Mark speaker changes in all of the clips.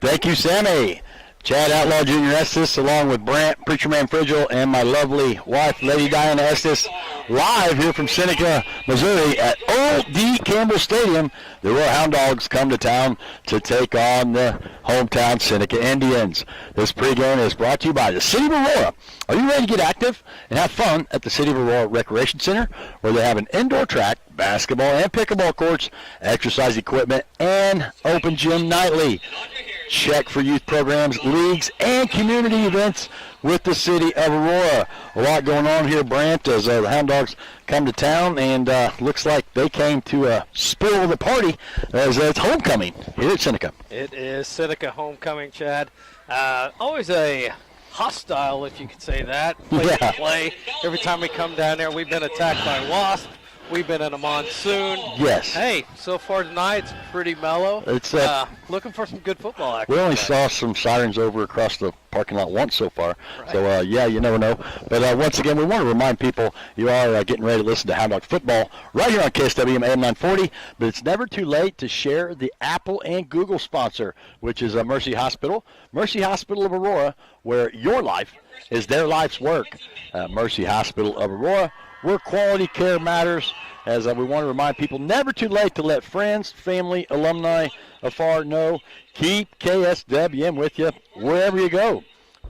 Speaker 1: Thank you, Sammy. Chad Outlaw Jr. Estes, along with Brant, Preacher Man Frigil, and my lovely wife, Lady Diana Estes, live here from Seneca, Missouri at Old D. Campbell Stadium. The Aurora Hound Dogs come to town to take on the hometown Seneca Indians. This pregame is brought to you by the City of Aurora. Are you ready to get active and have fun at the City of Aurora Recreation Center, where they have an indoor track, basketball and pickleball courts, exercise equipment, and open gym nightly? Check for youth programs, leagues, and community events with the City of Aurora. A lot going on here, Brant, as the Hound Dogs come to town, and looks like they came to spoil the party as it's homecoming here at Seneca.
Speaker 2: It is Seneca homecoming, Chad. Always a hostile, if you could say that, place to play. Every time we come down there, we've been attacked by wasps. We've been in a monsoon.
Speaker 1: Yes.
Speaker 2: Hey, so far tonight it's pretty mellow.
Speaker 1: It's
Speaker 2: looking for some good football action.
Speaker 1: We only saw some sirens over across the parking lot once so far.
Speaker 2: Right.
Speaker 1: So, you never know. But once again, we want to remind people you are getting ready to listen to Hound Dog Football right here on KSWM AM 940. But it's never too late to share the Apple and Google sponsor, which is Mercy Hospital. Mercy Hospital of Aurora, where your life is their life's work. Mercy Hospital of Aurora, where quality care matters, as we want to remind people, never too late to let friends, family, alumni afar know. Keep KSWM with you wherever you go.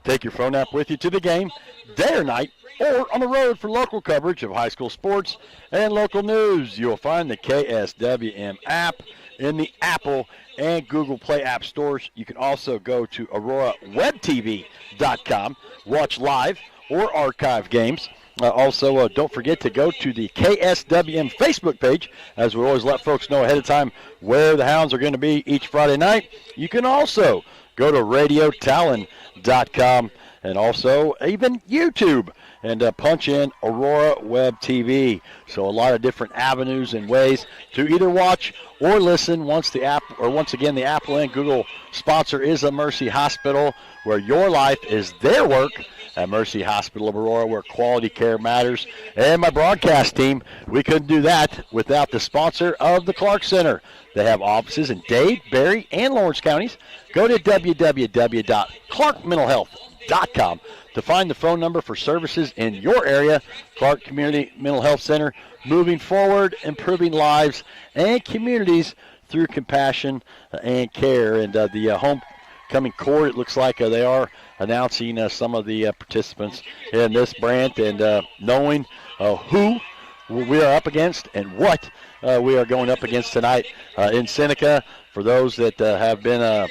Speaker 1: Take your phone app with you to the game, day or night, or on the road for local coverage of high school sports and local news. You'll find the KSWM app in the Apple and Google Play app stores. You can also go to AuroraWebTV.com, watch live or archive games. Also, don't forget to go to the KSWM Facebook page, as we always let folks know ahead of time where the Hounds are going to be each Friday night. You can also go to RadioTalon.com and also even YouTube and punch in Aurora Web TV. So a lot of different avenues and ways to either watch or listen. Once again, the Apple and Google sponsor is a Mercy Hospital, where your life is their work. At Mercy Hospital of Aurora, where quality care matters. And my broadcast team, we couldn't do that without the sponsor of the Clark Center. They have offices in Dade, Berry, and Lawrence counties. Go to www.clarkmentalhealth.com to find the phone number for services in your area. Clark Community Mental Health Center, moving forward, improving lives and communities through compassion and care. And the homecoming court, it looks like they are announcing some of the participants in this, Brant, and knowing who we are up against and what we are going up against tonight in Seneca. For those that have been,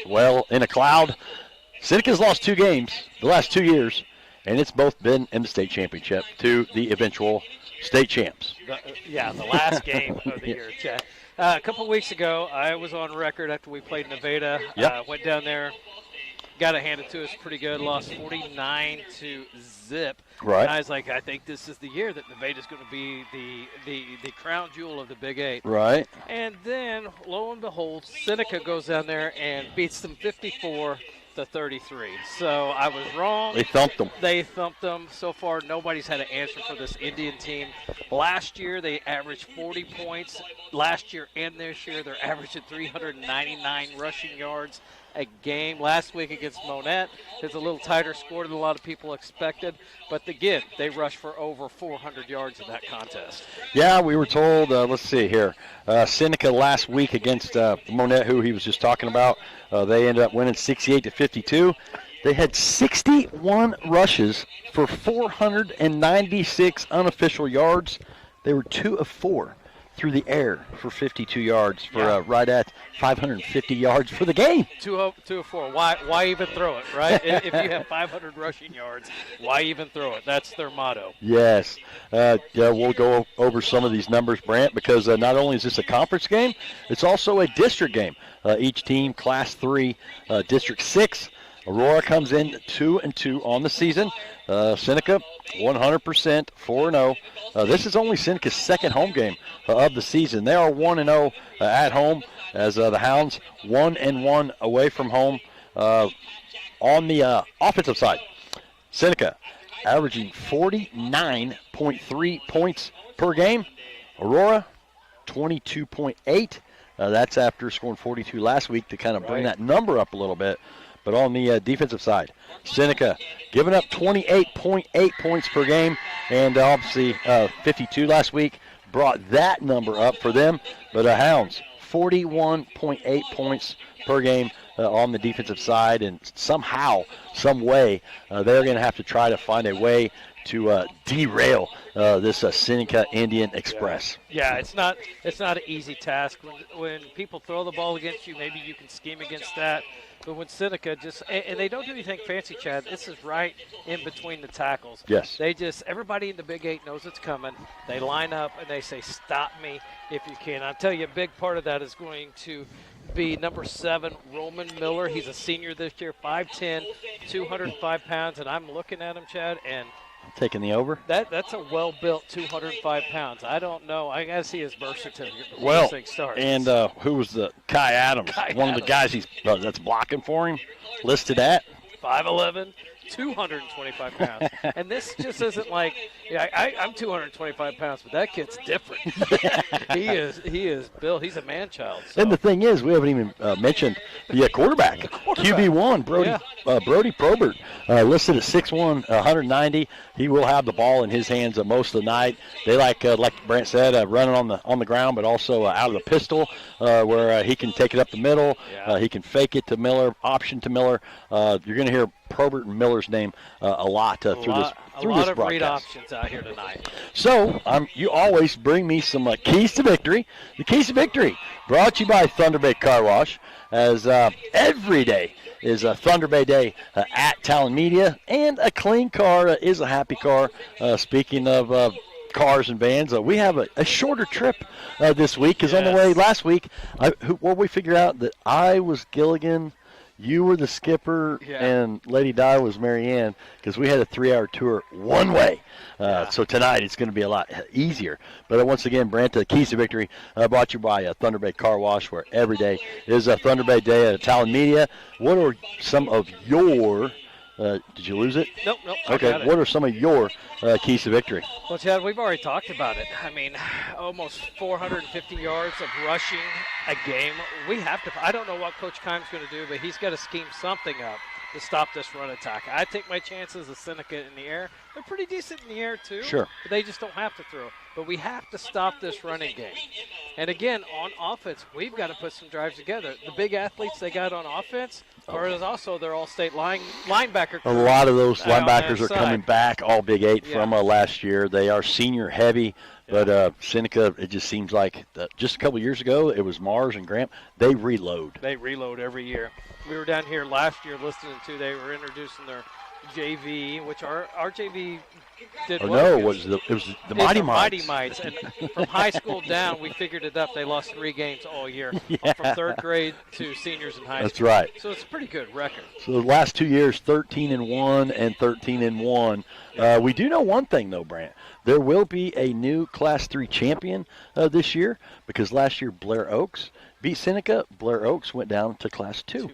Speaker 1: in a cloud, Seneca's lost 2 games the last 2 years, and it's both been in the state championship to the eventual state champs.
Speaker 2: The last game of the year, Chad. A couple weeks ago, I was on record after we played Nevada. Went down there. Got it handed to us pretty good. Lost 49-0.
Speaker 1: Right.
Speaker 2: And I was like, I think this is the year that Nevada's going to be the crown jewel of the Big 8.
Speaker 1: Right.
Speaker 2: And then, lo and behold, Seneca goes down there and beats them 54-33. So I was wrong.
Speaker 1: They thumped them.
Speaker 2: So far, nobody's had an answer for this Indian team. Last year, they averaged 40 points. Last year and this year, they're averaging 399 rushing yards a game. Last week against Monette, it's a little tighter score than a lot of people expected. But again, they rushed for over 400 yards in that contest.
Speaker 1: Yeah, we were told, let's see here, Seneca last week against Monette, who he was just talking about, they ended up winning 68-52. They had 61 rushes for 496 unofficial yards. They were 2 of 4 through the air for 52 yards for right at 550 yards for the game.
Speaker 2: 2 of 4. Why even throw it, right? If you have 500 rushing yards, why even throw it? That's their motto.
Speaker 1: Yes. We'll go over some of these numbers, Brant, because not only is this a conference game, it's also a district game. Each team, Class 3, District 6. Aurora comes in 2-2 on the season. Seneca, 100%, 4-0. This is only Seneca's second home game of the season. They are 1-0 at home, as the Hounds 1-1 away from home. On the offensive side, Seneca averaging 49.3 points per game. Aurora, 22.8. That's after scoring 42 last week to kind of bring that number up a little bit. But on the defensive side, Seneca giving up 28.8 points per game, and obviously 52 last week brought that number up for them. But Hounds, 41.8 points per game on the defensive side, and somehow, some way, they're going to have to try to find a way to derail this Seneca Indian Express.
Speaker 2: Yeah, it's not an easy task. When people throw the ball against you, maybe you can scheme against that. But when Seneca and they don't do anything fancy, Chad. This is right in between the tackles.
Speaker 1: Yes.
Speaker 2: Everybody in the Big 8 knows it's coming. They line up and they say, stop me if you can. I'll tell you, a big part of that is going to be number 7, Roman Miller. He's a senior this year, 5'10", 205 pounds. And I'm looking at him, Chad, and
Speaker 1: taking the over?
Speaker 2: That's a well-built 205 pounds. I don't know. I got to see his birth certificate before
Speaker 1: this
Speaker 2: thing starts.
Speaker 1: And who was the Kai Adams? One of the guys that's blocking for him, listed at
Speaker 2: 5'11", 225 pounds. And this just isn't like, I'm 225 pounds, but that kid's different. He is built. He's a man-child. So.
Speaker 1: And the thing is, we haven't even mentioned the quarterback. QB1, Brody Probert, listed at 6'1", 190. He will have the ball in his hands most of the night. They like Brent said, running on the ground, but also out of the pistol, where he can take it up the middle.
Speaker 2: Yeah.
Speaker 1: He can fake it to Miller, option to Miller. You're going to hear Probert and Miller's name a lot through this broadcast.
Speaker 2: A lot of read options out here tonight.
Speaker 1: So you always bring me some keys to victory. The keys to victory brought to you by Thunder Bay Car Wash, as every day is a Thunder Bay Day at Talon Media, and a clean car is a happy car. Speaking of cars and vans, we have a shorter trip this week, because on the way last week, we figured out that I was Gilligan, you were the skipper, and Lady Di was Marianne, because we had a 3-hour tour one way. So tonight it's going to be a lot easier. But once again, Brant, the keys to victory brought to you by Thunder Bay Car Wash, where every day is a Thunder Bay Day at Talon Media. What are some of your did you lose it?
Speaker 2: Nope.
Speaker 1: Okay, what are some of your keys to victory?
Speaker 2: Well, Chad, we've already talked about it. I mean, almost 450 yards of rushing a game. We have to. I don't know what Coach Keim's going to do, but he's got to scheme something up to stop this run attack. I think my chances of Seneca in the air, they're pretty decent in the air too.
Speaker 1: Sure.
Speaker 2: But they just don't have to throw. But we have to stop this running game. And again, on offense, we've got to put some drives together. The big athletes they got on offense, or is also their all-state linebacker.
Speaker 1: A lot of those linebackers are coming back, all Big 8 from last year. They are senior heavy. But Seneca, it just seems like just a couple years ago, it was Mars and Graham. They reload.
Speaker 2: They reload every year. We were down here last year listening to, they were introducing their JV, which our JV did well.
Speaker 1: No, it was the Mighty Mites.
Speaker 2: Mighty Mites. And from high school down, we figured it up. They lost 3 games all year, from third grade to seniors in high school.
Speaker 1: That's right.
Speaker 2: So it's a pretty good record.
Speaker 1: So the last 2 years, 13-1 and 13-1. We do know one thing, though, Brant. There will be a new Class 3 champion this year, because last year Blair Oaks beat Seneca. Blair Oaks went down to Class 2.
Speaker 2: 2A.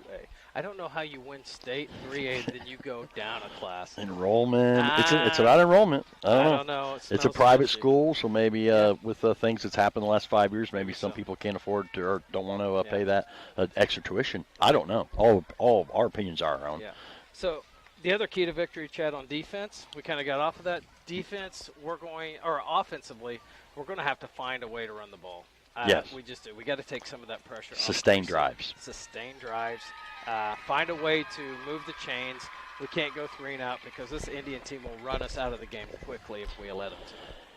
Speaker 2: I don't know how you win state 3A, then you go down a class.
Speaker 1: Enrollment. It's about enrollment. I don't
Speaker 2: know.
Speaker 1: It's a private school, so maybe with things that's happened the last 5 years, maybe some people can't afford to or don't want to pay that extra tuition. I don't know. All our opinions are our own.
Speaker 2: Yeah. So the other key to victory, Chad, on defense, we kind of got off of that. Defense, offensively, we're going to have to find a way to run the ball.
Speaker 1: Yes.
Speaker 2: We just do. We got to take some of that pressure off.
Speaker 1: Sustain drives.
Speaker 2: Find a way to move the chains. We can't go 3 and out, because this Indian team will run us out of the game quickly if we let them to.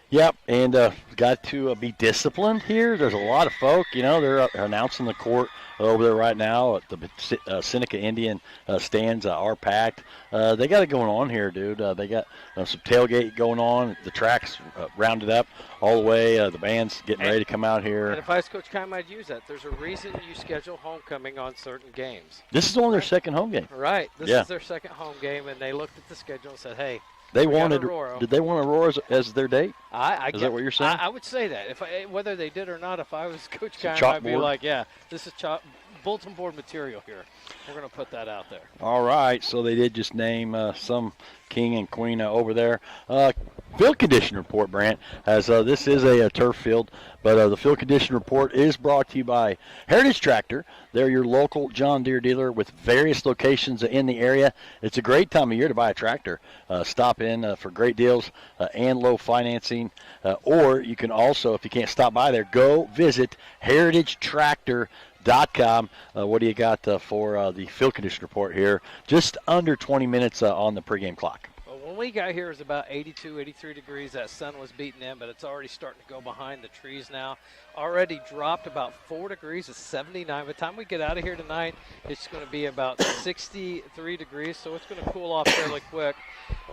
Speaker 1: Yep, and got to be disciplined here. There's a lot of folk, they're announcing the court over there right now. The Seneca Indian stands are packed. They got it going on here, dude. They got some tailgate going on. The track's rounded up all the way. The band's getting ready to come out here.
Speaker 2: And if I was Coach Keim, I'd use that. There's a reason you schedule homecoming on certain games.
Speaker 1: This is only their second home game.
Speaker 2: Right. This is their second home game, and they looked at the schedule and said, hey,
Speaker 1: did they want Aurora as their date? Is that what you're saying?
Speaker 2: I would say that. Whether they did or not, if I was Coach Keim, I'd be like, this is bulletin board material here. We're going to put that out there.
Speaker 1: All right, so they did just name some king and queen over there. field condition report, Brant, as this is a turf field, but the field condition report is brought to you by Heritage Tractor. They're your local John Deere dealer with various locations in the area. It's a great time of year to buy a tractor. Stop in for great deals and low financing, or you can also, if you can't stop by there, go visit heritagetractor.com. What do you got for the field condition report here? Just under 20 minutes on the pregame clock.
Speaker 2: When we got here, it was about 82, 83 degrees. That sun was beating in, but it's already starting to go behind the trees now. Already dropped about 4 degrees. It's 79. By the time we get out of here tonight, it's going to be about 63 degrees, so it's going to cool off fairly quick.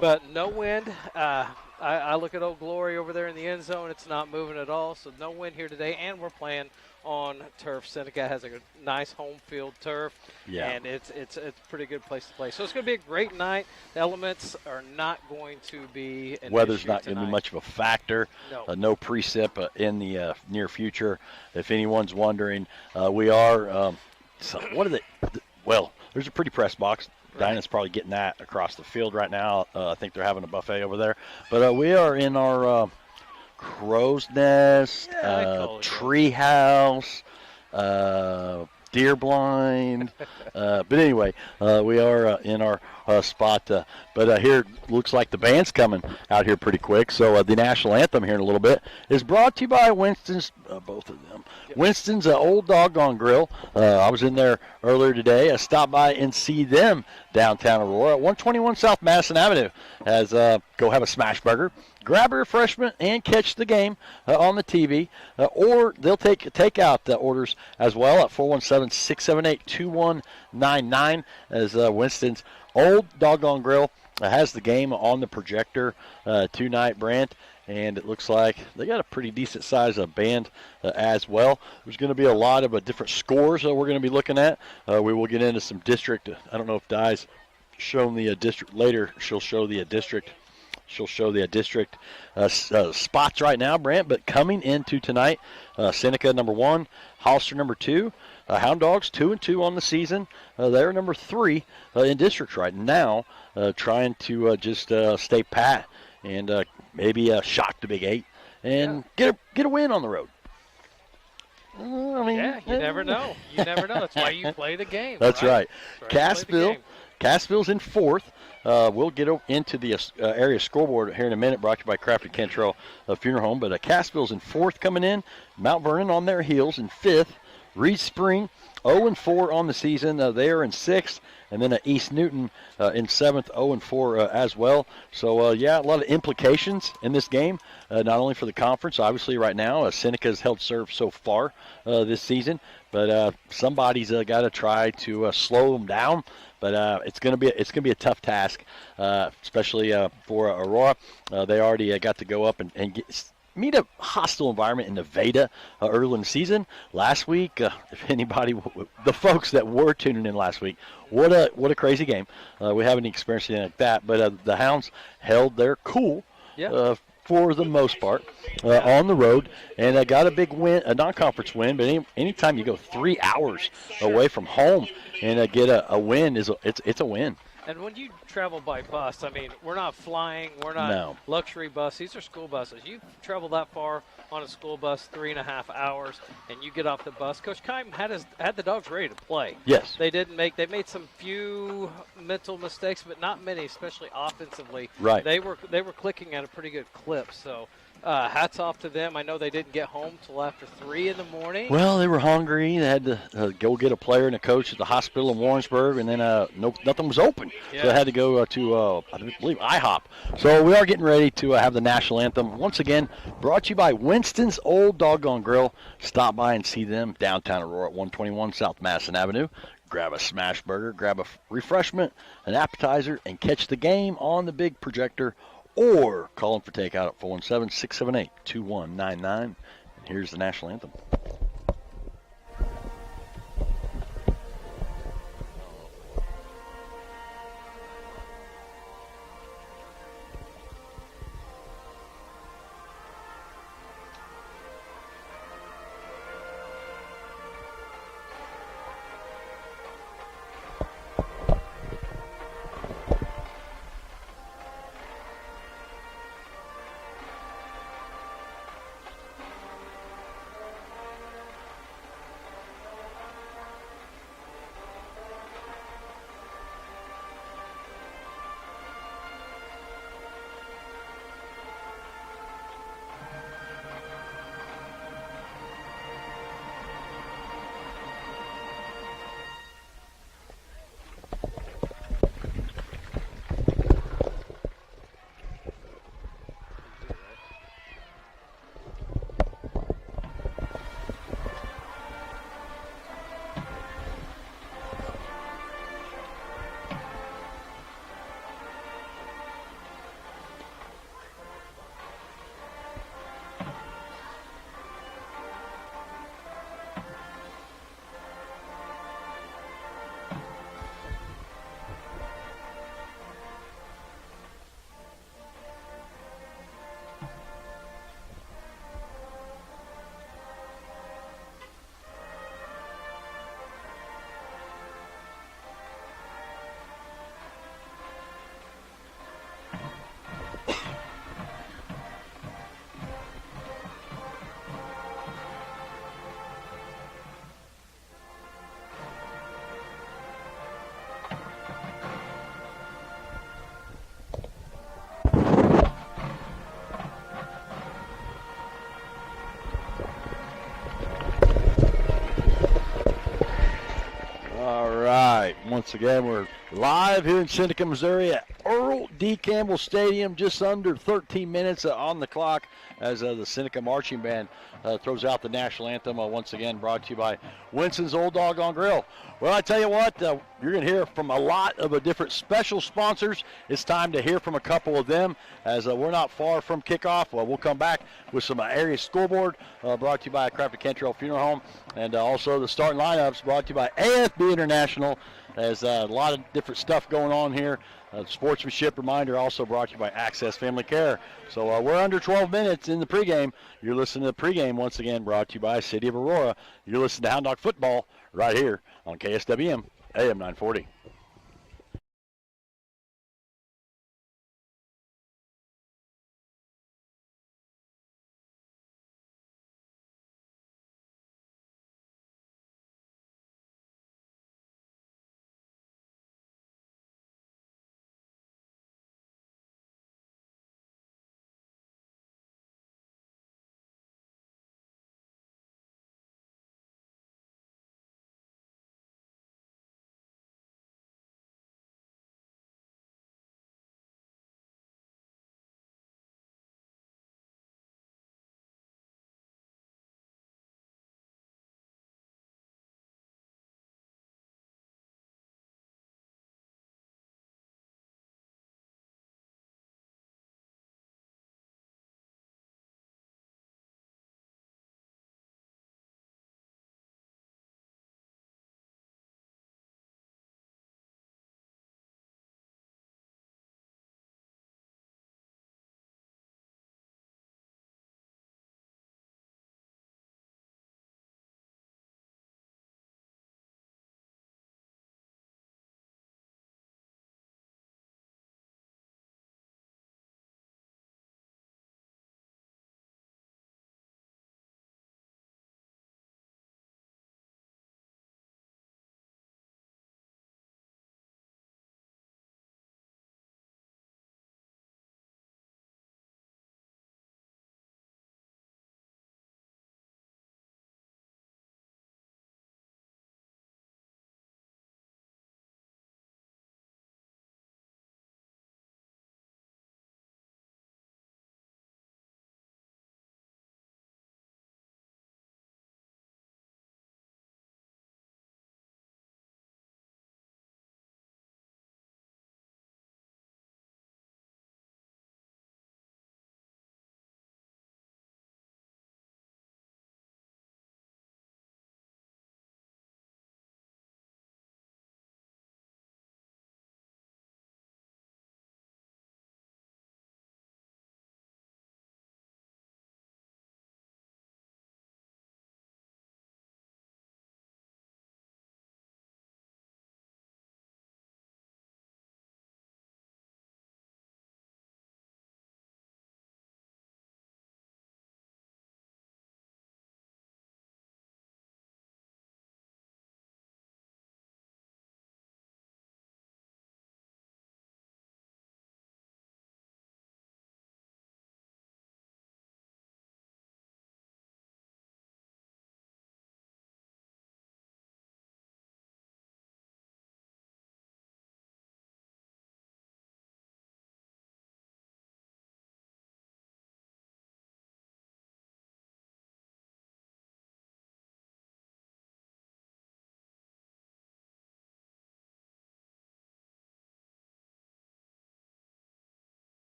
Speaker 2: But no wind. I look at Old Glory over there in the end zone. It's not moving at all, so no wind here today, and we're playing on turf. Seneca has a nice home field turf, and it's a pretty good place to play. So it's going to be a great night. The elements are not going to be an
Speaker 1: Weather's
Speaker 2: issue
Speaker 1: not going to be much of a factor. No precip in the near future. If anyone's wondering, we are what are they? Well, there's a pretty press box. Dinah's probably getting that across the field right now. I think they're having a buffet over there. But we are in our crow's nest, tree house, deer blind. But anyway, we are in our spot. But here looks like the band's coming out here pretty quick. So the national anthem here in a little bit is brought to you by Winston's, both of them. Yep. Winston's Old Doggone Grill. I was in there earlier today. I stopped by and see them downtown Aurora at 121 South Madison Avenue. As go have a smash burger, grab a refreshment, and catch the game on the TV. Or they'll take takeout orders as well at 417-678-2199 as Winston's Old Doggone Grill has the game on the projector tonight, Brant. And it looks like they got a pretty decent size band as well. There's going to be a lot of different scores that we're going to be looking at. We will get into some district. I don't know if Di's shown the district later. She'll show the district. She'll show the district spots right now, Brant. But coming into tonight, Seneca number 1, Hollister number 2, Hound Dogs 2-2 on the season. They're number 3 in districts right now, trying to just stay pat and maybe shock the Big 8 and get a win on the road.
Speaker 2: I mean, you never know. You never know. That's why you play the game.
Speaker 1: That's right. Cassville's in 4th. We'll get into the area scoreboard here in a minute, brought to you by Crafty Cantrell Funeral Home. But Cassville's in 4th coming in. Mount Vernon on their heels in 5th. Reed Spring 0-4 on the season. They are in 6th. And then East Newton in 7th, 0-4 as well. So, a lot of implications in this game, not only for the conference. Obviously, right now, Seneca's held serve so far this season. But somebody's got to try to slow them down. But it's going to be a tough task, especially for Aurora. They already got to go up and meet a hostile environment in Nevada early in the season. Last week, if anybody, the folks that were tuning in last week, what a crazy game. We haven't experienced anything like that. But the Hounds held their cool. For the most part, on the road, and got a big win, a non-conference win. But anytime you go 3 hours away from home and get a win, it's a win.
Speaker 2: And when you travel by bus, I mean, we're not flying, we're not luxury bus. These are school buses. You travel that far on a school bus, 3.5 hours, and you get off the bus. Coach Keim had the Dogs ready to play.
Speaker 1: Yes.
Speaker 2: They made some few mental mistakes, but not many, especially offensively.
Speaker 1: Right.
Speaker 2: They were clicking at a pretty good clip. So hats off to them. I know they didn't get home till after 3 in the morning.
Speaker 1: Well, they were hungry. They had to go get a player and a coach at the hospital in Warrensburg, and then nothing was open. Yeah. So they had to go to, I believe, IHOP. So we are getting ready to have the national anthem. Once again, brought to you by Winston's Old Doggone Grill. Stop by and see them downtown Aurora at 121 South Madison Avenue. Grab a smash burger, grab a refreshment, an appetizer, and catch the game on the big projector. Or call them for takeout at 417-678-2199. And here's the national anthem. Once again, we're live here in Seneca, Missouri at Earl D. Campbell Stadium. Just under 13 minutes on the clock as the Seneca Marching Band throws out the national anthem. Once again, brought to you by Winston's Old Doggone Grill. Well, I tell you what, you're going to hear from a lot of different special sponsors. It's time to hear from a couple of them as we're not far from kickoff. Well, we'll come back with some area scoreboard brought to you by Crafted Cantrell Funeral Home, and also the starting lineups brought to you by AFB International. There's a lot of different stuff going on here. Sportsmanship reminder also brought to you by Access Family Care. So we're under 12 minutes in the pregame. You're listening to the pregame once again brought to you by City of Aurora. You're listening to Hound Dog Football right here on KSWM AM 940.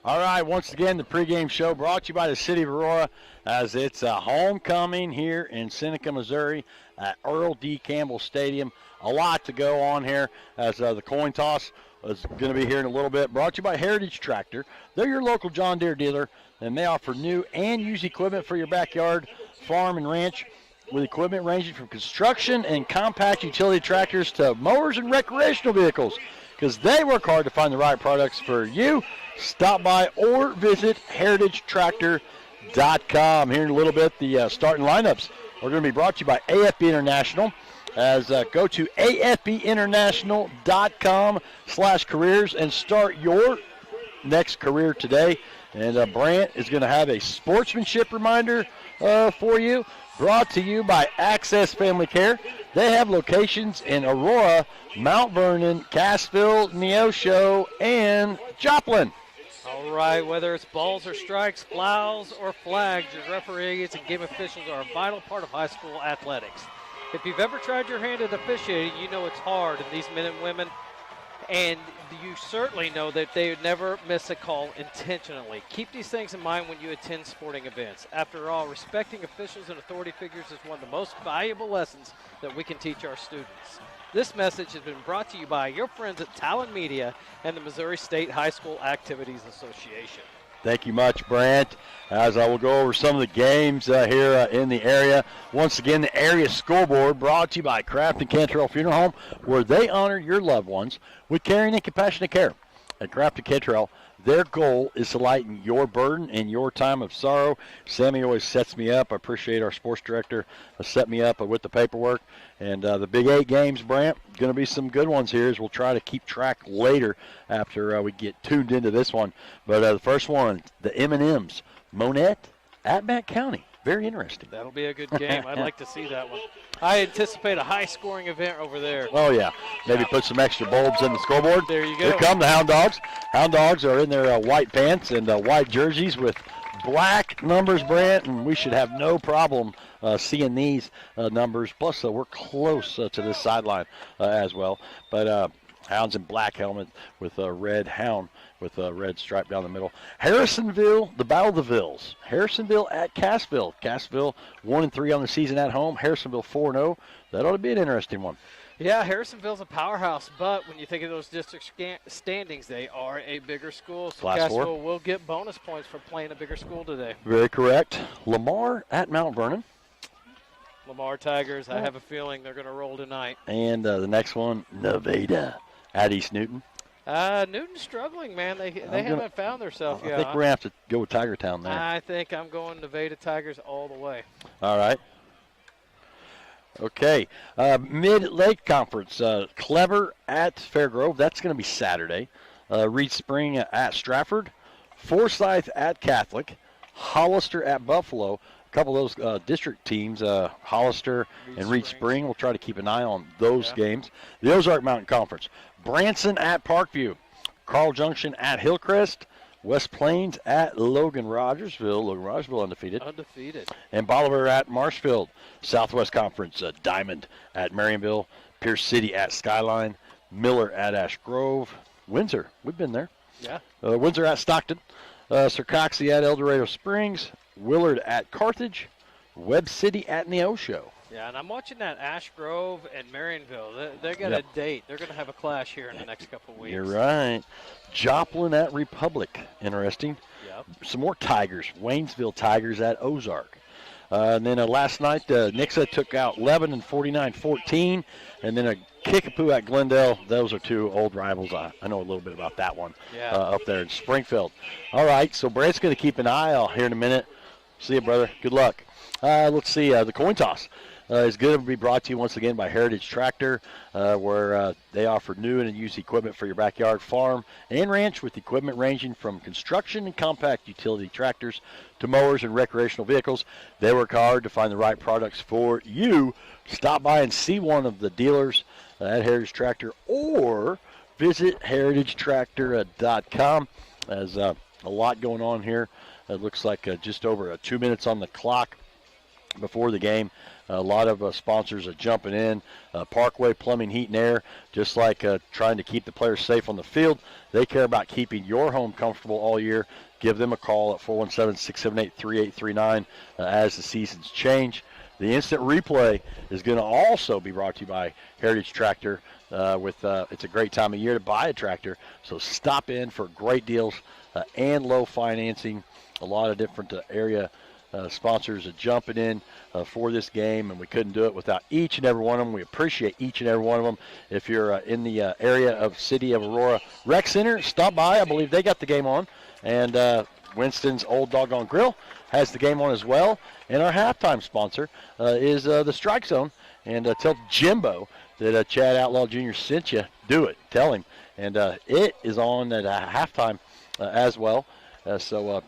Speaker 1: All right, once again, the pregame show brought to you by the City of Aurora as it's a homecoming here in Seneca, Missouri at Earl D. Campbell Stadium. A lot to go on here as the coin toss is going to be here in a little bit. Brought to you by Heritage Tractor. They're your local John Deere dealer, and they offer new and used equipment for your backyard, farm, and ranch with equipment ranging from construction and compact utility tractors to mowers and recreational vehicles because they work hard to find the right products for you. Stop by or visit heritagetractor.com. Here in a little bit, the starting lineups are going to be brought to you by AFB International. As go to afbinternational.com/careers and start your next career today. And Brant is going to have a sportsmanship reminder for you, brought to you by Access Family Care. They have locations in Aurora, Mount Vernon, Cassville, Neosho, and Joplin.
Speaker 2: All right, whether it's balls or strikes, fouls or flags, your referees and game officials are a vital part of high school athletics. If you've ever tried your hand at officiating, you know it's hard, and these men and women, and you certainly know that they would never miss a call intentionally. Keep these things in mind when you attend sporting events. After all, respecting officials and authority figures is one of the most valuable lessons that we can teach our students. This message has been brought to you by your friends at Talon Media and the Missouri State High School Activities Association.
Speaker 1: Thank you much, Brant. As I will go over some of the games here in the area. Once again, the area scoreboard brought to you by Craft and Cantrell Funeral Home, where they honor your loved ones with caring and compassionate care. At Craft and Cantrell, their goal is to lighten your burden in your time of sorrow. Sammy always sets me up. I appreciate our sports director set me up with the paperwork. And the Big 8 games, Brant, going to be some good ones here as we'll try to keep track later after we get tuned into this one. But the first one, the M&Ms, Monette at Matt County. Very interesting.
Speaker 2: That'll be a good game. I'd like to see that one. I anticipate a high-scoring event over there.
Speaker 1: Oh, yeah. Maybe put some extra bulbs in the scoreboard.
Speaker 2: There you go.
Speaker 1: Here come the Hound Dogs. Hound Dogs are in their white pants and white jerseys with black numbers, Brant, and we should have no problem seeing these numbers. Plus, we're close to this sideline as well. But Hounds in black helmet with a red hound with a red stripe down the middle. Harrisonville, the Battle of the Vills. Harrisonville at Cassville. Cassville 1-3 on the season at home. Harrisonville 4-0. That ought to be an interesting one.
Speaker 2: Yeah, Harrisonville's a powerhouse, but when you think of those district standings, they are a bigger school. So
Speaker 1: Class
Speaker 2: Cassville
Speaker 1: 4
Speaker 2: will get bonus points for playing a bigger school today.
Speaker 1: Very correct. Lamar at Mount Vernon.
Speaker 2: Lamar Tigers, I have a feeling they're going to roll tonight.
Speaker 1: And the next one, Nevada at East Newton.
Speaker 2: Newton's struggling, man. They haven't found themselves yet.
Speaker 1: I think we're going to have to go with Tiger Town there.
Speaker 2: I think I'm going Nevada Tigers all the way.
Speaker 1: All right. Okay. Mid-Lake Conference, Clever at Fairgrove. That's going to be Saturday. Reed Spring at Stratford. Forsyth at Catholic. Hollister at Buffalo. A couple of those district teams, Hollister and Reed Spring. We'll try to keep an eye on those games. The Ozark Mountain Conference. Branson at Parkview. Carl Junction at Hillcrest. West Plains at Logan Rogersville. Logan Rogersville undefeated. And Bolivar at Marshfield. Southwest Conference, Diamond at Marionville. Pierce City at Skyline. Miller at Ash Grove. Windsor, we've been there.
Speaker 2: Yeah.
Speaker 1: Windsor at Stockton. Circoxie at El Dorado Springs. Willard at Carthage. Webb City at Neosho.
Speaker 2: Yeah, and I'm watching that Ash Grove and Marionville. They're going to date. They're going to have a clash here in the next couple of weeks.
Speaker 1: You're right. Joplin at Republic. Interesting.
Speaker 2: Yep.
Speaker 1: Some more Tigers. Waynesville Tigers at Ozark. And then last night, Nixa took out Lebanon 49-14. And then a Kickapoo at Glendale. Those are two old rivals. I know a little bit about that one up there in Springfield. All right, so Brant's going to keep an eye out here in a minute. See you, brother. Good luck. Let's see. The coin toss is going to be brought to you once again by Heritage Tractor, where they offer new and used equipment for your backyard, farm, and ranch with equipment ranging from construction and compact utility tractors to mowers and recreational vehicles. They work hard to find the right products for you. Stop by and see one of the dealers at Heritage Tractor or visit heritagetractor.com. There's a lot going on here. It looks like just over 2 minutes on the clock before the game. A lot of sponsors are jumping in. Parkway Plumbing, Heat and Air, just like trying to keep the players safe on the field. They care about keeping your home comfortable all year. Give them a call at 417-678-3839 as the seasons change. The instant replay is going to also be brought to you by Heritage Tractor. It's a great time of year to buy a tractor, so stop in for great deals and low financing. A lot of different area sponsors are jumping in for this game, and we couldn't do it without each and every one of them. We appreciate each and every one of them. If you're in the area of City of Aurora Rec Center, stop by. I believe they got the game on, and Winston's Old Doggone Grill has the game on as well. And our halftime sponsor is the Strike Zone. And tell Jimbo that Chad Outlaw Jr. sent you. Do it. Tell him. And it is on at halftime as well. They're the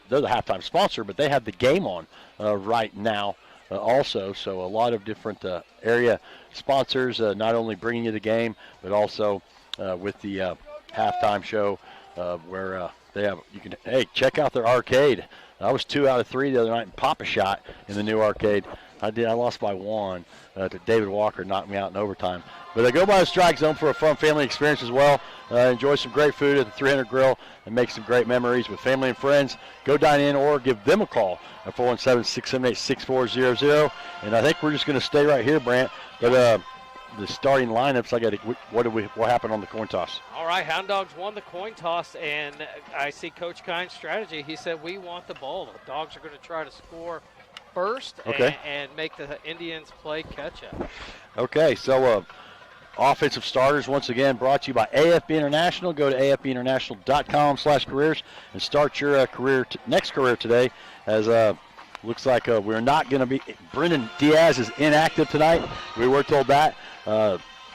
Speaker 1: halftime sponsor, but they have the game on right now also. So a lot of different area sponsors not only bringing you the game, but also with the halftime show where they have, check out their arcade. I was 2 out of 3 the other night and pop a shot in the new arcade. I lost by 1. David Walker knocked me out in overtime. But go by the Strike Zone for a fun family experience as well. Enjoy some great food at the 300 Grill and make some great memories with family and friends. Go dine in or give them a call at 417-678-6400. And I think we're just going to stay right here, Brant. But the starting lineups, what happened on the coin toss?
Speaker 2: All right, Hound Dogs won the coin toss, and I see Coach Kine's strategy. He said, we want the ball. The Dogs are going to try to score first and make the Indians play catch-up. Okay,
Speaker 1: so offensive starters, once again, brought to you by AFB International. Go to afbinternational.com/careers and start your next career today, as looks like we're not going to be – Brendan Diaz is inactive tonight. We were told that.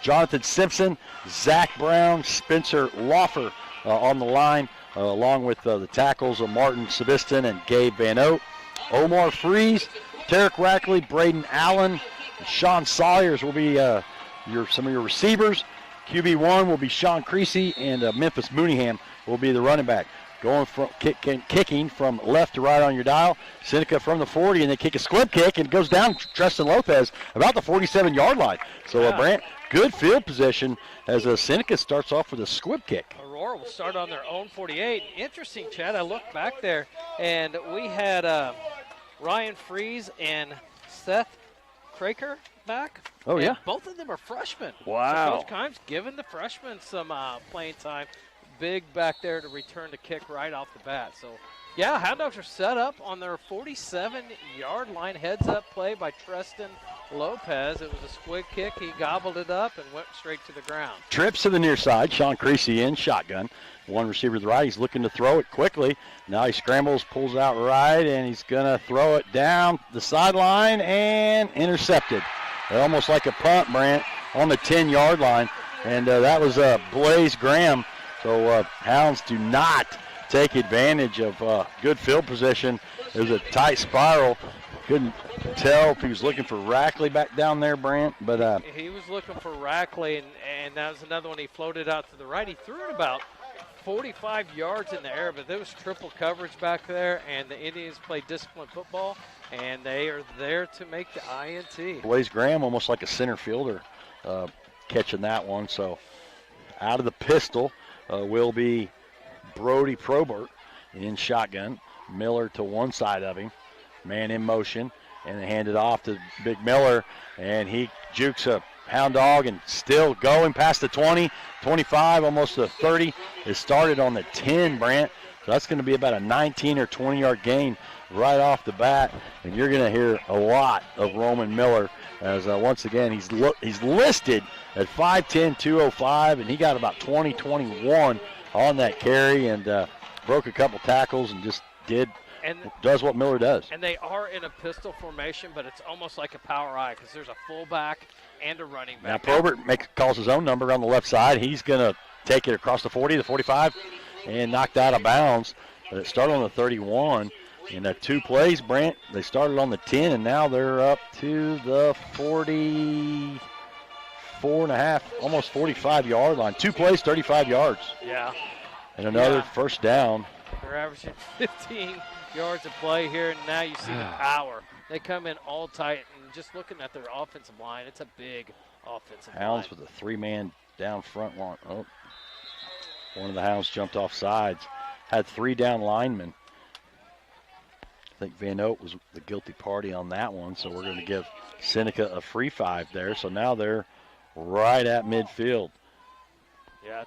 Speaker 1: Jonathan Simpson, Zach Brown, Spencer Lawfer on the line, along with the tackles of Martin Sebiston and Gabe Van Oat. Omar Freeze, Tarek Rackley, Braden Allen, Sean Sawyers will be some of your receivers. QB1 will be Sean Creasy, and Memphis Mooneyham will be the running back. Going from kicking from left to right on your dial. Seneca from the 40, and they kick a squib kick, and it goes down Tristan Lopez about the 47-yard line. So, Brant, good field position as Seneca starts off with a squib kick.
Speaker 2: Aurora will start on their own 48. Interesting, Chad. I looked back there, and we had Ryan Freeze and Seth Craker back.
Speaker 1: Oh, yeah.
Speaker 2: Both of them are freshmen.
Speaker 1: Wow.
Speaker 2: So Coach Kimes giving the freshmen some playing time. Big back there to return the kick right off the bat. So, yeah, Hound Dogs are set up on their 47-yard line. Heads-up play by Tristan Lopez. It was a squib kick. He gobbled it up and went straight to the ground.
Speaker 1: Trips to the near side. Sean Creasy in shotgun. One receiver to the right. He's looking to throw it quickly. Now he scrambles, pulls out right, and he's going to throw it down the sideline and intercepted. Almost like a punt, Brant, on the 10-yard line. And that was Blaze Graham. So Hounds do not take advantage of good field position. It was a tight spiral. Couldn't tell if he was looking for Rackley back down there, Brant. But
Speaker 2: he was looking for Rackley, and that was another one. He floated out to the right. He threw it about 45 yards in the air, but there was triple coverage back there, and the Indians play disciplined football, and they are there to make the INT.
Speaker 1: Blaze Graham almost like a center fielder catching that one. So out of the pistol will be Brody Probert in shotgun. Miller to one side of him. Man in motion, and they hand it off to Big Miller, and he jukes a Hound Dog and still going past the 20, 25, almost the 30. It started on the 10, Brant. So that's going to be about a 19 or 20-yard gain right off the bat, and you're going to hear a lot of Roman Miller as once again he's listed at 5'10", 205, and he got about 20, 21 on that carry and broke a couple tackles and just does what Miller does.
Speaker 2: And they are in a pistol formation, but it's almost like a power eye because there's a fullback and a running back.
Speaker 1: Now Probert calls his own number on the left side. He's going to take it across the 40, the 45, and knocked out of bounds. It started on the 31. In that 2 plays, Brant, they started on the 10, and now they're up to the 44.5, almost 45-yard line. 2 plays, 35 yards.
Speaker 2: Yeah.
Speaker 1: And another first down.
Speaker 2: They're averaging 15 yards of play here, and now you see the power. They come in all tight and just looking at their offensive line, it's a big offensive
Speaker 1: Hounds
Speaker 2: line.
Speaker 1: with a 3-man down front. One of the Hounds jumped off sides. Had 3 down linemen. I think Van Oat was the guilty party on that one, so we're going to give Seneca a free 5 there. So now they're right at midfield.
Speaker 2: Yeah,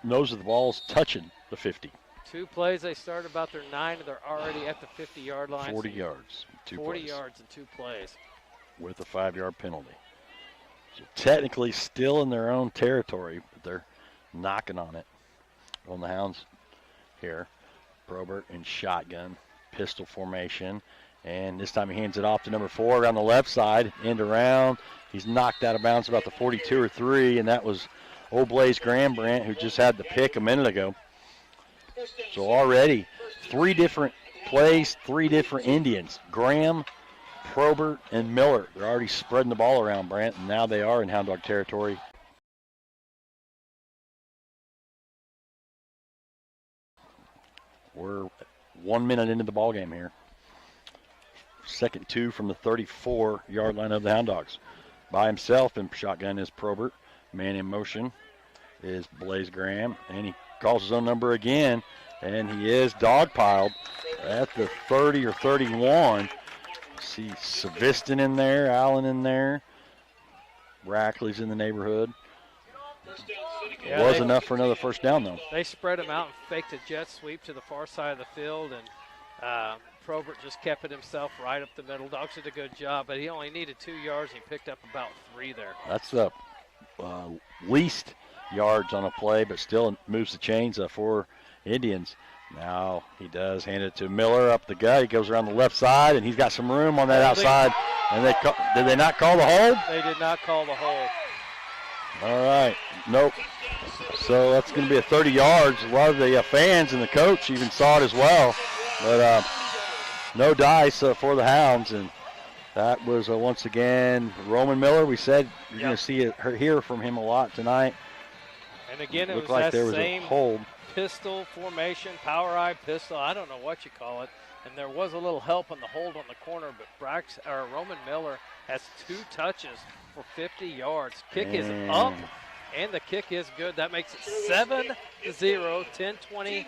Speaker 1: Nose of the ball's touching the 50.
Speaker 2: 2 plays. They start about their 9, and they're already at the 50-yard line.
Speaker 1: 40 yards.
Speaker 2: 40 yards in 2 plays.
Speaker 1: With a 5-yard penalty. So technically still in their own territory, but they're knocking on it. On the Hounds here. Probert in shotgun, pistol formation. And this time he hands it off to number 4 around the left side, end around. He's knocked out of bounds about the 42 or 3, and that was old Blaze Graham-Brandt, who just had the pick a minute ago. So already 3 different plays, 3 different Indians. Graham, Probert, and Miller. They're already spreading the ball around, Brandt, and now they are in Hound Dog territory. We're 1 minute into the ball game here. 2nd 2 from the 34-yard line of the Hound Dogs. By himself in shotgun is Probert. Man in motion is Blaze Graham, and he calls his own number again, and he is dogpiled at the 30 or 31. See Saviston in there, Allen in there. Rackley's in the neighborhood.
Speaker 2: Yeah,
Speaker 1: was enough for another first down, though.
Speaker 2: They spread him out and faked a jet sweep to the far side of the field, and Probert just kept it himself right up the middle. Dogs did a good job, but he only needed 2 yards. And he picked up about 3 there.
Speaker 1: That's the least yards on a play, but still moves the chains for Indians. Now he does hand it to Miller up the gut. He goes around the left side, and he's got some room on that outside. And did they not call the hold?
Speaker 2: They did not call the hold.
Speaker 1: All right. Nope. So that's going to be a 30 yards. A lot of the fans and the coach even saw it as well. But no dice for the Hounds. And that was, once again, Roman Miller. We said you're going to hear from him a lot tonight.
Speaker 2: And again, it was
Speaker 1: like
Speaker 2: that
Speaker 1: there was
Speaker 2: same
Speaker 1: a hold.
Speaker 2: Pistol formation, power eye pistol. I don't know what you call it. And there was a little help on the hold on the corner, but Roman Miller has 2 touches for 50 yards. Kick is up, and the kick is good. That makes it 7-0, 10:20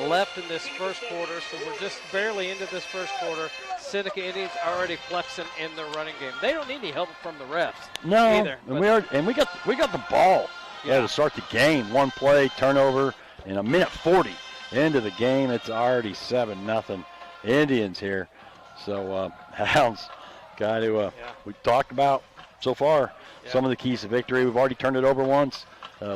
Speaker 2: left in this first quarter. So we're just barely into this first quarter. Seneca Indians already flexing in their running game. They don't need any help from the refs.
Speaker 1: No,
Speaker 2: either.
Speaker 1: And we got the ball. Yeah, to start the game. 1 play, turnover, in a minute 40 into the game. It's already 7-0 Indians here. So Hounds got to, we talked about so far some of the keys to victory. We've already turned it over once.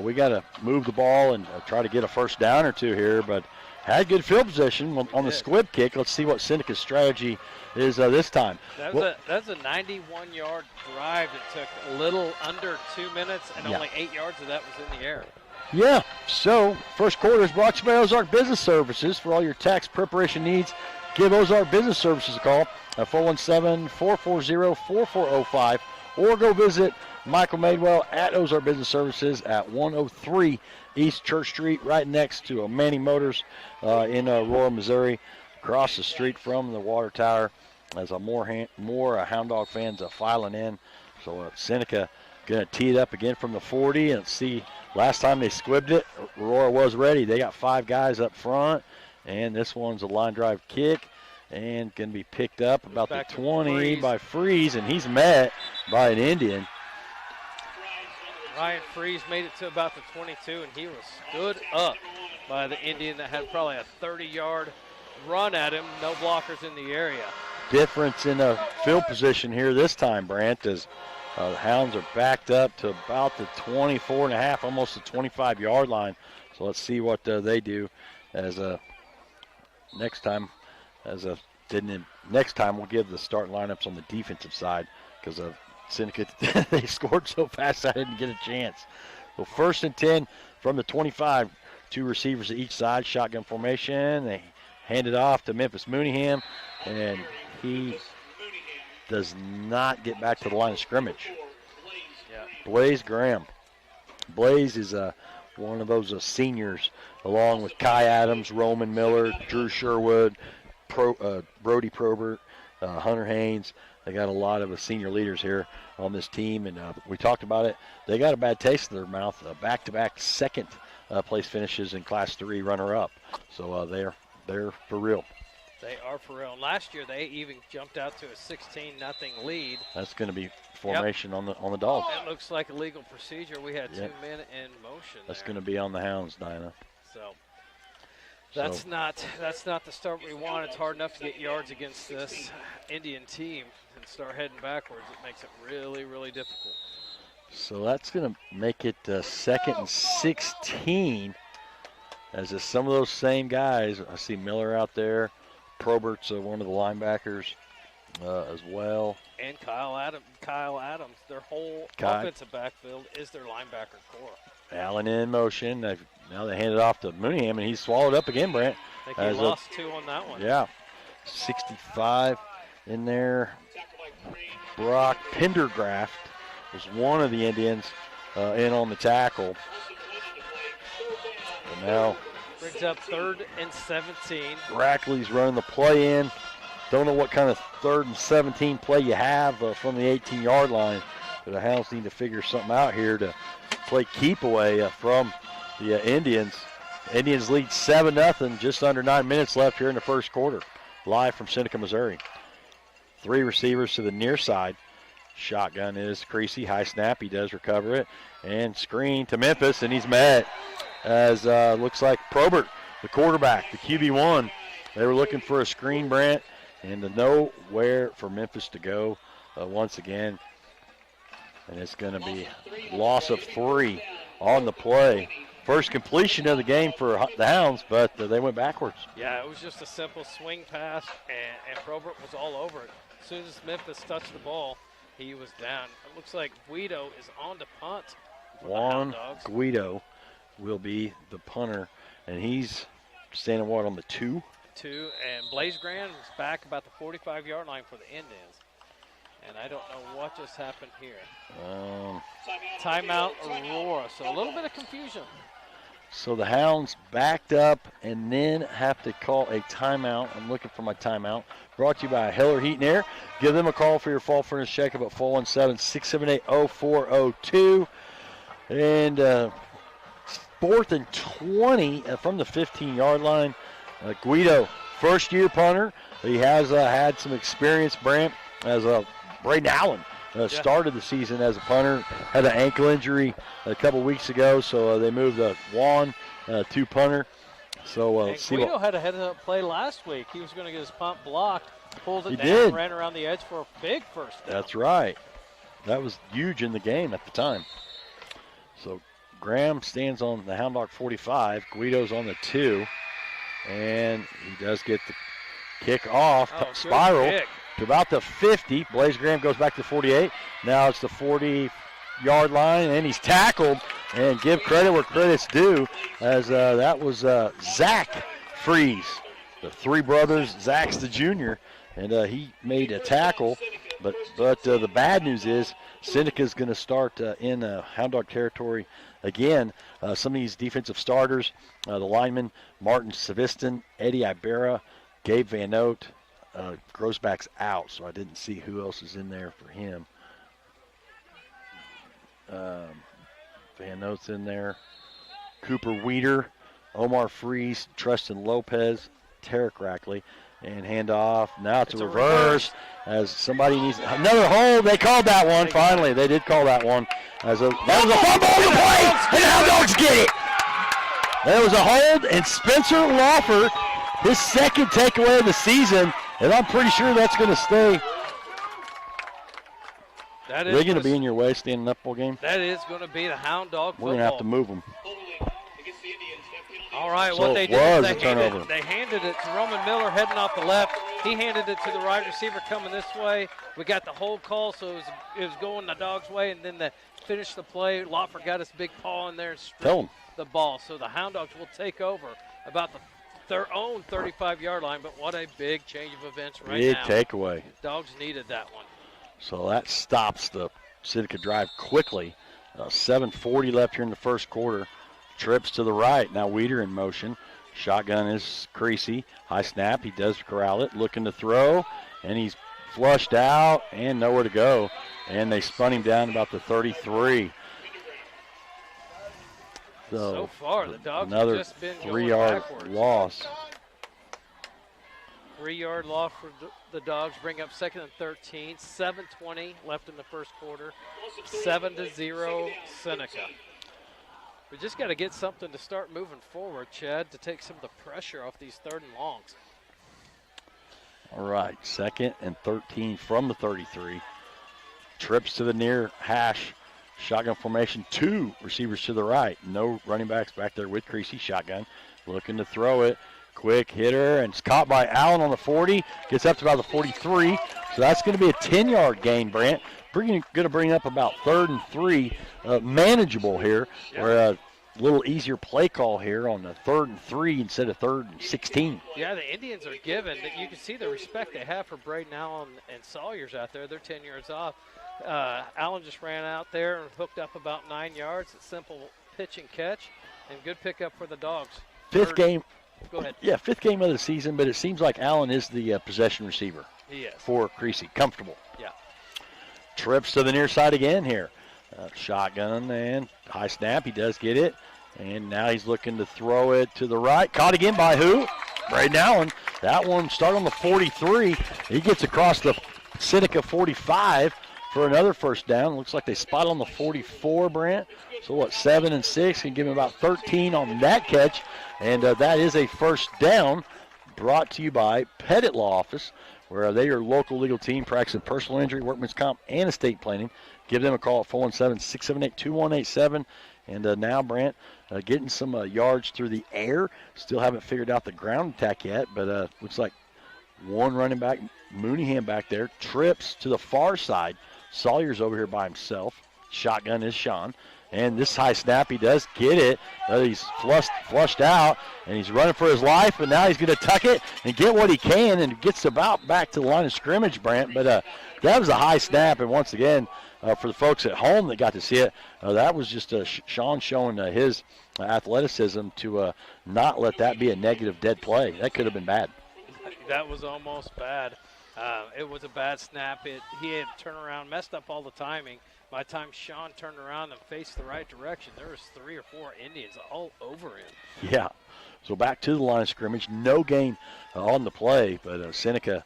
Speaker 1: We got to move the ball and try to get a first down or 2 here, but had good field position on the squib kick. Let's see what Seneca's strategy is this time.
Speaker 2: That's a 91-yard drive that took a little under 2 minutes, and only 8 yards of that was in the air.
Speaker 1: Yeah, so first quarter is brought to you by Ozark Business Services. For all your tax preparation needs, give Ozark Business Services a call at 417-440-4405, or go visit Michael Madewell at Ozark Business Services at 103 East Church Street, right next to Manning Motors in Aurora, Missouri, across the street from the water tower. As more Hound Dog fans filing in. So Seneca going to tee it up again from the 40. And see, last time they squibbed it, Aurora was ready. They got 5 guys up front. And this one's a line drive kick. And going to be picked up about the 20 by Freeze. And he's met by an Indian.
Speaker 2: Ryan Freeze made it to about the 22, and he was stood up by the Indian that had probably a 30-yard run at him. No blockers in the area.
Speaker 1: Difference in a field position here this time, Brandt, as the Hounds are backed up to about the 24.5, almost the 25-yard line. So let's see what they do as next time. Next time we'll give the starting lineups on the defensive side because of Seneca. They scored so fast I didn't get a chance. So 1st and 10 from the 25. 2 receivers at each side, shotgun formation. They hand it off to Memphis Mooneyham, and he does not get back to the line of scrimmage. Blaze Graham. Blaze is one of those seniors, along with Kai Adams, Roman Miller, Drew Sherwood, Brody Probert, Hunter Haynes. They got a lot of senior leaders here on this team, and we talked about it. They got a bad taste in their mouth. Back-to-back second place finishes in Class 3 runner-up. So they're for real.
Speaker 2: They are for real. Last year, they even jumped out to a 16-0 lead.
Speaker 1: That's going to be formation on the Dogs.
Speaker 2: It looks like a legal procedure. We had 2 men in motion.
Speaker 1: That's going to be on the Hounds, Dinah.
Speaker 2: So that's not the start we want. It's hard enough to get yards against this Indian team and start heading backwards. It makes it really, really difficult.
Speaker 1: So that's going to make it 2nd and 16. As some of those same guys, I see Miller out there. Probert's one of the linebackers as well.
Speaker 2: And Kyle Adams, their whole offensive backfield is their linebacker core.
Speaker 1: Allen in motion. Now they hand it off to Mooneyham, and he's swallowed up again, Brent.
Speaker 2: I think he lost 2 on that one.
Speaker 1: Yeah. 65 in there. Brock Pendergraft was one of the Indians in on the tackle. And now
Speaker 2: brings up 3rd and 17.
Speaker 1: Brackley's running the play in. Don't know what kind of 3rd and 17 play you have from the 18-yard line. But the Hounds need to figure something out here to play keep away from the Indians. Indians lead 7-0, just under 9 minutes left here in the first quarter. Live from Seneca, Missouri. 3 receivers to the near side. Shotgun is Creasy. High snap. He does recover it. And screen to Memphis, and he's met as looks like Probert, the quarterback, the QB1. They were looking for a screen, Brent, and to know where for Memphis to go once again. And it's going to be loss of 3 on the play. First completion of the game for the Hounds, but they went backwards.
Speaker 2: Yeah, it was just a simple swing pass, and Probert was all over it. As soon as Memphis touched the ball, he was down. It looks like Guido is on to punt.
Speaker 1: Juan Guido will be the punter, and he's standing on the 2?
Speaker 2: 2, and Blaze Graham is back about the 45-yard line for the Indians. And I don't know what just happened here. Timeout Aurora, so a little bit of confusion.
Speaker 1: So the Hounds backed up and then have to call a timeout. I'm looking for my timeout. Brought to you by Heller Heat and Air. Give them a call for your fall furnace checkup at 417-678-0402. And 4th and 20 from the 15-yard line. Guido, first-year punter. He has had some experience, Brant, as Braden Allen started the season as a punter. Had an ankle injury a couple weeks ago, so they moved Juan to punter. So
Speaker 2: Guido had a heads-up play last week. He was going to get his punt blocked, pulled it down,
Speaker 1: did.
Speaker 2: Ran around the edge for a big first down.
Speaker 1: That's right. That was huge in the game at the time. So Graham stands on the Hound Dog 45. Guido's on the 2. And he does get the kick off, spiral to about the 50. Blaze Graham goes back to 48. Now it's the 40-yard line, and he's tackled. And give credit where credit's due, as that was Zach Freeze, the 3 brothers. Zach's the junior, and he made a tackle. But the bad news is Seneca's going to start in Hound Dog territory again. Some of these defensive starters, the linemen, Martin Saviston, Eddie Ibarra, Gabe Van Note. Grossback's out, so I didn't see who else is in there for him. Van Note's in there. Cooper Weeder, Omar Freeze, Tristan Lopez, Tarek Rackley, and handoff. Now it's a reverse as somebody needs another hold. They called that one. Finally, they did call that one. That was a fumble on the play, and the Hound Dogs get it. There was a hold, and Spencer Lawford, his 2nd takeaway of the season, and I'm pretty sure that's going to stay. Are they going to be in your way standing up all game?
Speaker 2: That is going to be the Hound Dog football.
Speaker 1: We're going to have to move them.
Speaker 2: All right,
Speaker 1: So
Speaker 2: what they
Speaker 1: it
Speaker 2: did
Speaker 1: was
Speaker 2: is
Speaker 1: a turnover.
Speaker 2: they handed it to Roman Miller heading off the left. He handed it to the wide receiver coming this way. We got the hold call, so it was going the Dogs' way, and then to finish the play, Lotford got his big paw in there and stripped the ball. So the Hound Dogs will take over about their own 35-yard line, but what a big change of events right now.
Speaker 1: Big takeaway.
Speaker 2: Dogs needed that one.
Speaker 1: So that stops the Seneca drive quickly. 7:40 left here in the first quarter. Trips to the right. Now Weeder in motion. Shotgun is Creasy. High snap. He does corral it. Looking to throw. And he's flushed out and nowhere to go. And they spun him down about the 33.
Speaker 2: So far, the Dogs
Speaker 1: another
Speaker 2: have just been
Speaker 1: 3-yard loss.
Speaker 2: 3-yard loss for the Dogs. Bring up second and 13. 7:20 left in the first quarter. 7-0 Seneca. We just got to get something to start moving forward, Chad, to take some of the pressure off these 3rd and longs.
Speaker 1: All right, 2nd and 13 from the 33. Trips to the near hash. Shotgun formation, 2 receivers to the right. No running backs back there with Creasy. Shotgun looking to throw it. Quick hitter, and it's caught by Allen on the 40. Gets up to about the 43. So that's going to be a 10-yard gain, Brant. Going to bring up about 3rd and 3. Manageable here.
Speaker 2: Yeah.
Speaker 1: Where a little easier play call here on the 3rd and 3 instead of 3rd and 16.
Speaker 2: Yeah, the Indians are given. You can see the respect they have for Braden Allen and Sawyers out there. They're 10 yards off. Allen just ran out there and hooked up about 9 yards. It's simple pitch and catch, and good pickup for the Dogs.
Speaker 1: 5th game.
Speaker 2: Go ahead.
Speaker 1: Yeah, 5th game of the season, but it seems like Allen is the possession receiver.
Speaker 2: He is.
Speaker 1: For Creasy. Comfortable.
Speaker 2: Yeah.
Speaker 1: Trips to the near side again here. Shotgun and high snap. He does get it. And now he's looking to throw it to the right. Caught again by who? Braden Allen. That one started on the 43. He gets across the Seneca 45 for another first down. Looks like they spot on the 44, Brant. So what, 7 and 6? Can give him about 13 on that catch. And that is a first down brought to you by Pettit Law Office, where they are a local legal team practicing personal injury, workman's comp, and estate planning. Give them a call at 417-678-2187. And now Brant getting some yards through the air. Still haven't figured out the ground attack yet, but looks like one running back, Mooneyham back there, trips to the far side. Sawyer's over here by himself. Shotgun is Sean. And this high snap, he does get it. He's flushed out, and he's running for his life, but now he's going to tuck it and get what he can, and gets about back to the line of scrimmage, Brant. But that was a high snap, and once again, for the folks at home that got to see it, that was just Sean showing his athleticism to not let that be a negative dead play. That could have been bad.
Speaker 2: That was almost bad. It was a bad snap. He had turned around, messed up all the timing. By the time Sean turned around and faced the right direction, there was 3 or 4 Indians all over him.
Speaker 1: Yeah. So back to the line of scrimmage. No gain on the play, but Seneca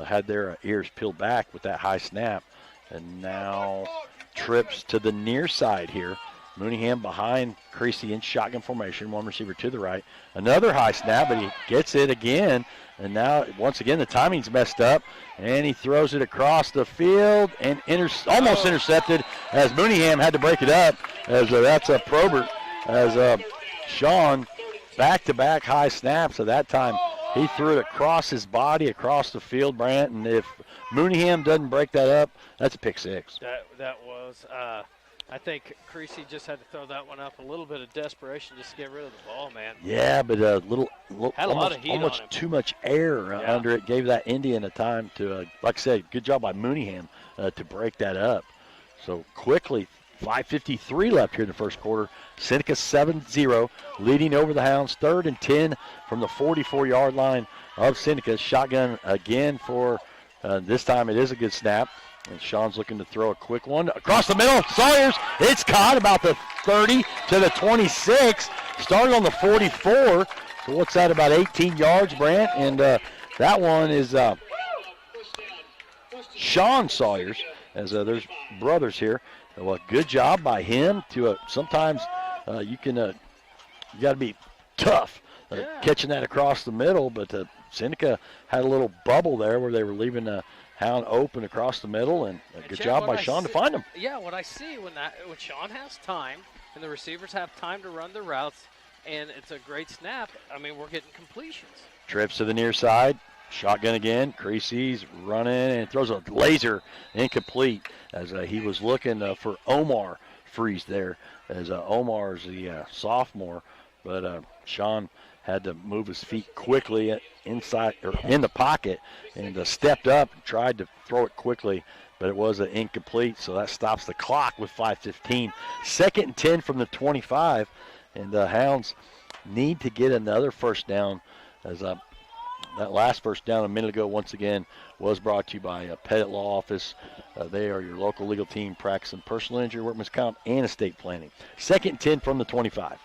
Speaker 1: had their ears peeled back with that high snap. And now trips to the near side here. Mooneyham behind Creasy in shotgun formation, one receiver to the right. Another high snap, but he gets it again. And now, once again, the timing's messed up. And he throws it across the field and almost intercepted as Mooneyham had to break it up. As that's a Probert. As Sean, back-to-back high snaps. At that time, he threw it across his body, across the field, Brant. And if Mooneyham doesn't break that up, that's a pick 6.
Speaker 2: That was I think Creasy just had to throw that one up. A little bit of desperation just to get rid of the ball, man.
Speaker 1: Yeah, but
Speaker 2: had a lot of heat
Speaker 1: almost
Speaker 2: on him.
Speaker 1: too much air under it. Gave that Indian a time to, like I said, good job by Mooneyham to break that up. So quickly, 5:53 left here in the first quarter. Seneca 7-0, leading over the Hounds. 3rd and 10 from the 44-yard line of Seneca. Shotgun again for this time. It is a good snap. And Sean's looking to throw a quick one across the middle. Sawyers, it's caught about the 30 to the 26. Started on the 44. So what's that, about 18 yards, Brant? And that one is Sean Sawyers, as there's brothers here. Well, good job by him to sometimes you got to be tough catching that across the middle. But Seneca had a little bubble there where they were leaving Hound open across the middle, and good job by Sean to find him.
Speaker 2: Yeah, what I see when Sean has time and the receivers have time to run the routes, and it's a great snap, I mean, we're getting completions.
Speaker 1: Trips to the near side. Shotgun again. Creasy's running and throws a laser incomplete as he was looking for Omar Freeze there, as Omar's the sophomore, but Sean had to move his feet quickly inside or in the pocket and stepped up and tried to throw it quickly, but it was incomplete, so that stops the clock with 5:15. 2nd and 10 from the 25, and the Hounds need to get another first down as That last first down a minute ago, once again, was brought to you by Pettit Law Office. They are your local legal team practicing personal injury, workman's comp, and estate planning. 2nd and 10 from the 25.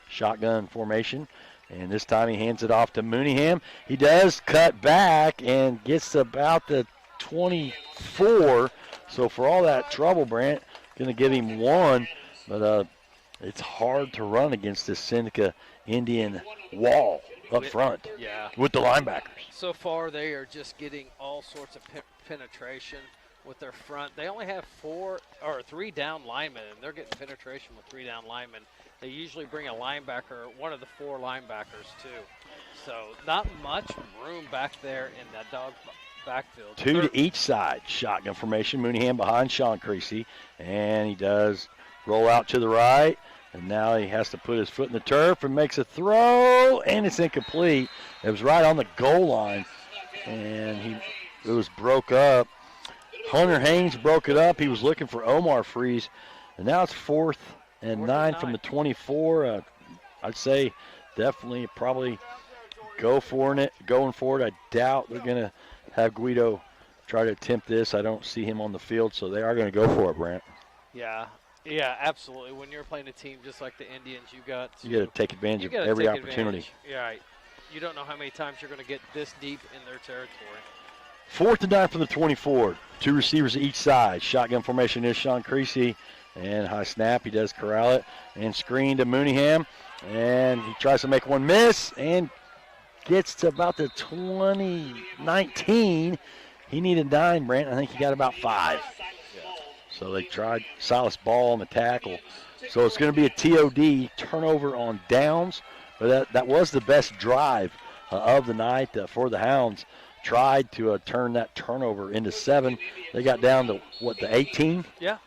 Speaker 1: Shotgun formation, and this time he hands it off to Mooneyham. He does cut back and gets about the 24. So for all that trouble, Brant, going to give him 1, but it's hard to run against this Seneca Indian wall up front with the linebackers.
Speaker 2: So far, they are just getting all sorts of penetration with their front. They only have 3 down linemen, and they're getting penetration with 3 down linemen. They usually bring a linebacker, one of the 4 linebackers, too. So not much room back there in that dog backfield.
Speaker 1: 2 to each side. Shotgun formation. Mooneyham behind Sean Creasy, and he does roll out to the right. And now he has to put his foot in the turf and makes a throw, and it's incomplete. It was right on the goal line, and it was broke up. Hunter Haynes broke it up. He was looking for Omar Freeze, and now it's 4th and 9 from the 24. I'd say definitely probably going for it. I doubt they're going to have Guido try to attempt this. I don't see him on the field, so they are going to go for it, Brant.
Speaker 2: Yeah, absolutely. When you're playing a team just like the Indians, you got
Speaker 1: to take advantage of every opportunity.
Speaker 2: Yeah, you don't know how many times you're going to get this deep in their territory.
Speaker 1: 4th and 9 from the 24. 2 receivers each side. Shotgun formation is Sean Creasy, and high snap. He does corral it and screen to Mooneyham, and he tries to make one miss and gets to about the 19. He needed 9, Brant. I think he got about 5. So they tried Silas Ball on the tackle. So it's going to be a TOD, turnover on downs. But that was the best drive of the night for the Hounds. Tried to turn that turnover into 7. They got down to, the 18?
Speaker 2: Yeah.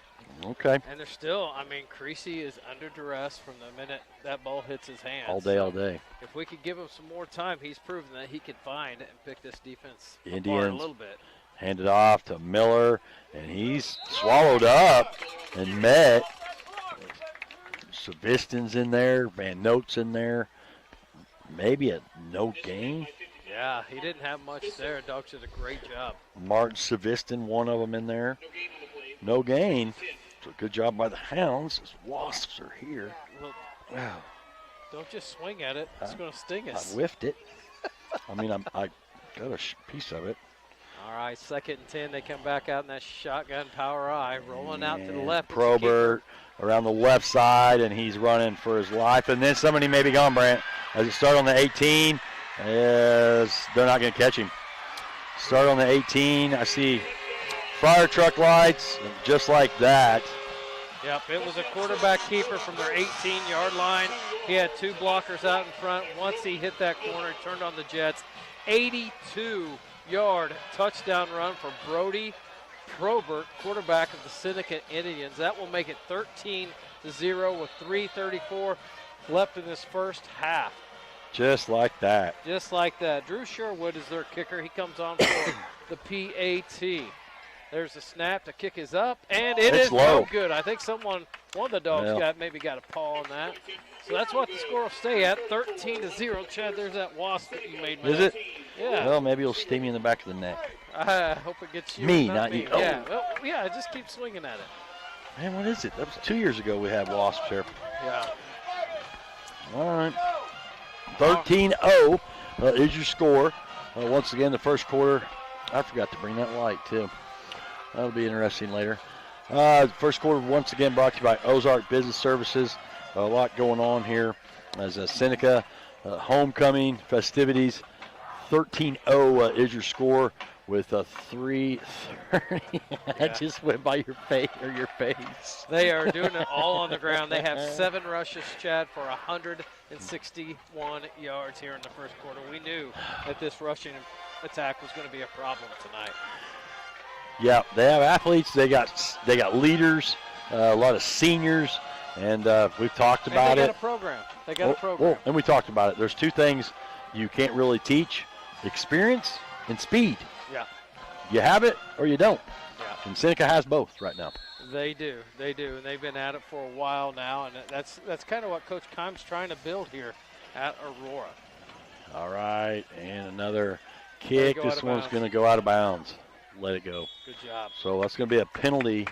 Speaker 1: Okay.
Speaker 2: And they're still, Creasy is under duress from the minute that ball hits his hands.
Speaker 1: All day.
Speaker 2: If we could give him some more time, he's proven that he can find and pick this defense
Speaker 1: Indians
Speaker 2: apart a little bit.
Speaker 1: Handed off to Miller, and he's swallowed up and met. Saviston's in there, Van Note's in there. Maybe a no gain.
Speaker 2: Yeah, he didn't have much there. Dogs did a great job.
Speaker 1: Martin Saviston, one of them in there. No gain. So good job by the Hounds. As Wasps are here.
Speaker 2: Well,
Speaker 1: wow.
Speaker 2: Don't just swing at it. It's going to sting us.
Speaker 1: I whiffed it. I got a piece of it.
Speaker 2: All right, 2nd and 10. They come back out in that shotgun power I, rolling out to the left.
Speaker 1: Probert around the left side, and he's running for his life. And then somebody may be gone, Brant. As it started on the 18, they're not going to catch him. Start on the 18. I see fire truck lights, and just like that.
Speaker 2: Yep, it was a quarterback keeper from their 18-yard line. He had 2 blockers out in front. Once he hit that corner, he turned on the Jets. 82-yard touchdown run for Brody Probert, quarterback of the Seneca Indians. That will make it 13-0 with 3:34 left in this first half.
Speaker 1: Just like that.
Speaker 2: Just like that. Drew Sherwood is their kicker. He comes on for the PAT. There's a snap. The kick is up, and it's
Speaker 1: low.
Speaker 2: No good. I think one of the dogs got a paw on that. So that's what the score will stay at, 13-0. Chad, there's that wasp that you made.
Speaker 1: Is it?
Speaker 2: Yeah.
Speaker 1: Well, maybe it'll sting me in the back of the neck.
Speaker 2: I hope it gets you.
Speaker 1: Me, not you.
Speaker 2: Yeah. Well, yeah, just keep swinging at it.
Speaker 1: Man, what is it? That was 2 years ago we had wasps here.
Speaker 2: Yeah.
Speaker 1: All right. 13-0 is your score. Once again, the first quarter. I forgot to bring that light, too. That'll be interesting later. First quarter, once again, brought to you by Ozark Business Services. A lot going on here as a Seneca homecoming festivities. 13-0 is your score with a 3:30. That just went by your face.
Speaker 2: They are doing it all on the ground. They have 7 rushes, Chad, for 161 yards here in the first quarter. We knew that this rushing attack was going to be a problem tonight.
Speaker 1: Yeah, they have athletes. They got leaders, a lot of seniors, and we've talked about it.
Speaker 2: They got a program.
Speaker 1: And we talked about it. There's 2 things you can't really teach: experience and speed.
Speaker 2: Yeah.
Speaker 1: You have it or you don't.
Speaker 2: Yeah.
Speaker 1: And Seneca has both right now.
Speaker 2: They do, and they've been at it for a while now, and that's kind of what Coach Keim's trying to build here at Aurora.
Speaker 1: All right, and another kick. This one's going to go out of bounds. Let it go.
Speaker 2: Good job.
Speaker 1: So that's going to be a penalty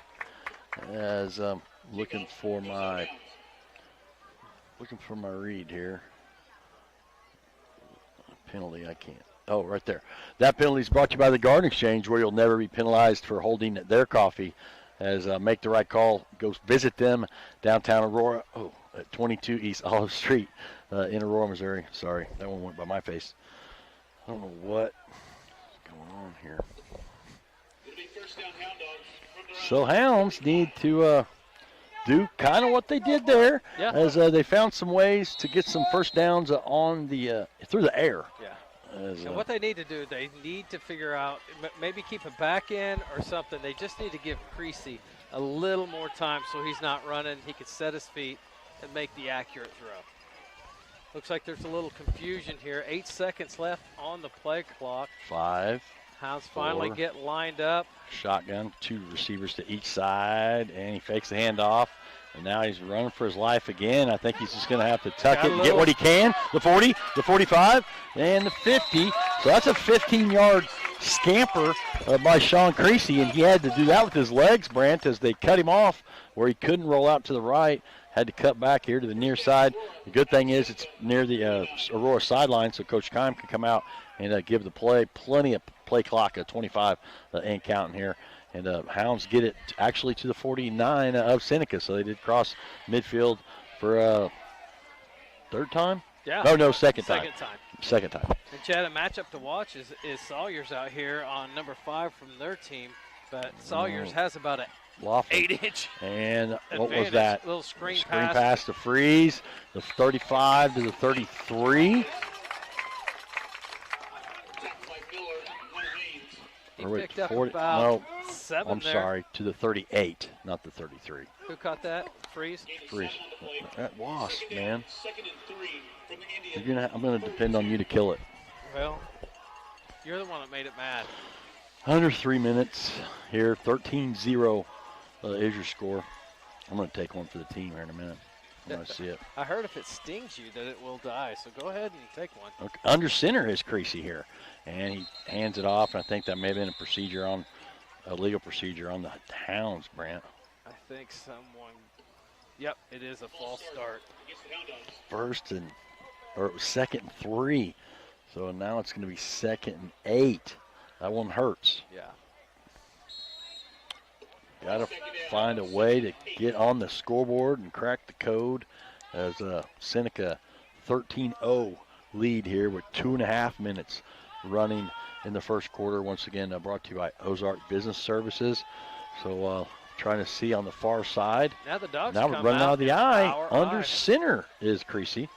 Speaker 1: as I'm looking for my read here. Penalty, I can't. Oh, right there. That penalty is brought to you by the Garden Exchange, where you'll never be penalized for holding their coffee. As Make the Right Call, go visit them downtown Aurora. Oh, at 22 East Olive Street in Aurora, Missouri. Sorry, that one went by my face. I don't know what's going on here. So Hounds need to do kind of what they did there, as they found some ways to get some first downs on the through the air.
Speaker 2: Yeah. And what they need to do, they need to figure out, maybe keep it back in or something. They just need to give Creasy a little more time so he's not running. He can set his feet and make the accurate throw. Looks like there's a little confusion here. 8 seconds left on the play clock.
Speaker 1: 5.
Speaker 2: Hounds finally get lined up.
Speaker 1: Shotgun, 2 receivers to each side, and he fakes the handoff. And now he's running for his life again. I think he's just going to have to tuck it and get what he can. The 40, the 45, and the 50. So that's a 15-yard scamper by Sean Creasy, and he had to do that with his legs, Brant, as they cut him off where he couldn't roll out to the right. Had to cut back here to the near side. The good thing is it's near the Aurora sideline, so Coach Keim can come out and give the play. Plenty of play clock at 25 and counting here. And Hounds get it actually to the 49 of Seneca. So they did cross midfield for third time?
Speaker 2: Yeah.
Speaker 1: No, second time. Second time.
Speaker 2: And Chad, a matchup to watch is Sawyers out here on number 5 from their team. But Sawyers has about an 8-inch
Speaker 1: And what was that?
Speaker 2: Little screen
Speaker 1: pass to Freeze. The 35 to the 33.
Speaker 2: He picked up about 7 there.
Speaker 1: Sorry, to the 38, not the 33.
Speaker 2: Who caught that? Freeze?
Speaker 1: That Wasp, man. I'm going to depend on you to kill it.
Speaker 2: Well, you're the one that made it mad.
Speaker 1: Under 3 minutes here, 13-0 is your score. I'm going to take one for the team here in a minute. I want to see it.
Speaker 2: I heard if it stings you that it will die, so go ahead and take one.
Speaker 1: Okay. Under center is Creasy here, and he hands it off, and I think that may have been a legal procedure on the Hounds, Brant.
Speaker 2: I think someone, yep, it is a false start.
Speaker 1: Second and 3, so now it's going to be 2nd and 8. That one hurts.
Speaker 2: Yeah.
Speaker 1: Got to find a way to get on the scoreboard and crack the code as Seneca 13-0 lead here with 2.5 minutes running in the first quarter. Once again, brought to you by Ozark Business Services. So trying to see on the far side.
Speaker 2: Now the Dogs
Speaker 1: now running out of the eye. Under center is Creasy.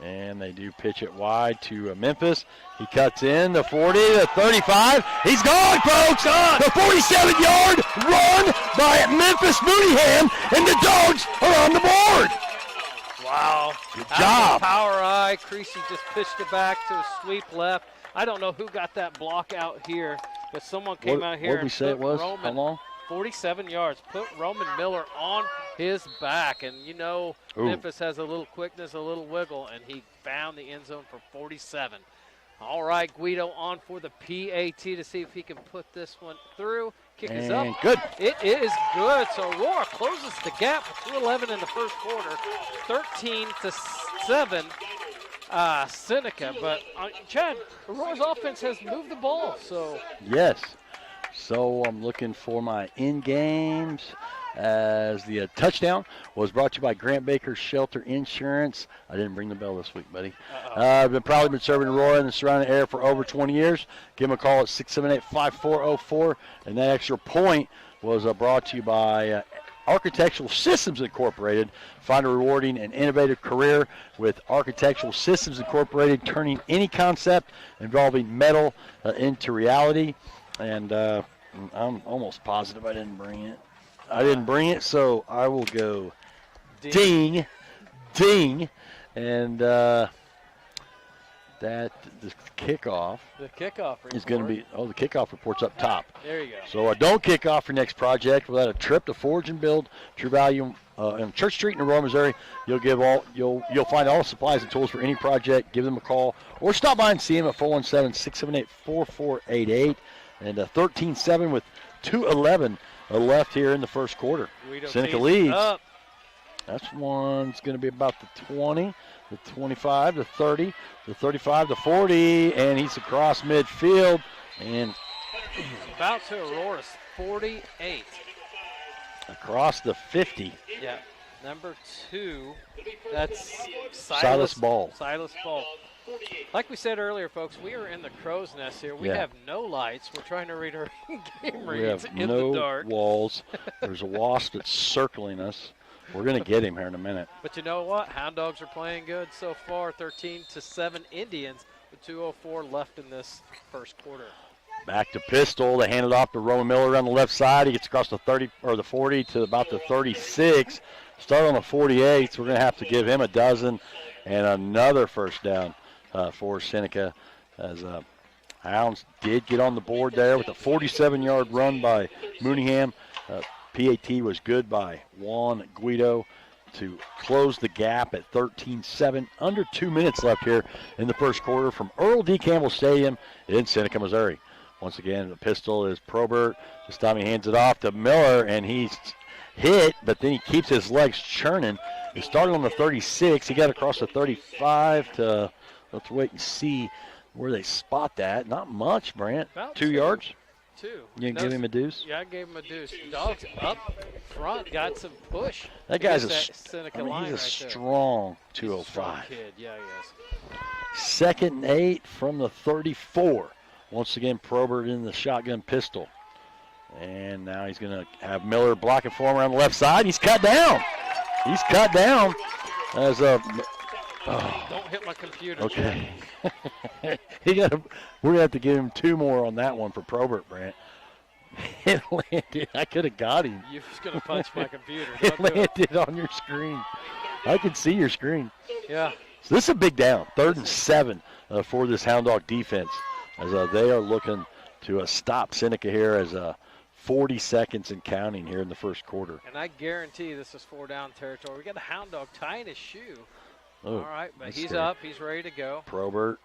Speaker 1: And they do pitch it wide to Memphis. He cuts in the 40, the 35. He's gone, folks. The 47-yard run by Memphis Mooneyham, and the Dogs are on the board.
Speaker 2: Wow.
Speaker 1: Good job.
Speaker 2: Power eye. Creasy just pitched it back to a sweep left. I don't know who got that block out here, but someone came out here.
Speaker 1: What did we say it was? How long?
Speaker 2: 47 yards. Put Roman Miller on his back. And, you know, Memphis has a little quickness, a little wiggle, and he found the end zone for 47. All right, Guido on for the PAT to see if he can put this one through. Kick is up.
Speaker 1: Good.
Speaker 2: It is good. So Aurora closes the gap with 2:11 in the first quarter, 13-7. Seneca. But, Chad, Aurora's offense has moved the ball. So
Speaker 1: yes. So I'm looking for my end games as the touchdown was brought to you by Grant Baker Shelter Insurance. I didn't bring the bell this week, buddy. I've proudly been serving Aurora and the surrounding area for over 20 years. Give them a call at 678-5404. And that extra point was brought to you by Architectural Systems Incorporated. Find a rewarding and innovative career with Architectural Systems Incorporated, turning any concept involving metal into reality. And I'm almost positive I didn't bring it. I didn't bring it, so I will go ding. And that the kickoff
Speaker 2: The kickoff report
Speaker 1: is going to be, the kickoff report's up top.
Speaker 2: There you go.
Speaker 1: So don't kick off your next project without a trip to Forge and Build, True Value, in Church Street in Aurora, Missouri. You'll find all the supplies and tools for any project. Give them a call or stop by and see them at 417-678-4488 and 13-7 with 2:11 left here in the first quarter. Seneca leads.
Speaker 2: Up.
Speaker 1: That's one's going to be about the 20, the 25, the 30, the 35, the 40, and he's across midfield. And
Speaker 2: about to Aurora's 48.
Speaker 1: Across the 50.
Speaker 2: Yeah. Number 2, that's
Speaker 1: Silas Ball.
Speaker 2: Silas Ball. Like we said earlier, folks, we are in the crow's nest here. We have no lights. We're trying to read our game reads in the dark.
Speaker 1: No walls. There's a wasp that's circling us. We're going to get him here in a minute.
Speaker 2: But you know what? Hound Dogs are playing good so far. 13-7 Indians with 2:04 left in this first quarter.
Speaker 1: Back to pistol. They hand it off to Roman Miller on the left side. He gets across the 30 or the 40 to about the 36. Start on the 48. So we're going to have to give him a dozen and another first down for Seneca, as Hounds did get on the board there with a 47-yard run by Mooneyham. PAT was good by Juan Guido to close the gap at 13-7. Under 2 minutes left here in the first quarter from Earl D. Campbell Stadium in Seneca, Missouri. Once again, the pistol is Probert. This time he hands it off to Miller, and he's hit, but then he keeps his legs churning. He started on the 36. He got across the 35 to, let's wait and see where they spot that. Not much, Brant.
Speaker 2: About
Speaker 1: 2 yards?
Speaker 2: 2.
Speaker 1: You didn't give him a deuce?
Speaker 2: Yeah, I gave him a deuce. Dogs up front, got some push.
Speaker 1: That guy's
Speaker 2: he's a
Speaker 1: strong 205.
Speaker 2: Strong kid. Yeah, he is.
Speaker 1: 2nd and 8 from the 34. Once again, Probert in the shotgun pistol. And now he's going to have Miller blocking for him around the left side. He's cut down. He's cut down as a...
Speaker 2: Don't hit my computer.
Speaker 1: Okay. We're going to have to give him 2 more on that one for Probert, Brant. It landed. I could have got him.
Speaker 2: You're just going to punch my computer.
Speaker 1: It landed on your screen. I can see your screen.
Speaker 2: Yeah.
Speaker 1: So this is a big down. 3rd and 7 for this Hound Dog defense, as they are looking to stop Seneca here as 40 seconds and counting here in the first quarter.
Speaker 2: And I guarantee this is 4-down territory. We got a Hound Dog tying his shoe.
Speaker 1: Oh,
Speaker 2: all right, but he's
Speaker 1: scary.
Speaker 2: up. He's ready to go.
Speaker 1: Probert,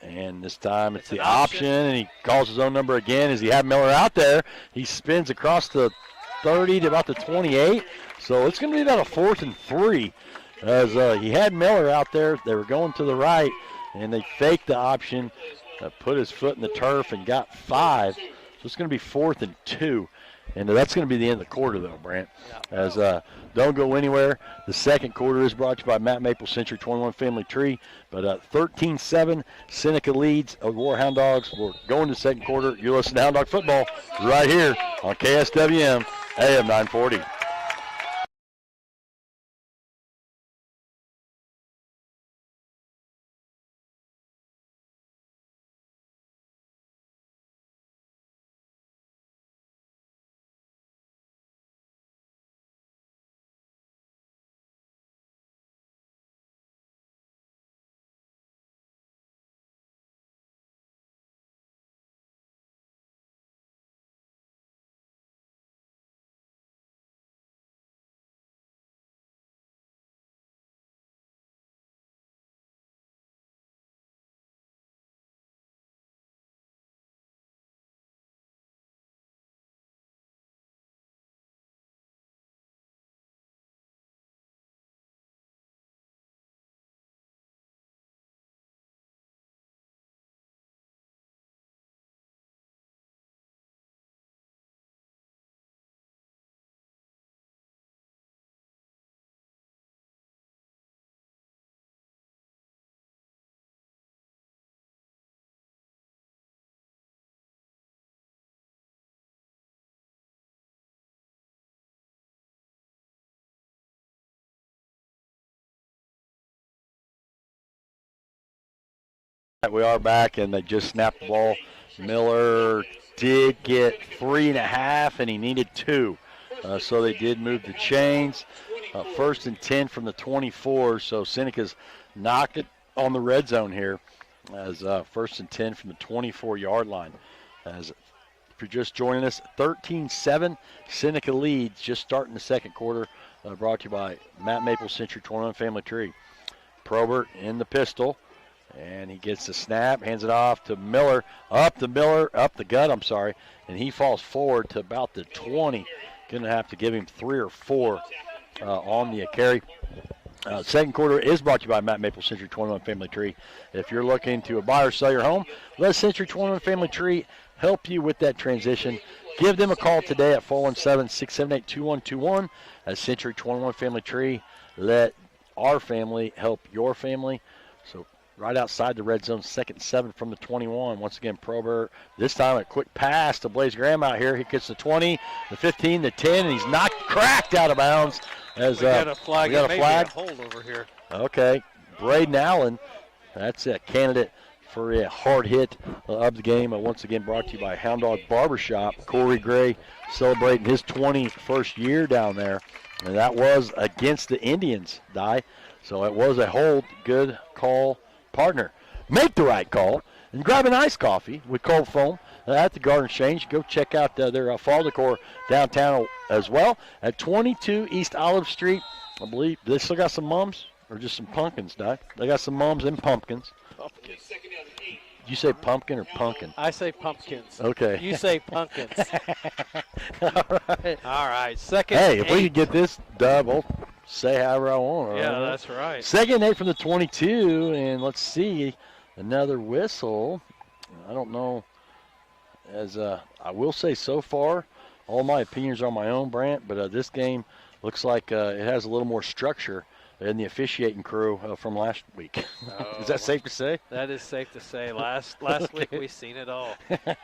Speaker 1: and this time it's the option, and he calls his own number again as he had Miller out there. He spins across the 30 to about the 28. So it's going to be about a 4th and 3 as he had Miller out there. They were going to the right, and they faked the option, put his foot in the turf, and got 5. So it's going to be 4th and 2. And that's going to be the end of the quarter, though, Brant. As don't go anywhere. The second quarter is brought to you by Matt Maple Century 21 Family Tree. But 13-7, Seneca leads Aurora Hound Dogs. We're going to the second quarter. You're listening to Hound Dog Football right here on KSWM AM 940. We are back, and they just snapped the ball. Miller did get 3.5, and he needed 2. So they did move the chains. 1st and 10 from the 24. So Seneca's knocked it on the red zone here. as first and 10 from the 24-yard line. As if you're just joining us, 13-7, Seneca leads, just starting the second quarter, brought to you by Matt Maple Century 21 Family Tree. Probert in the pistol, and he gets the snap, hands it off to Miller, up the gut, and he falls forward to about the 20. Going to have to give him 3 or 4 on the carry. Second quarter is brought to you by Matt Maple Century 21 Family Tree. If you're looking to buy or sell your home, let Century 21 Family Tree help you with that transition. Give them a call today at 417-678-2121. At Century 21 Family Tree, let our family help your family. So right outside the red zone, 2nd and 7 from the 21. Once again, Probert. This time a quick pass to Blaze Graham out here. He gets the 20, the 15, the 10, and he's cracked out of bounds. As,
Speaker 2: we got a flag.
Speaker 1: We got a flag.
Speaker 2: A hold over here.
Speaker 1: Okay. Braden Allen, that's a candidate for a hard hit of the game. Once again, brought to you by Hound Dog Barbershop. Corey Gray celebrating his 21st year down there. And that was against the Indians, Di. So it was a hold. Good call, partner. Make the right call and grab an iced coffee with cold foam at the Garden Exchange. Go check out their fall decor downtown as well at 22 East Olive Street. I believe they still got some mums or just some pumpkins, Di. They got some mums and pumpkins.
Speaker 2: Pumpkins.
Speaker 1: You say pumpkin or pumpkin?
Speaker 2: I say pumpkins.
Speaker 1: Okay.
Speaker 2: You say pumpkins.
Speaker 1: All right.
Speaker 2: All right. Second.
Speaker 1: Hey, if
Speaker 2: 8.
Speaker 1: we could get this dub, we'll say however I want.
Speaker 2: Yeah,
Speaker 1: right?
Speaker 2: that's right.
Speaker 1: 2nd and 8 from the 22, and let's see, another whistle. I don't know. As I will say, so far, all my opinions are my own, Brant. But this game looks like it has a little more structure than the officiating crew from last week. Is that safe to say?
Speaker 2: That is safe to say. Last week we've seen it all.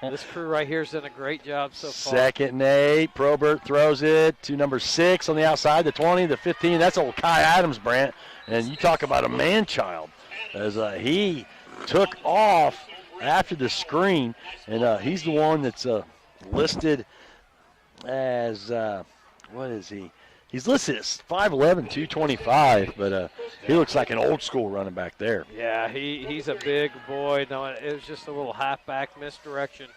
Speaker 2: This crew right here has done a great job so far.
Speaker 1: 2nd and 8. Probert throws it to number 6 on the outside, the 20, the 15. That's old Kai Adams, Brant. And you talk about a man-child as he took off after the screen, and he's the one that's listed as, what is he? He's listed as 5'11", 225, but he looks like an old-school running back there.
Speaker 2: Yeah, he's a big boy. No, it was just a little halfback misdirection.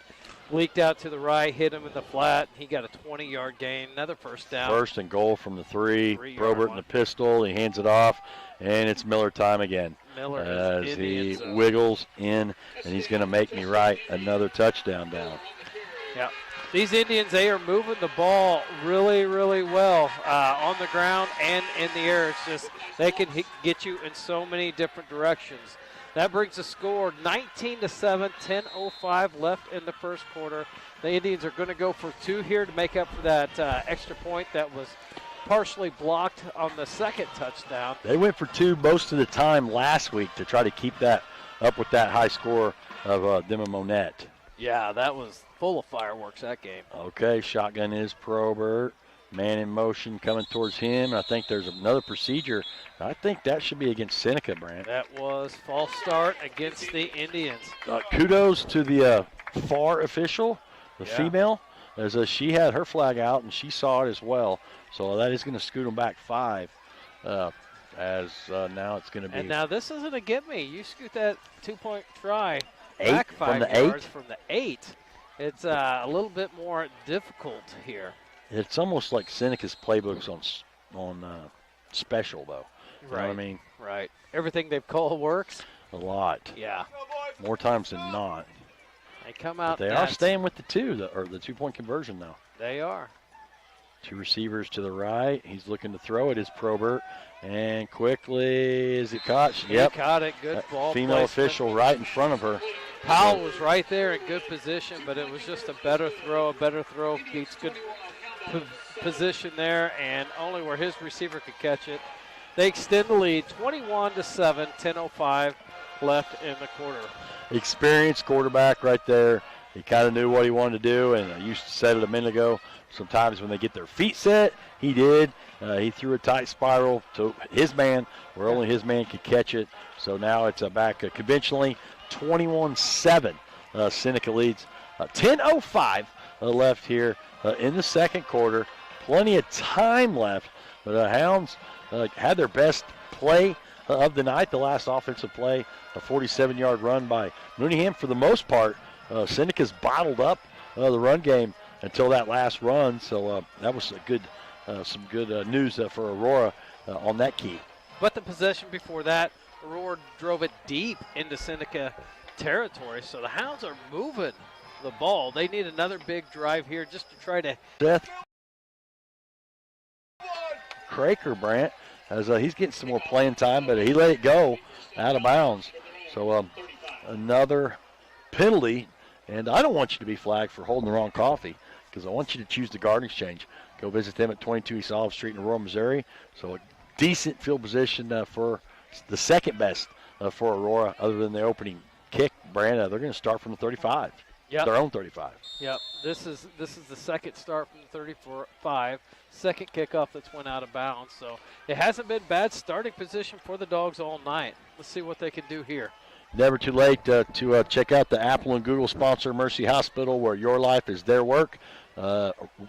Speaker 2: Leaked out to the right, hit him in the flat. He got a 20-yard gain, another first down.
Speaker 1: First and goal from the 3.
Speaker 2: 3-yard
Speaker 1: Probert in the pistol. He hands it off, and it's Miller time again.
Speaker 2: Miller
Speaker 1: as he wiggles in, and he's going to make me write another touchdown down.
Speaker 2: Yeah. These Indians, they are moving the ball really, really well on the ground and in the air. It's just they can get you in so many different directions. That brings the score 19-7, 10:05 left in the first quarter. The Indians are going to go for 2 here to make up for that extra point that was partially blocked on the second touchdown.
Speaker 1: They went for 2 most of the time last week to try to keep that up with that high score of them and Monette.
Speaker 2: Yeah, that was full of fireworks, that game.
Speaker 1: Okay, shotgun is Probert. Man in motion coming towards him. I think there's another procedure. I think that should be against Seneca, Brant.
Speaker 2: That was false start against the Indians.
Speaker 1: Kudos to the FAR official, the female, as she had her flag out and she saw it as well. So that is going to scoot them back 5 as now it's going to be.
Speaker 2: And now this isn't a get-me. You scoot that 2-point try
Speaker 1: 8
Speaker 2: back 5
Speaker 1: from the
Speaker 2: yards
Speaker 1: 8?
Speaker 2: from the 8. It's a little bit more difficult here.
Speaker 1: It's almost like Seneca's playbooks on special, though. You know what I mean?
Speaker 2: Right. Everything they've called works.
Speaker 1: A lot.
Speaker 2: Yeah.
Speaker 1: More times than not.
Speaker 2: They come out.
Speaker 1: But they are staying with the 2-point conversion, though.
Speaker 2: They are.
Speaker 1: 2 receivers to the right. He's looking to throw it. Is Probert. And quickly, is it caught?
Speaker 2: He
Speaker 1: Yep.
Speaker 2: caught it. Good ball
Speaker 1: Female
Speaker 2: placement.
Speaker 1: official right in front of her.
Speaker 2: Powell was right there in good position, but it was just a better throw. A better throw beats good position there, and only where his receiver could catch it. They extend the lead 21-7, 10:05 left in the quarter.
Speaker 1: Experienced quarterback right there. He kind of knew what he wanted to do, and I used to said it a minute ago. Sometimes when they get their feet set, he did. He threw a tight spiral to his man where only his man could catch it. So now it's back conventionally 21-7. Seneca leads. 10:05 left here in the second quarter. Plenty of time left. But the Hounds had their best play of the night. The last offensive play, a 47-yard run by Mooneyham. For the most part, Seneca's bottled up the run game until that last run. So that was a good, some good news for Aurora on that key.
Speaker 2: But the possession before that, Aurora drove it deep into Seneca territory. So the Hounds are moving the ball. They need another big drive here just to try to.
Speaker 1: Seth Craker, Brant, as he's getting some more playing time, but he let it go out of bounds. So another penalty, and I don't want you to be flagged for holding the wrong coffee because I want you to choose the Garden Exchange. Go visit them at 22 East Olive Street in Aurora, Missouri. So a decent field position for the second best for Aurora other than the opening kick, Brant. They're going to start from the 35.
Speaker 2: Yep.
Speaker 1: Their own 35.
Speaker 2: Yep. This is the second start from the 35. Second kickoff that's went out of bounds. So it hasn't been bad starting position for the Dogs all night. Let's see what they can do here.
Speaker 1: Never too late to check out the Apple and Google sponsor Mercy Hospital, where your life is their work.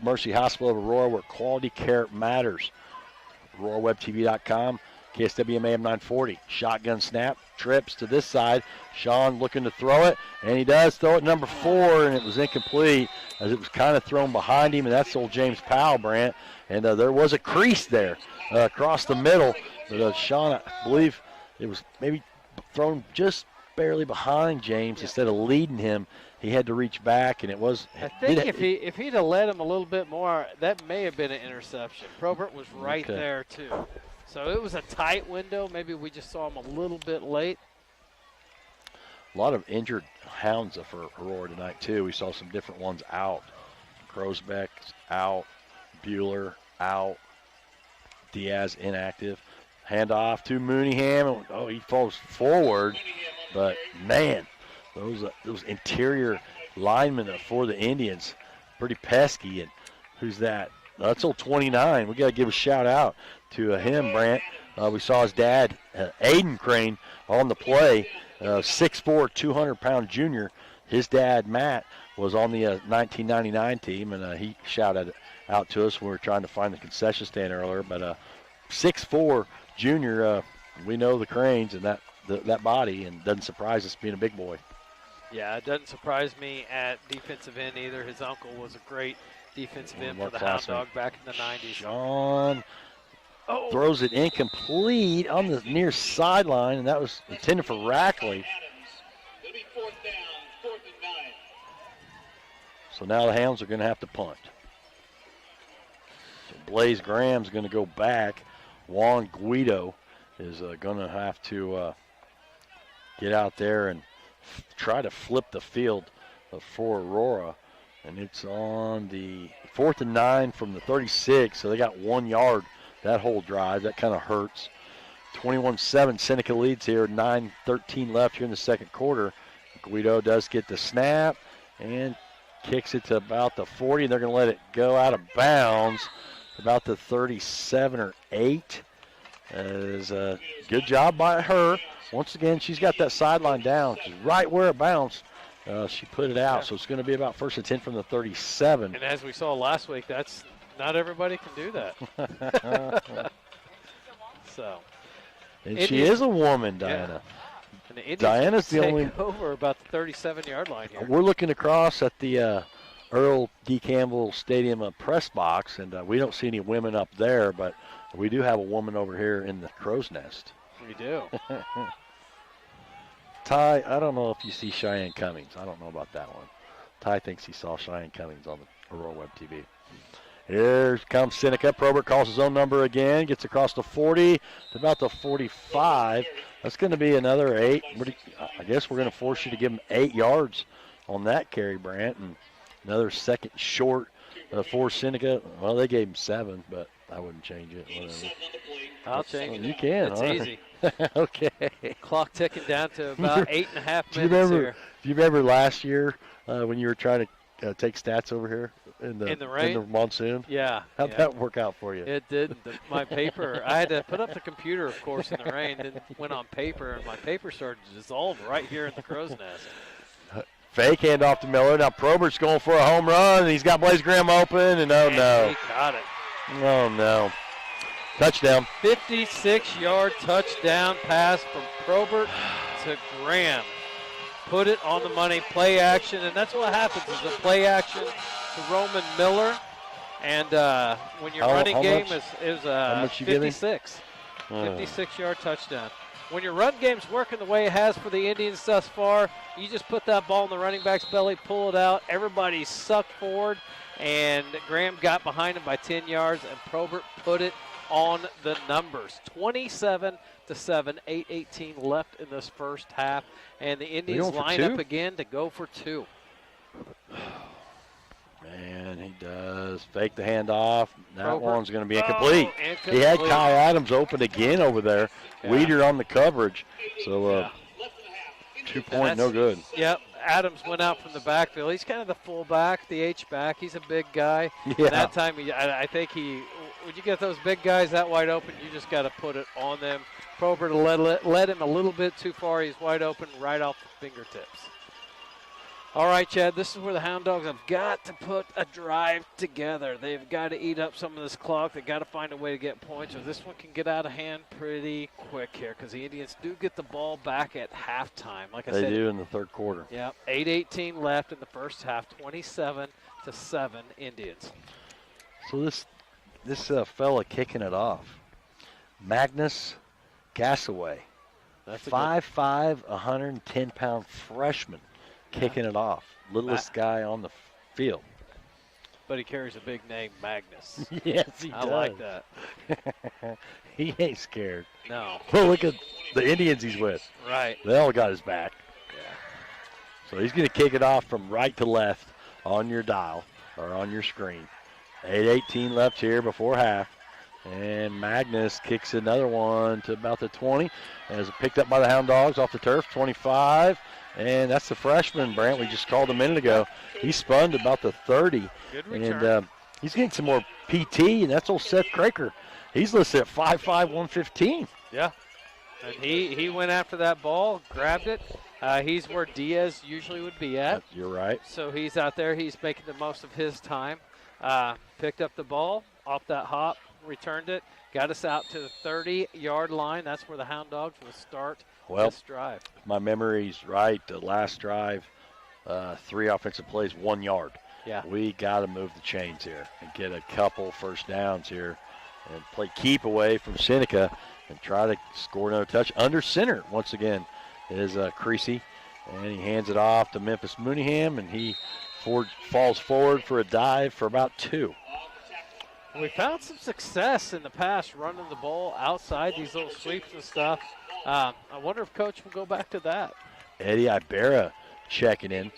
Speaker 1: Mercy Hospital of Aurora, where quality care matters. AuroraWebTV.com. KSWM AM 940. Shotgun snap, trips to this side. Sean looking to throw it, and he does throw it number 4, and it was incomplete as it was kind of thrown behind him, and that's old James Powell, Brant. And there was a crease there across the middle. But Sean, I believe it was maybe thrown just barely behind James instead of leading him. He had to reach back, and it was.
Speaker 2: I think if he'd have led him a little bit more, that may have been an interception. Probert was right there, too. So it was a tight window. Maybe we just saw him a little bit late.
Speaker 1: A lot of injured Hounds for Aurora tonight, too. We saw some different ones out. Grosbeck out. Bueller out. Diaz inactive. Handoff to Mooneyham. Oh, he falls forward. But, man, those interior linemen for the Indians, pretty pesky. And who's that? That's old 29. We got to give a shout out to him, Brant. We saw his dad, Aiden Crane, on the play. 6'4", 200-pound junior. His dad, Matt, was on the 1999 team, and he shouted out to us when we were trying to find the concession stand earlier. But 6'4", junior, we know the Cranes and that body, and doesn't surprise us being a big boy.
Speaker 2: Yeah, it doesn't surprise me at defensive end either. His uncle was a great defensive end for the Hound Dog back in the 90s.
Speaker 1: Sean throws it incomplete on the near sideline, and that was intended for Rackley. So now the Hounds are going to have to punt. So Blaze Graham's going to go back. Juan Guido is going to have to get out there and try to flip the field for Aurora. And it's on the 4th and 9 from the 36, so they got 1 yard that whole drive. That kind of hurts. 21-7, Seneca leads here, 9:13 left here in the second quarter. Guido does get the snap and kicks it to about the 40, and they're going to let it go out of bounds about the 37 or 8. Is a good job by her. Once again, she's got that sideline down. She's right where it bounced. She put it out, so it's going to be about 1st and 10 from the 37.
Speaker 2: And as we saw last week, that's not everybody can do that. So,
Speaker 1: and she is a woman, Diana.
Speaker 2: Yeah. And
Speaker 1: Diana's the only
Speaker 2: over about the 37-yard line here.
Speaker 1: We're looking across at the Earl D. Campbell Stadium press box, and we don't see any women up there, but we do have a woman over here in the crow's nest.
Speaker 2: We do.
Speaker 1: Ty, I don't know if you see Cheyenne Cummings. I don't know about that one. Ty thinks he saw Cheyenne Cummings on the Aurora Web TV. Here comes Seneca. Probert calls his own number again. Gets across the 40 to about the 45. That's going to be another 8. I guess we're going to force you to give him 8 yards on that carry, Brant. And another second short for Seneca. Well, they gave him 7, but I wouldn't change it. Whatever.
Speaker 2: I'll change it.
Speaker 1: You can.
Speaker 2: It's easy.
Speaker 1: Okay.
Speaker 2: Clock ticking down to about 8.5 minutes here.
Speaker 1: Do you remember last year when you were trying to take stats over here in the
Speaker 2: rain?
Speaker 1: in the monsoon?
Speaker 2: Yeah.
Speaker 1: How'd that work out for you?
Speaker 2: It did. My paper, I had to put up the computer, of course, in the rain, then went on paper, and my paper started to dissolve right here in the crow's nest.
Speaker 1: Fake handoff to Miller. Now Probert's going for a home run, and he's got Blaze Graham open, and no.
Speaker 2: He got it.
Speaker 1: Oh, no. Touchdown.
Speaker 2: 56-yard touchdown pass from Probert to Graham. Put it on the money, play action, and that's what happens is a play action to Roman Miller. And when your running game is 56, 56-yard touchdown. When your run game's working the way it has for the Indians thus far, you just put that ball in the running back's belly, pull it out, everybody sucked forward, and Graham got behind him by 10 yards, and Probert put it on the numbers. 27-7, 8:18 left in this first half, and the Indians line up again to go for 2.
Speaker 1: Man, he does. Fake the handoff. That
Speaker 2: Probert.
Speaker 1: one's going to be incomplete.
Speaker 2: Incomplete.
Speaker 1: He had Kai Adams open again over there.
Speaker 2: Yeah.
Speaker 1: Weeder on the coverage. So 2 point, no good.
Speaker 2: Yep. Adams went out from the backfield. He's kind of the fullback, the H-back. He's a big guy.
Speaker 1: Yeah.
Speaker 2: And that time, I think when you get those big guys that wide open, you just got to put it on them. Probert led him a little bit too far. He's wide open right off the fingertips. All right, Chad, this is where the Hound Dogs have got to put a drive together. They've got to eat up some of this clock. They've got to find a way to get points, or this one can get out of hand pretty quick here because the Indians do get the ball back at halftime. Like I said,
Speaker 1: they do in the third quarter.
Speaker 2: Yeah, 8:18 left in the first half, 27-7 Indians.
Speaker 1: So this fella kicking it off, Magnus Gasaway,
Speaker 2: That's
Speaker 1: 5'5", 110-pound freshman. Kicking it off. Littlest guy on the field.
Speaker 2: But he carries a big name, Magnus.
Speaker 1: Yes, he does.
Speaker 2: I like that.
Speaker 1: He ain't scared.
Speaker 2: No.
Speaker 1: Well, look at the Indians he's with.
Speaker 2: Right.
Speaker 1: They all got his back.
Speaker 2: Yeah.
Speaker 1: So he's going to kick it off from right to left on your dial or on your screen. 8:18 left here before half. And Magnus kicks another one to about the 20. As picked up by the Hound Dogs off the turf, 25. And that's the freshman, Brant, we just called a minute ago. He spun to about the 30.
Speaker 2: Good return.
Speaker 1: And he's getting some more PT, and that's old Seth Craker. He's listed at 5'5", 115.
Speaker 2: Yeah. And he went after that ball, grabbed it. He's where Diaz usually would be at.
Speaker 1: You're right.
Speaker 2: So he's out there. He's making the most of his time. Picked up the ball off that hop, returned it, got us out to the 30-yard line. That's where the Hound Dogs will start this drive.
Speaker 1: If my memory's right, the last drive, 3 offensive plays, 1 yard.
Speaker 2: Yeah.
Speaker 1: We got to move the chains here and get a couple first downs here and play keep away from Seneca and try to score another touch. Under center, once again, is Creasy. And he hands it off to Memphis Mooneyham, and he falls forward for a dive for about 2.
Speaker 2: We found some success in the past running the ball outside, these little sweeps and stuff. I wonder if Coach will go back to that.
Speaker 1: Eddie Ibarra checking in.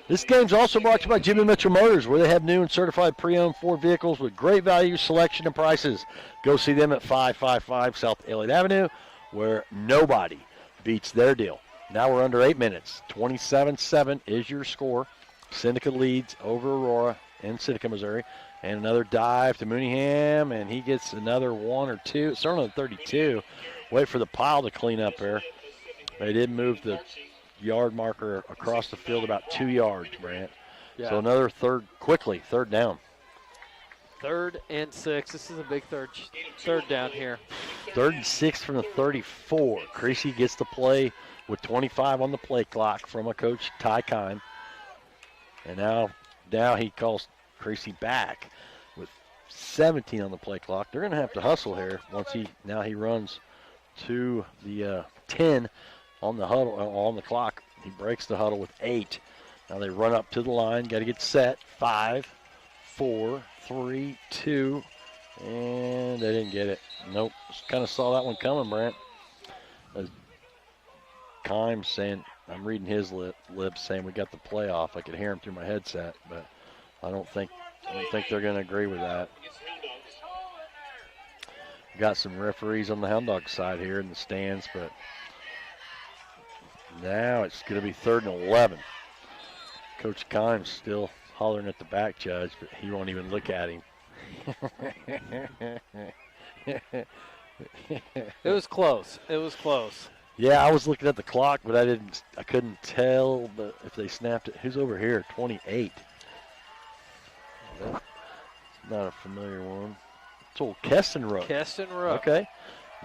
Speaker 1: This game's also brought to you by Jimmy Mitchell Motors, where they have new and certified pre-owned Ford vehicles with great value, selection, and prices. Go see them at 555 South Elliott Avenue, where nobody beats their deal. Now we're under 8 minutes. 27-7 is your score. Seneca leads over Aurora in Seneca, Missouri. And another dive to Mooneyham, and he gets another 1 or 2. It's starting on 32. Wait for the pile to clean up there. They did move the yard marker across the field about 2 yards, Brant.
Speaker 2: Yeah.
Speaker 1: So another third down.
Speaker 2: 3rd and 6. This is a big third down here.
Speaker 1: 3rd and 6 from the 34. Creasy gets the play with 25 on the play clock from a coach, Ty Kime. And now he calls Creasy back with 17 on the play clock. They're going to have to hustle here once he runs to the 10 on the huddle on the clock. He breaks the huddle with 8. Now they run up to the line, got to get set. 5, 4, 3, 2, and they didn't get it. Nope. Just kind of saw that one coming, Brant. Kime saying, I'm reading his lips saying we got the play off. I could hear him through my headset, but I don't think they're going to agree with that. Got some referees on the Hound Dog side here in the stands, but now it's going to be 3rd and 11. Coach Kime's still hollering at the back judge, but he won't even look at him.
Speaker 2: It was close.
Speaker 1: Yeah, I was looking at the clock, but I couldn't tell if they snapped it. Who's over here? 28. That's not a familiar one. It's old Kestenruck.
Speaker 2: Kestenruck.
Speaker 1: Okay.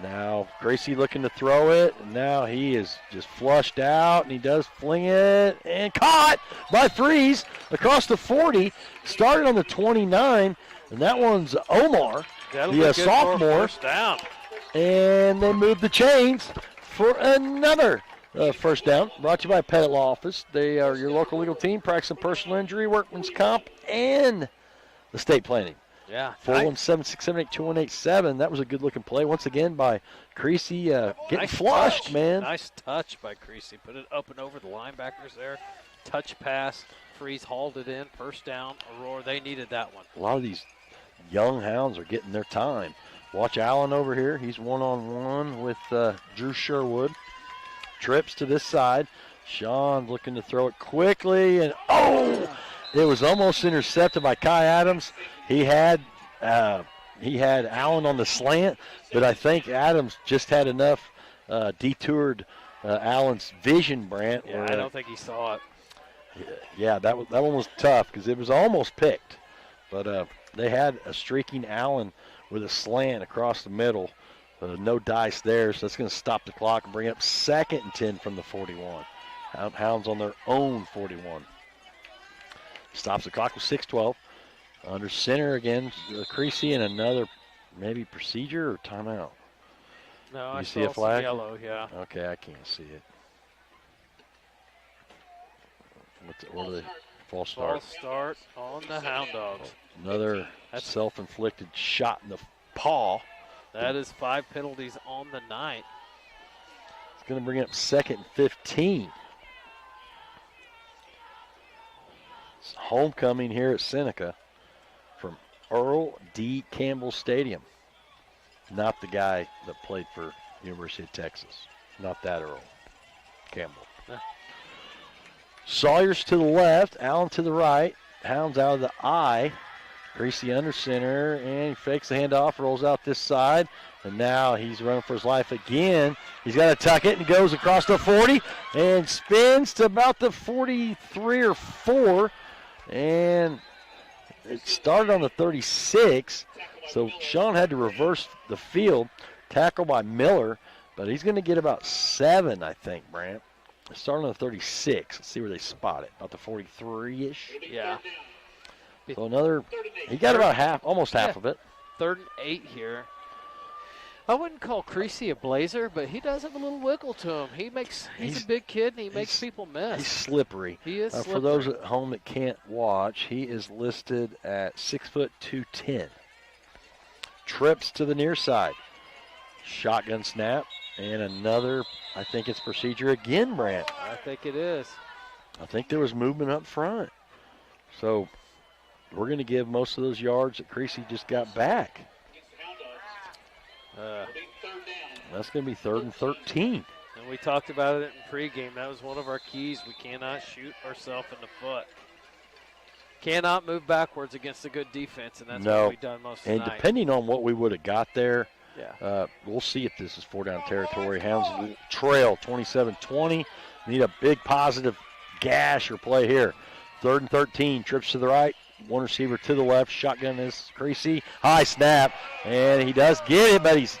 Speaker 1: Now Gracie looking to throw it, and now he is just flushed out, and he does fling it, and caught by Freeze across the 40. Started on the 29, and that one's Omar, the sophomore.
Speaker 2: First down.
Speaker 1: And they move the chains for another first down. Brought to you by Pettit Law Office. They are your local legal team, practicing personal injury, workman's comp, and estate planning.
Speaker 2: Yeah.
Speaker 1: 417-678-2187. That was a good-looking play once again by Creasy, getting
Speaker 2: nice
Speaker 1: flushed,
Speaker 2: touch.
Speaker 1: man.
Speaker 2: Nice touch by Creasy. Put it up and over the linebackers there. Touch pass. Freeze hauled it in. First down. Aurora, they needed that one.
Speaker 1: A lot of these young Hounds are getting their time. Watch Allen over here. He's one-on-one with Drew Sherwood. Trips to this side. Sean looking to throw it quickly, and it was almost intercepted by Kai Adams. He had Allen on the slant, but I think Adams just had enough detoured Allen's vision, Brant.
Speaker 2: Yeah, I don't think he saw it.
Speaker 1: Yeah, that one was tough because it was almost picked, but they had a streaking Allen with a slant across the middle. No dice there, so that's going to stop the clock and bring up 2nd and 10 from the 41. Hounds on their own 41. Stops the clock with 6:12. Under center again, Creasy, and another maybe procedure or timeout.
Speaker 2: No,
Speaker 1: you
Speaker 2: I
Speaker 1: see
Speaker 2: saw
Speaker 1: a flag?
Speaker 2: Some yellow, yeah.
Speaker 1: Okay, I can't see it. What are they? False start.
Speaker 2: False start on the Hound Dogs.
Speaker 1: Another self-inflicted shot in the paw.
Speaker 2: That is 5 penalties on the night.
Speaker 1: It's going to bring up 2nd and 15. It's homecoming here at Seneca from Earl D. Campbell Stadium. Not the guy that played for University of Texas. Not that Earl Campbell. Sawyer's to the left, Allen to the right. Hounds out of the eye. Creasy under center, and he fakes the handoff, rolls out this side, and now he's running for his life again. He's got to tuck it and goes across the 40 and spins to about the 43 or 4, and it started on the 36, so Sean had to reverse the field. Tackle by Miller, but he's going to get about 7, I think, Brant. Starting on the 36. Let's see where they spot it. About the 43-ish.
Speaker 2: Yeah.
Speaker 1: So another, he got about half, almost half of it.
Speaker 2: 3rd and 8 here. I wouldn't call Creasy a blazer, but he does have a little wiggle to him. He's a big kid, and he makes people miss.
Speaker 1: He's slippery.
Speaker 2: He is slippery.
Speaker 1: For those at home that can't watch, he is listed at 6'2", 210. Trips to the near side. Shotgun snap, and another, I think it's procedure again, Brant.
Speaker 2: I think it is.
Speaker 1: I think there was movement up front. So we're going to give most of those yards that Creasy just got back. That's going to be 3rd and 13.
Speaker 2: And we talked about it in pregame. That was one of our keys. We cannot shoot ourselves in the foot. Cannot move backwards against a good defense, and that's what we've done most of the night.
Speaker 1: And depending on what we would have got there,
Speaker 2: yeah.
Speaker 1: We'll see if this is 4-down territory. Hounds trail 27-20. Need a big positive gash or play here. 3rd and 13. Trips to the right. One receiver to the left. Shotgun is Creasy. High snap. And he does get it, but he's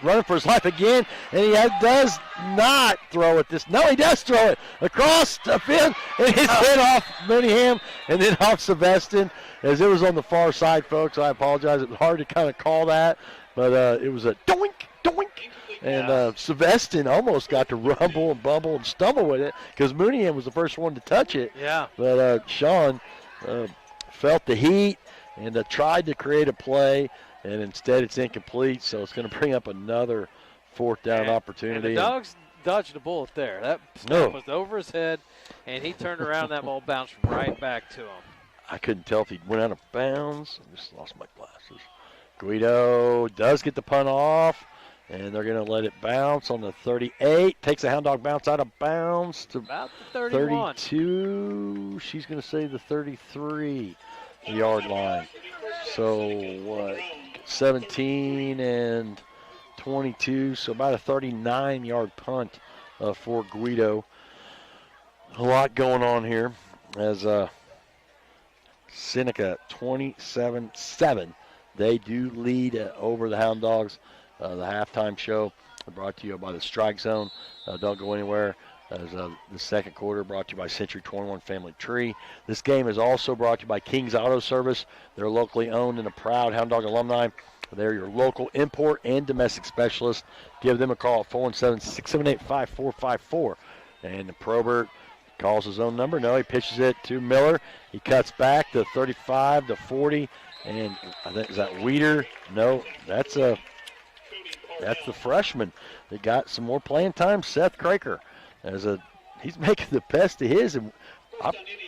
Speaker 1: running for his life again. And he does not throw it this. No, he does throw it across the field. And it's hit off Mooneyham and then off Sebastian. As it was on the far side, folks. I apologize. It was hard to kind of call that. But it was a doink, doink. And Sebastian almost got to rumble and bumble and stumble with it because Mooneyham was the first one to touch it.
Speaker 2: Yeah.
Speaker 1: But Sean felt the heat and tried to create a play, and instead it's incomplete. So it's going to bring up another 4th down opportunity.
Speaker 2: And the Dogs dodged a bullet there. That snap was over his head, and he turned around. That ball bounced right back to him.
Speaker 1: I couldn't tell if he went out of bounds. I just lost my glasses. Guido does get the punt off, and they're going to let it bounce on the 38. Takes a Hound Dog bounce out of bounds to
Speaker 2: about the 31.
Speaker 1: 32. She's going to say the 33-yard line. So, what, 17 and 22, so about a 39-yard punt for Guido. A lot going on here as Seneca 27-7 they do lead over the Hound Dogs. The halftime show brought to you by the Strike Zone. Don't go anywhere. As the second quarter brought to you by Century 21 Family Tree. This game is also brought to you by King's Auto Service. They're locally owned and a proud Hound Dog alumni. They're your local import and domestic specialist. Give them a call at 417-678-5454. And Probert calls his own number. No, he pitches it to Miller. He cuts back to 35 to 40. And I think, is that Weeder? No, that's the freshman that got some more playing time, Seth Craker. He's making the best of his. And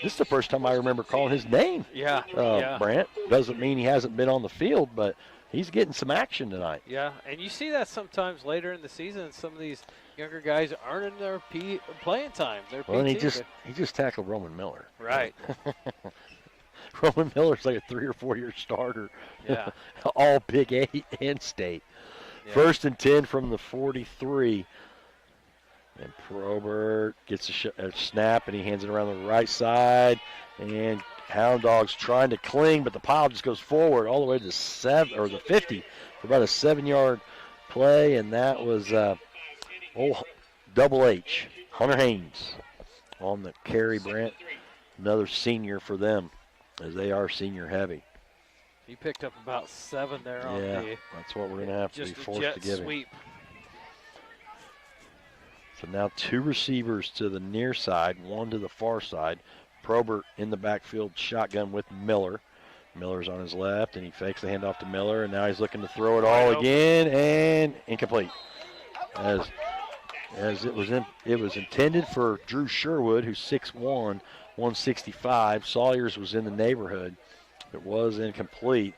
Speaker 1: this is the first time I remember calling his name.
Speaker 2: Yeah.
Speaker 1: Brant. Doesn't mean he hasn't been on the field, but he's getting some action tonight.
Speaker 2: Yeah, and you see that sometimes later in the season. Some of these younger guys earning their playing time.
Speaker 1: Well, and he just tackled Roman Miller.
Speaker 2: Right.
Speaker 1: Roman Miller's like a 3 or 4 year starter.
Speaker 2: Yeah.
Speaker 1: All Big 8 and state. Yeah. 1st and 10 from the 43. And Probert gets a snap, and he hands it around the right side. And Hound Dogs trying to cling, but the pile just goes forward all the way to the 50 for about a 7-yard play. And that was Double H, Hunter Haynes, on the carry. Brent, another senior for them, as they are senior heavy.
Speaker 2: He picked up about 7 there on
Speaker 1: that's what we're going to have to be forced to give
Speaker 2: sweep.
Speaker 1: him. So now 2 receivers to the near side, 1 to the far side. Probert in the backfield, shotgun with Miller. Miller's on his left, and he fakes the handoff to Miller, and now he's looking to throw it all again, and incomplete. As it was intended for Drew Sherwood, who's 6'1", 165. Sawyers was in the neighborhood. It was incomplete,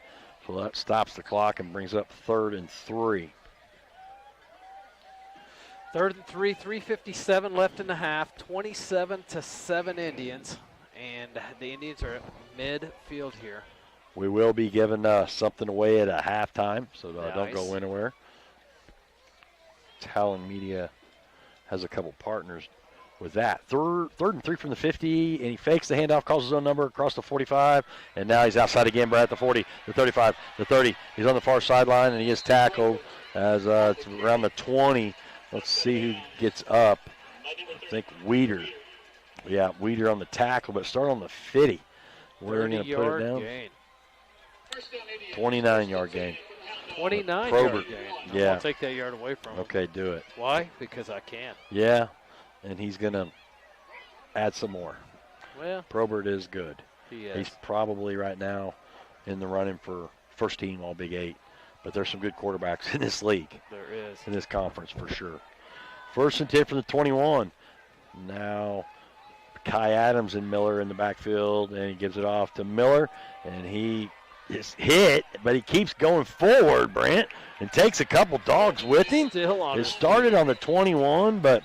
Speaker 1: so that stops the clock and brings up 3rd and 3.
Speaker 2: 3rd and 3, 3:57 left in the half, 27-7 Indians, and the Indians are at midfield here.
Speaker 1: We will be giving something away at a halftime, so don't go anywhere. Talon Media has a couple partners with that. 3rd and 3 from the 50, and he fakes the handoff, calls his own number across the 45, and now he's outside again, Brad, at the 40, the 35, the 30. He's on the far sideline, and he is tackled as it's around the 20. Let's see who gets up. I think Weeder. Yeah, Weeder on the tackle, but start on the 50. Where are you going to put it down?
Speaker 2: Gain.
Speaker 1: 29-yard gain.
Speaker 2: 29-yard gain.
Speaker 1: Yeah.
Speaker 2: I'll take that yard away from him.
Speaker 1: Okay, do it.
Speaker 2: Why? Because I can.
Speaker 1: Yeah, and he's going to add some more.
Speaker 2: Well,
Speaker 1: Probert is good.
Speaker 2: He is.
Speaker 1: He's probably right now in the running for first team All Big 8. But there's some good quarterbacks in this league.
Speaker 2: There is.
Speaker 1: In this conference for sure. 1st and 10 from the 21. Now Kai Adams and Miller in the backfield, and he gives it off to Miller, and he is hit, but he keeps going forward, Brent, and takes a couple dogs with him.
Speaker 2: Still on
Speaker 1: it started on the 21, but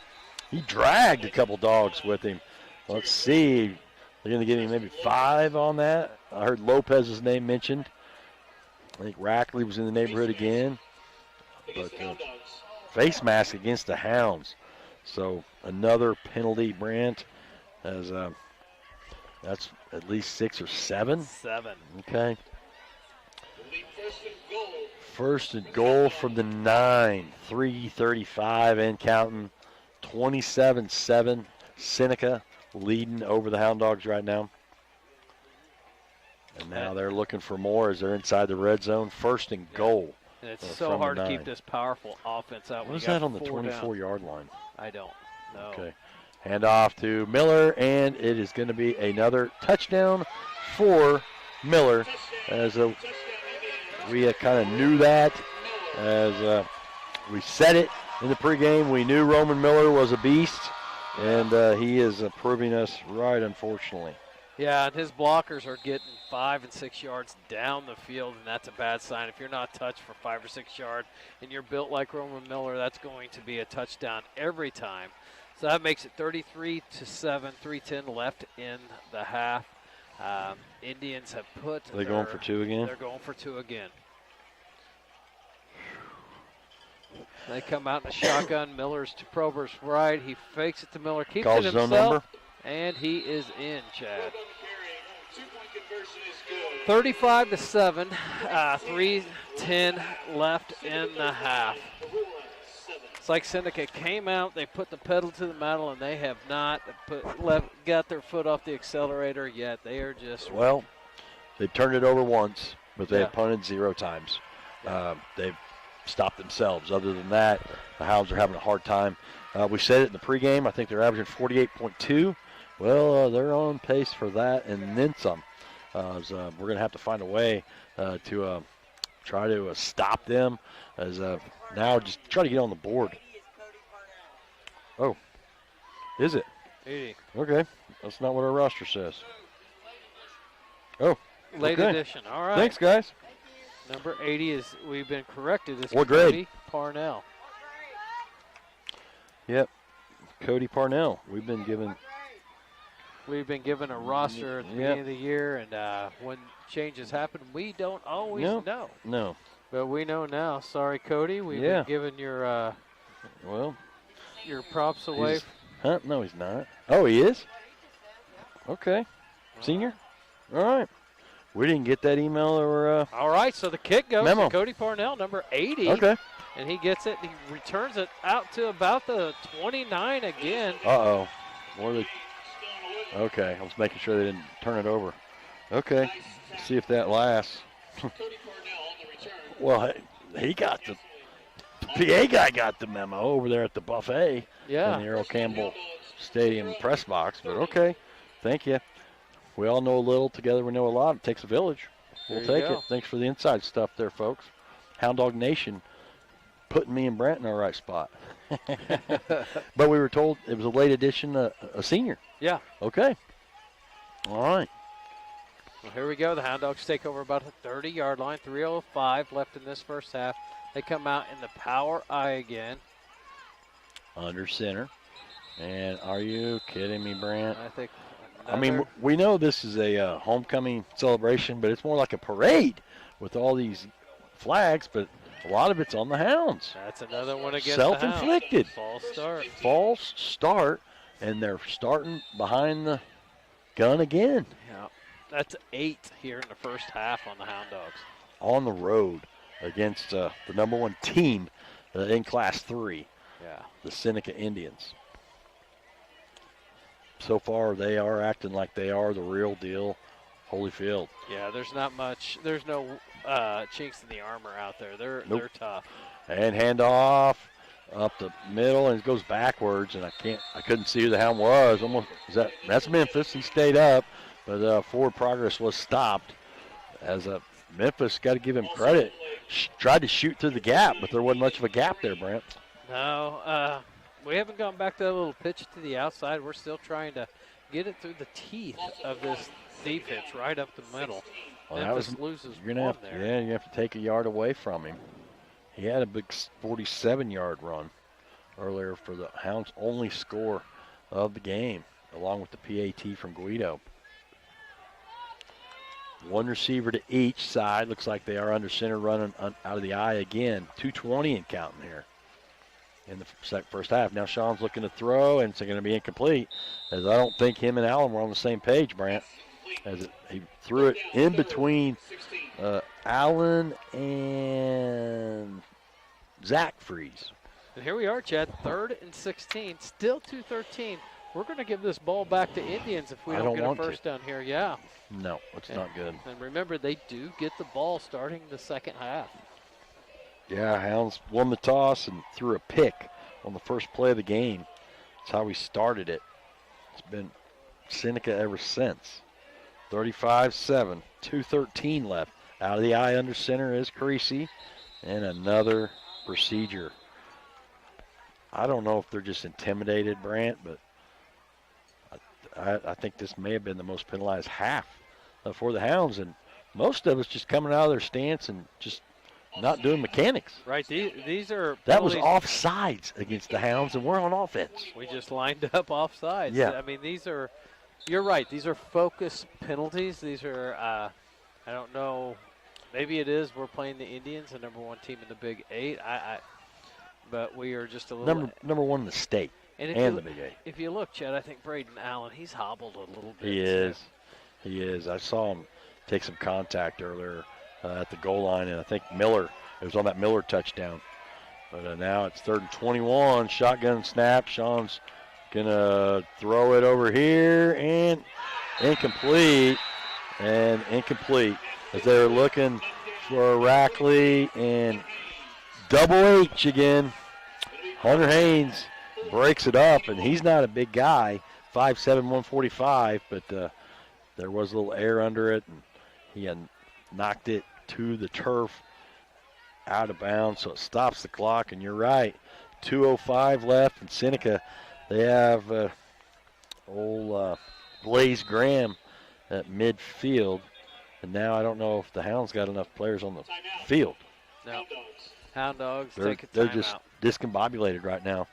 Speaker 1: he dragged a couple dogs with him. Let's see. They're going to give him maybe 5 on that. I heard Lopez's name mentioned. I think Rackley was in the neighborhood again. But face mask against the Hounds. So another penalty, Brant, as that's at least 6 or 7.
Speaker 2: 7.
Speaker 1: Okay. 1st and goal from the 9. 3:35 and counting. 27-7. Seneca leading over the Hound Dogs right now. And now they're looking for more as they're inside the red zone. 1st and goal.
Speaker 2: And it's so hard to keep this powerful offense out.
Speaker 1: What is that on the 24-yard line?
Speaker 2: I don't know.
Speaker 1: Okay. Hand off to Miller, and it is going to be another touchdown for Miller. As we kind of knew that. As we said it in the pregame, we knew Roman Miller was a beast, and he is proving us right, unfortunately.
Speaker 2: Yeah, and his blockers are getting 5 and 6 yards down the field, and that's a bad sign. If you're not touched for 5 or 6 yards and you're built like Roman Miller, that's going to be a touchdown every time. So that makes it 33-7, 3:10 left in the half. Indians have put.
Speaker 1: Are they going for 2 again?
Speaker 2: They're going for 2 again. They come out in a shotgun. Miller's to Probert's right. He fakes it to Miller, keeps it himself, and he is in, Chad. 35-7, 3:10 left in the half. It's like Seneca came out, they put the pedal to the metal, and they have not got their foot off the accelerator yet. They are just...
Speaker 1: Well, they've turned it over once, but they
Speaker 2: Yeah.
Speaker 1: have punted 0 times. They've stopped themselves. Other than that, the Hounds are having a hard time. We said it in the pregame. I think they're averaging 48.2. Well, they're on pace for that and then some. We're going to have to find a way to try to stop them. As now, just try to get on the board. Oh, is it?
Speaker 2: 80.
Speaker 1: Okay, that's not what our roster says. Oh,
Speaker 2: Late
Speaker 1: okay.
Speaker 2: edition. All right.
Speaker 1: Thanks, guys.
Speaker 2: Number 80 is, we've been corrected. Is
Speaker 1: What grade?
Speaker 2: Cody Parnell.
Speaker 1: Yep, Cody Parnell. We've been given
Speaker 2: a roster at the beginning of the year, and when changes happen, we don't always know.
Speaker 1: No.
Speaker 2: But we know now. Sorry, Cody. We've been giving your props away.
Speaker 1: Huh? No, he's not. Oh, he is? Okay. Senior? All right. We didn't get that email or
Speaker 2: All right, so the kick goes
Speaker 1: memo.
Speaker 2: to Cody Parnell, number 80.
Speaker 1: Okay.
Speaker 2: And he gets it. He returns it out to about the 29 again.
Speaker 1: Uh-oh. Okay, I was making sure they didn't turn it over. Okay. Let's see if that lasts. Well, he got the PA guy got the memo over there at the buffet in the Earl Campbell Stadium press box. But okay, thank you. We all know a little. Together we know a lot. It takes a village. We'll take it. Thanks for the inside stuff there, folks. Hound Dog Nation putting me and Brent in our right spot. But we were told it was a late edition, a senior.
Speaker 2: Yeah.
Speaker 1: Okay. All right.
Speaker 2: Well, here we go. The Hound Dogs take over about the 30-yard line. 3:05 left in this first half. They come out in the power I again.
Speaker 1: Under center. And are you kidding me, Brent?
Speaker 2: I think.
Speaker 1: I mean, we know this is a homecoming celebration, but it's more like a parade with all these flags, but a lot of it's on the Hounds.
Speaker 2: That's another one against
Speaker 1: self-inflicted.
Speaker 2: The Hounds. False start.
Speaker 1: False start, and they're starting behind the gun again.
Speaker 2: Yeah. That's 8 here in the first half on the Hound Dogs.
Speaker 1: On the road against the number 1 team in Class 3, the Seneca Indians. So far, they are acting like they are the real deal Holyfield.
Speaker 2: Yeah, there's not much. There's no chinks in the armor out there. They're tough.
Speaker 1: And handoff up the middle, and it goes backwards, and I couldn't see who the Hound was. That's Memphis. He stayed up, but forward progress was stopped. As Memphis, got to give him credit, tried to shoot through the gap, but there wasn't much of a gap there, Brent.
Speaker 2: No, we haven't gone back to that little pitch to the outside. We're still trying to get it through the teeth of this deep pitch right up the middle.
Speaker 1: Well,
Speaker 2: Memphis loses
Speaker 1: you're gonna
Speaker 2: one
Speaker 1: have,
Speaker 2: there.
Speaker 1: Yeah, you have to take a yard away from him. He had a big 47-yard run earlier for the Hounds' only score of the game, along with the PAT from Guido. One receiver to each side. Looks like they are under center running out of the eye again. 2:20 and counting here in the first half. Now Sean's looking to throw, and it's going to be incomplete, as I don't think him and Allen were on the same page, Brant. He threw it in between Allen and Zach Freeze.
Speaker 2: And here we are, Chad, 3rd and 16, still 2:13. We're going to give this ball back to Indians if we don't get a first down here. Yeah.
Speaker 1: No, it's not good.
Speaker 2: And remember, they do get the ball starting the second half.
Speaker 1: Yeah, Hounds won the toss and threw a pick on the first play of the game. That's how we started it. It's been Seneca ever since. 35-7, 2:13 left. Out of the eye under center is Creasy, and another procedure. I don't know if they're just intimidated, Brant, but I think this may have been the most penalized half for the Hounds, and most of us just coming out of their stance and just not doing mechanics.
Speaker 2: Right, these are
Speaker 1: that was offsides against the Hounds, and we're on offense.
Speaker 2: We just lined up offsides.
Speaker 1: Yeah.
Speaker 2: I mean, you're right, these are focus penalties. These are, I don't know, maybe it is we're playing the Indians, the number 1 team in the Big 8. But we are just a little
Speaker 1: number 1 in the state. And the Big 8.
Speaker 2: If you look, Chad, I think Braden Allen, he's hobbled a little bit.
Speaker 1: He is. I saw him take some contact earlier at the goal line, and I think Miller, it was on that Miller touchdown. But now it's 3rd and 21. Shotgun snap. Sean's going to throw it over here, and incomplete. And incomplete as they're looking for Rackley, and double H again. Hunter Haynes breaks it up, and he's not a big guy, 5'7", 145, but there was a little air under it, and he had knocked it to the turf out of bounds, so it stops the clock. And you're right, 2:05 left, and Seneca, they have old Blaze Graham at midfield, and now I don't know if the Hounds got enough players on the field.
Speaker 2: No. Hound Dogs
Speaker 1: They're
Speaker 2: take a timeout.
Speaker 1: just discombobulated right now.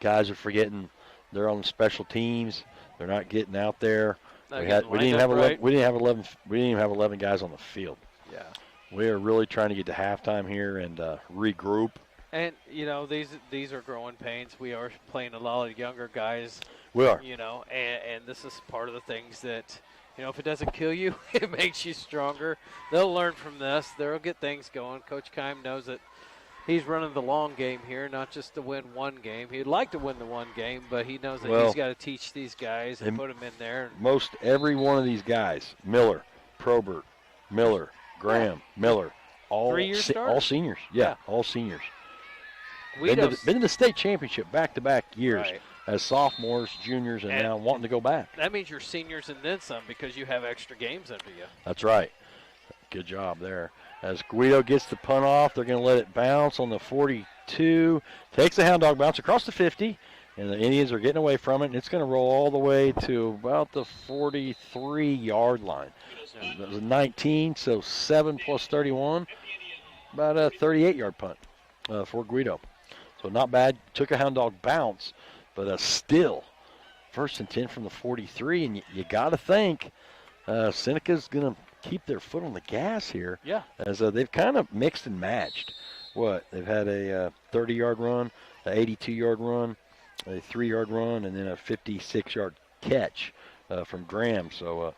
Speaker 1: Guys are forgetting they're on the special teams. They're not getting out there. We didn't even have 11 guys on the field.
Speaker 2: Yeah.
Speaker 1: We are really trying to get to halftime here and regroup.
Speaker 2: And these are growing pains. We are playing a lot of younger guys.
Speaker 1: We are.
Speaker 2: And this is part of the things that, if it doesn't kill you, it makes you stronger. They'll learn from this. They'll get things going. Coach Keim knows that he's running the long game here, not just to win one game. He'd like to win the one game, but he knows that he's got to teach these guys and put them in there.
Speaker 1: Most every one of these guys, Miller, Probert, Miller, Graham, Miller, all
Speaker 2: 3 years starters.
Speaker 1: All seniors. Yeah, all seniors.
Speaker 2: Been
Speaker 1: to the state championship back-to-back years.
Speaker 2: Right.
Speaker 1: As sophomores, juniors, and now wanting to go back.
Speaker 2: That means you're seniors and then some because you have extra games under you.
Speaker 1: That's right. Good job there. As Guido gets the punt off, they're going to let it bounce on the 42. Takes the Hound Dog bounce across the 50, and the Indians are getting away from it, and it's going to roll all the way to about the 43-yard line. That was a 19, so 7 plus 31, about a 38-yard punt for Guido. So not bad. Took a Hound Dog bounce. But still, 1st and 10 from the 43, and you got to think Seneca's going to keep their foot on the gas here.
Speaker 2: Yeah.
Speaker 1: As they've kind of mixed and matched. They've had a 30-yard run, an 82-yard run, a 3-yard run, and then a 56-yard catch from Graham. So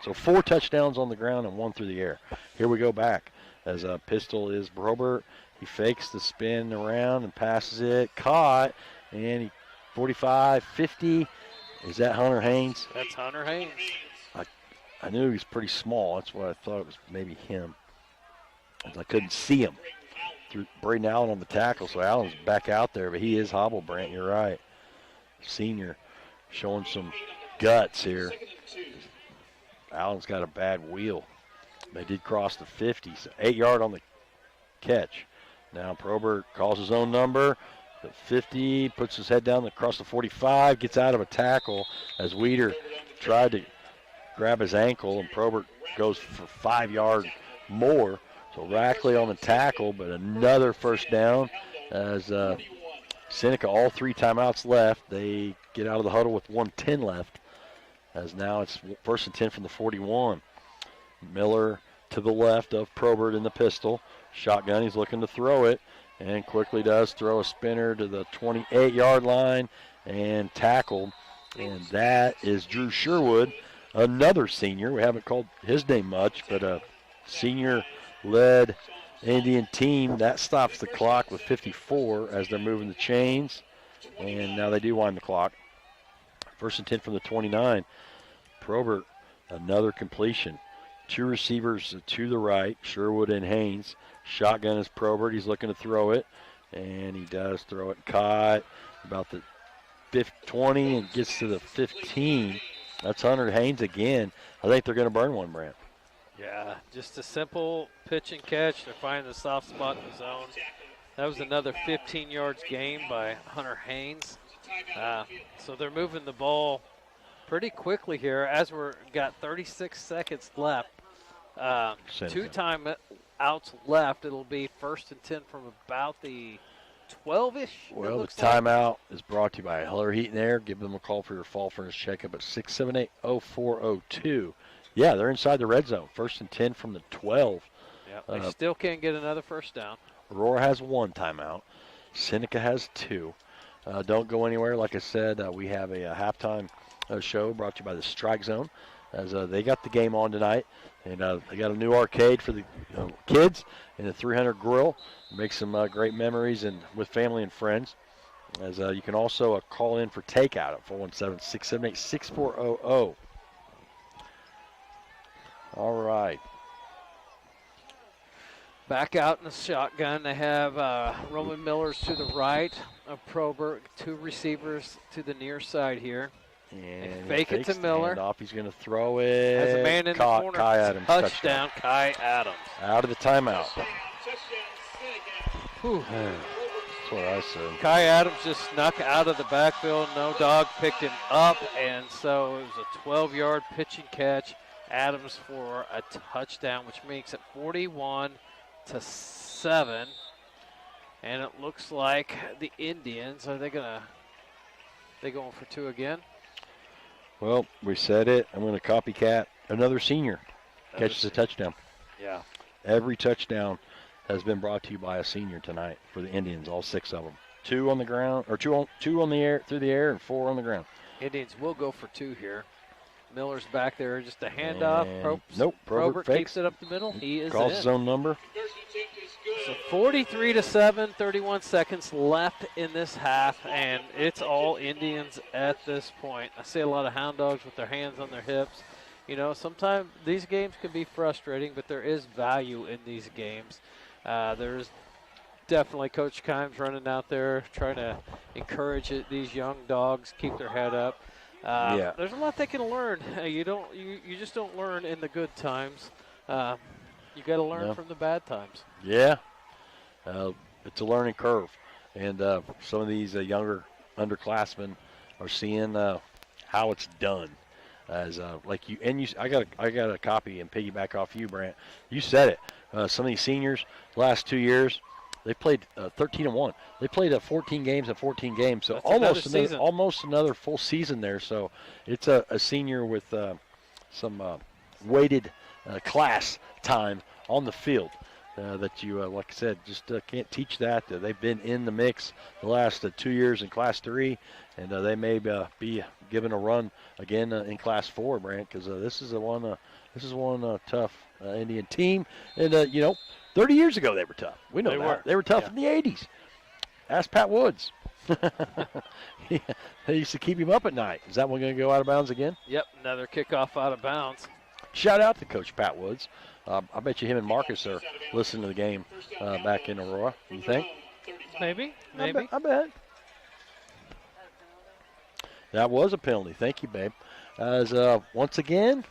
Speaker 1: 4 touchdowns on the ground and 1 through the air. Here we go back as pistol is Probert. He fakes the spin around and passes it, caught, and he 45, 50. Is that Hunter Haynes?
Speaker 2: That's Hunter Haynes.
Speaker 1: I knew he was pretty small. That's why I thought it was maybe him. I couldn't see him. Threw Braden Allen on the tackle, so Allen's back out there, but he is hobbled, Brant. You're right. Senior showing some guts here. Allen's got a bad wheel. They did cross the 50, so 8-yard on the catch. Now Probert calls his own number. The 50, puts his head down across the 45, gets out of a tackle as Weeder tried to grab his ankle, and Probert goes for 5 yards more. So Rackley on the tackle, but another first down as Seneca, all 3 timeouts left. They get out of the huddle with 1:10 left, as now it's 1st and 10 from the 41. Miller to the left of Probert in the pistol. Shotgun, he's looking to throw it. And quickly does throw a spinner to the 28-yard line and tackled. And that is Drew Sherwood, another senior. We haven't called his name much, but a senior-led Indian team. That stops the clock with 54 as they're moving the chains. And now they do wind the clock. 1st and 10 from the 29. Probert, another completion. 2 receivers to the right, Sherwood and Haynes. Shotgun is Probert. He's looking to throw it, and he does throw it. Caught about the 20 and gets to the 15. That's Hunter Haynes again. I think they're going to burn one, Brant.
Speaker 2: Yeah, just a simple pitch and catch. They're finding the soft spot in the zone. That was another 15 yards gain by Hunter Haynes. So they're moving the ball pretty quickly here as we're got 36 seconds left. 2 timeouts left. It'll be 1st and 10 from about the 12-ish.
Speaker 1: Well, the timeout is brought to you by Heller Heat and Air. Give them a call for your fall furnace checkup at 678-0402. Yeah, they're inside the red zone. 1st and 10 from the 12.
Speaker 2: Yeah, they still can't get another first down.
Speaker 1: Aurora has 1 timeout. Seneca has 2. Don't go anywhere. Like I said, we have a halftime show brought to you by the Strike Zone. as they got the game on tonight. And they got a new arcade for the kids and a 300 grill. Make some great memories and with family and friends. As you can also call in for takeout at 417-678-6400. All right.
Speaker 2: Back out in the shotgun, they have Roman Millers to the right of Probert, 2 receivers to the near side here.
Speaker 1: And
Speaker 2: they fake it to Miller.
Speaker 1: Off. He's going to throw it.
Speaker 2: Has a man in the corner.
Speaker 1: Kai Adams.
Speaker 2: Touchdown, Kai Adams.
Speaker 1: Out of the timeout.
Speaker 2: Whew.
Speaker 1: That's what I said.
Speaker 2: Kai Adams just snuck out of the backfield. No dog picked him up, and so it was a 12-yard pitch and catch. Adams for a touchdown, which makes it 41-7. And it looks like the Indians, are they going for 2 again?
Speaker 1: Well, we said it. I'm going to copycat another senior. Catches a touchdown.
Speaker 2: Yeah.
Speaker 1: Every touchdown has been brought to you by a senior tonight for the Indians, all 6 of them. 2 on the ground, or two on the air, through the air, and 4 on the ground.
Speaker 2: Indians will go for 2 here. Miller's back there, just a handoff.
Speaker 1: Nope,
Speaker 2: Probert
Speaker 1: fakes.
Speaker 2: keeps it up the middle. He is
Speaker 1: Calls
Speaker 2: in.
Speaker 1: his own number.
Speaker 2: So 43-7, 31 seconds left in this half, and it's all Indians at this point. I see a lot of Hound Dogs with their hands on their hips. You know, sometimes these games can be frustrating, but there is value in these games. There's definitely Coach Kimes running out there trying to encourage these young dogs, keep their head up. There's a lot they can learn. You just don't learn in the good times. You got to learn from the bad times.
Speaker 1: Yeah, it's a learning curve, and some of these younger underclassmen are seeing how it's done. As like you, I got a copy and piggyback off you, Brant. You said it. Some of these seniors, last 2 years, they played 13-1. They played 14 games and 14 games, so
Speaker 2: that's
Speaker 1: almost another full season there. So it's a senior with some weighted class time on the field that you, like I said, just can't teach that. They've been in the mix the last 2 years in Class 3, and they may be given a run again in Class 4, Brant, because this is one tough Indian team, and 30 years ago they were tough. We know they were tough in the 80s. Ask Pat Woods. They used to keep him up at night. Is that one going to go out of bounds again?
Speaker 2: Yep, another kickoff out of bounds.
Speaker 1: Shout out to Coach Pat Woods. I bet you him and Marcus are listening to the game back in Aurora. You think?
Speaker 2: Maybe.
Speaker 1: I bet. That was a penalty. Thank you, babe. As once again,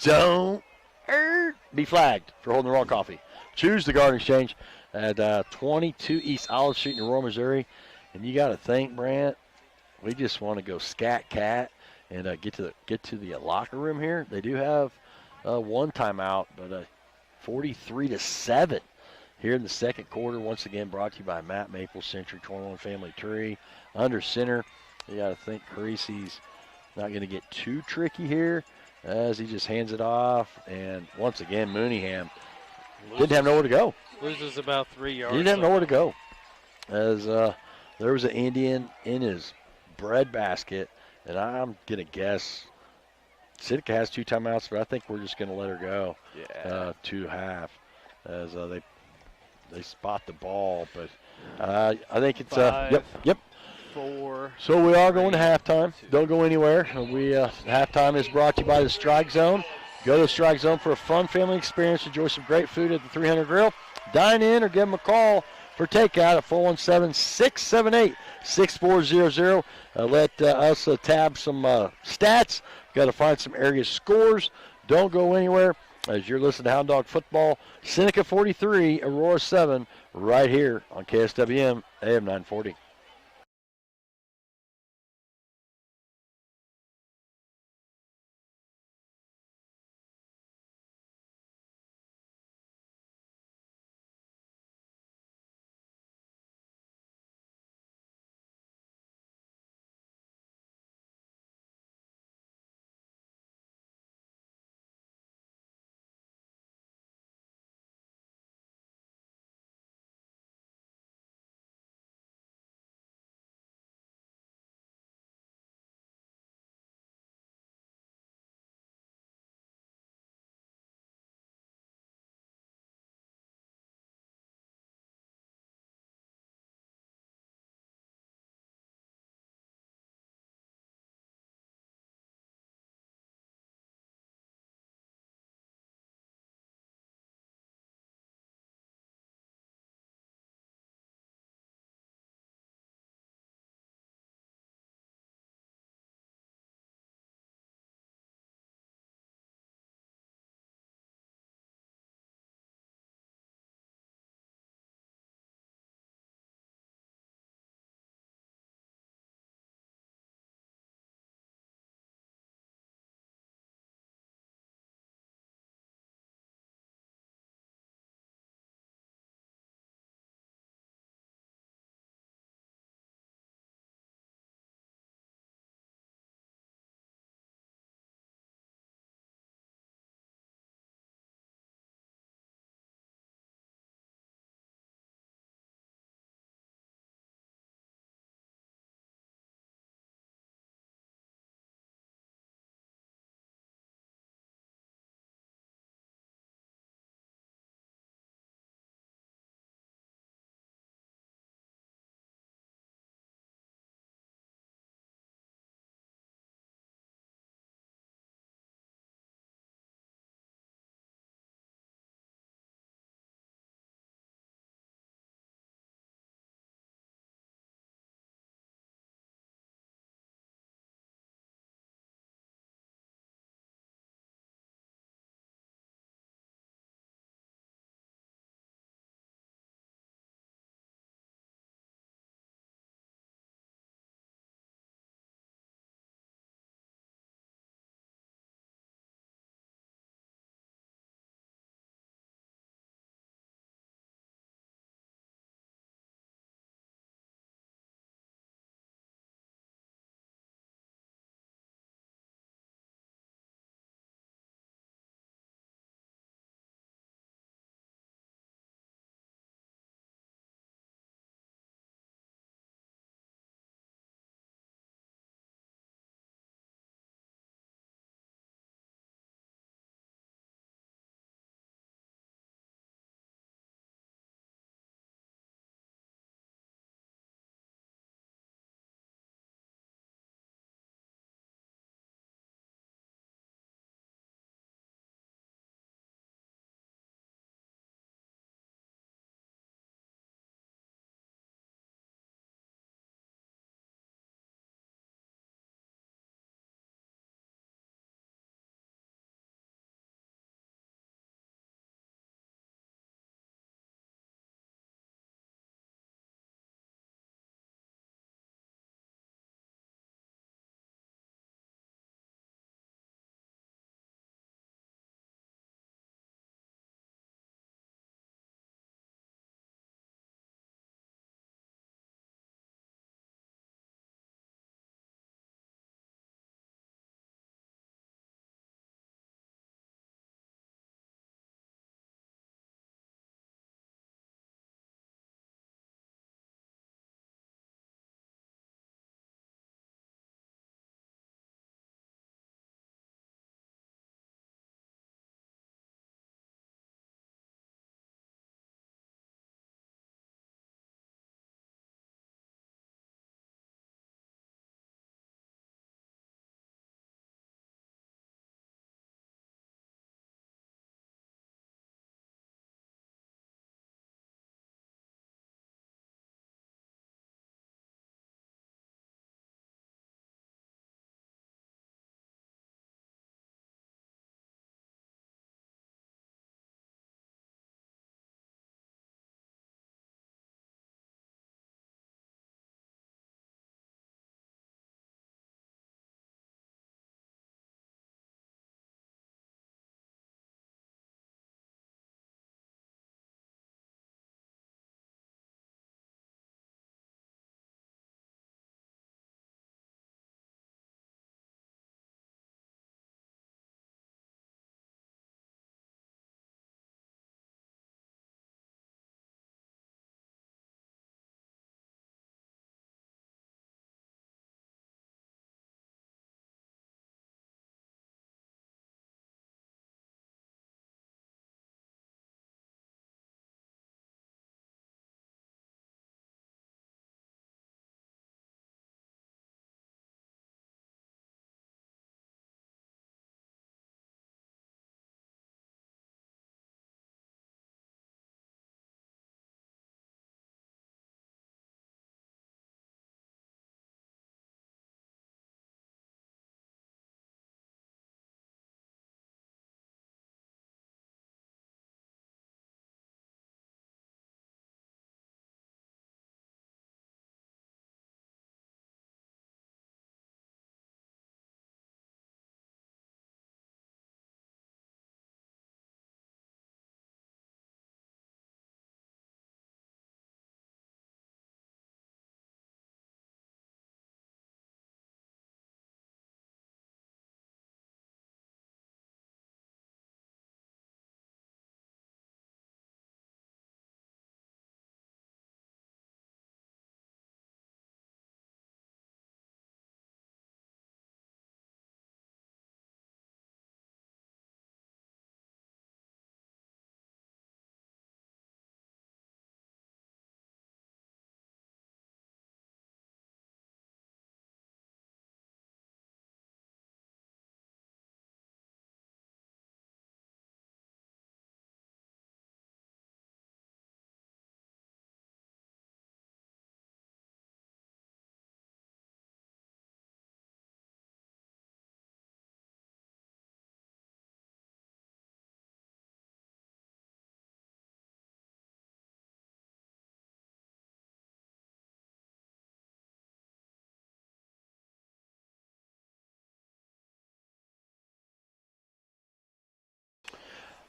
Speaker 1: don't be flagged for holding the wrong coffee. Choose the Garden Exchange at 22 East Olive Street in Aurora, Missouri. And you got to think, Brant, we just want to go scat cat and get to the locker room here. They do have one timeout, but 43-7 here in the second quarter. Once again, brought to you by Matt Maple Century 21 Family Tree. Under center, you got to think Carisi's not going to get too tricky here as he just hands it off. And once again, Mooneyham didn't have nowhere to go.
Speaker 2: Loses about 3 yards.
Speaker 1: He didn't have nowhere to go. As there was an Indian in his bread basket, and I'm going to guess Seneca has 2 timeouts, but I think we're just going to let her go. 2.5 as they spot the ball. But I think it's
Speaker 2: 5,
Speaker 1: yep.
Speaker 2: 4.
Speaker 1: So we are going to halftime. Don't go anywhere. Halftime is brought to you by the Strike Zone. Go to the Strike Zone for a fun family experience. Enjoy some great food at the 300 Grill. Dine in or give them a call for takeout at 417-678-6400. Let us tab some stats. Got to find some area scores. Don't go anywhere as you're listening to Hound Dog Football. Seneca 43, Aurora 7, right here on KSWM AM 940.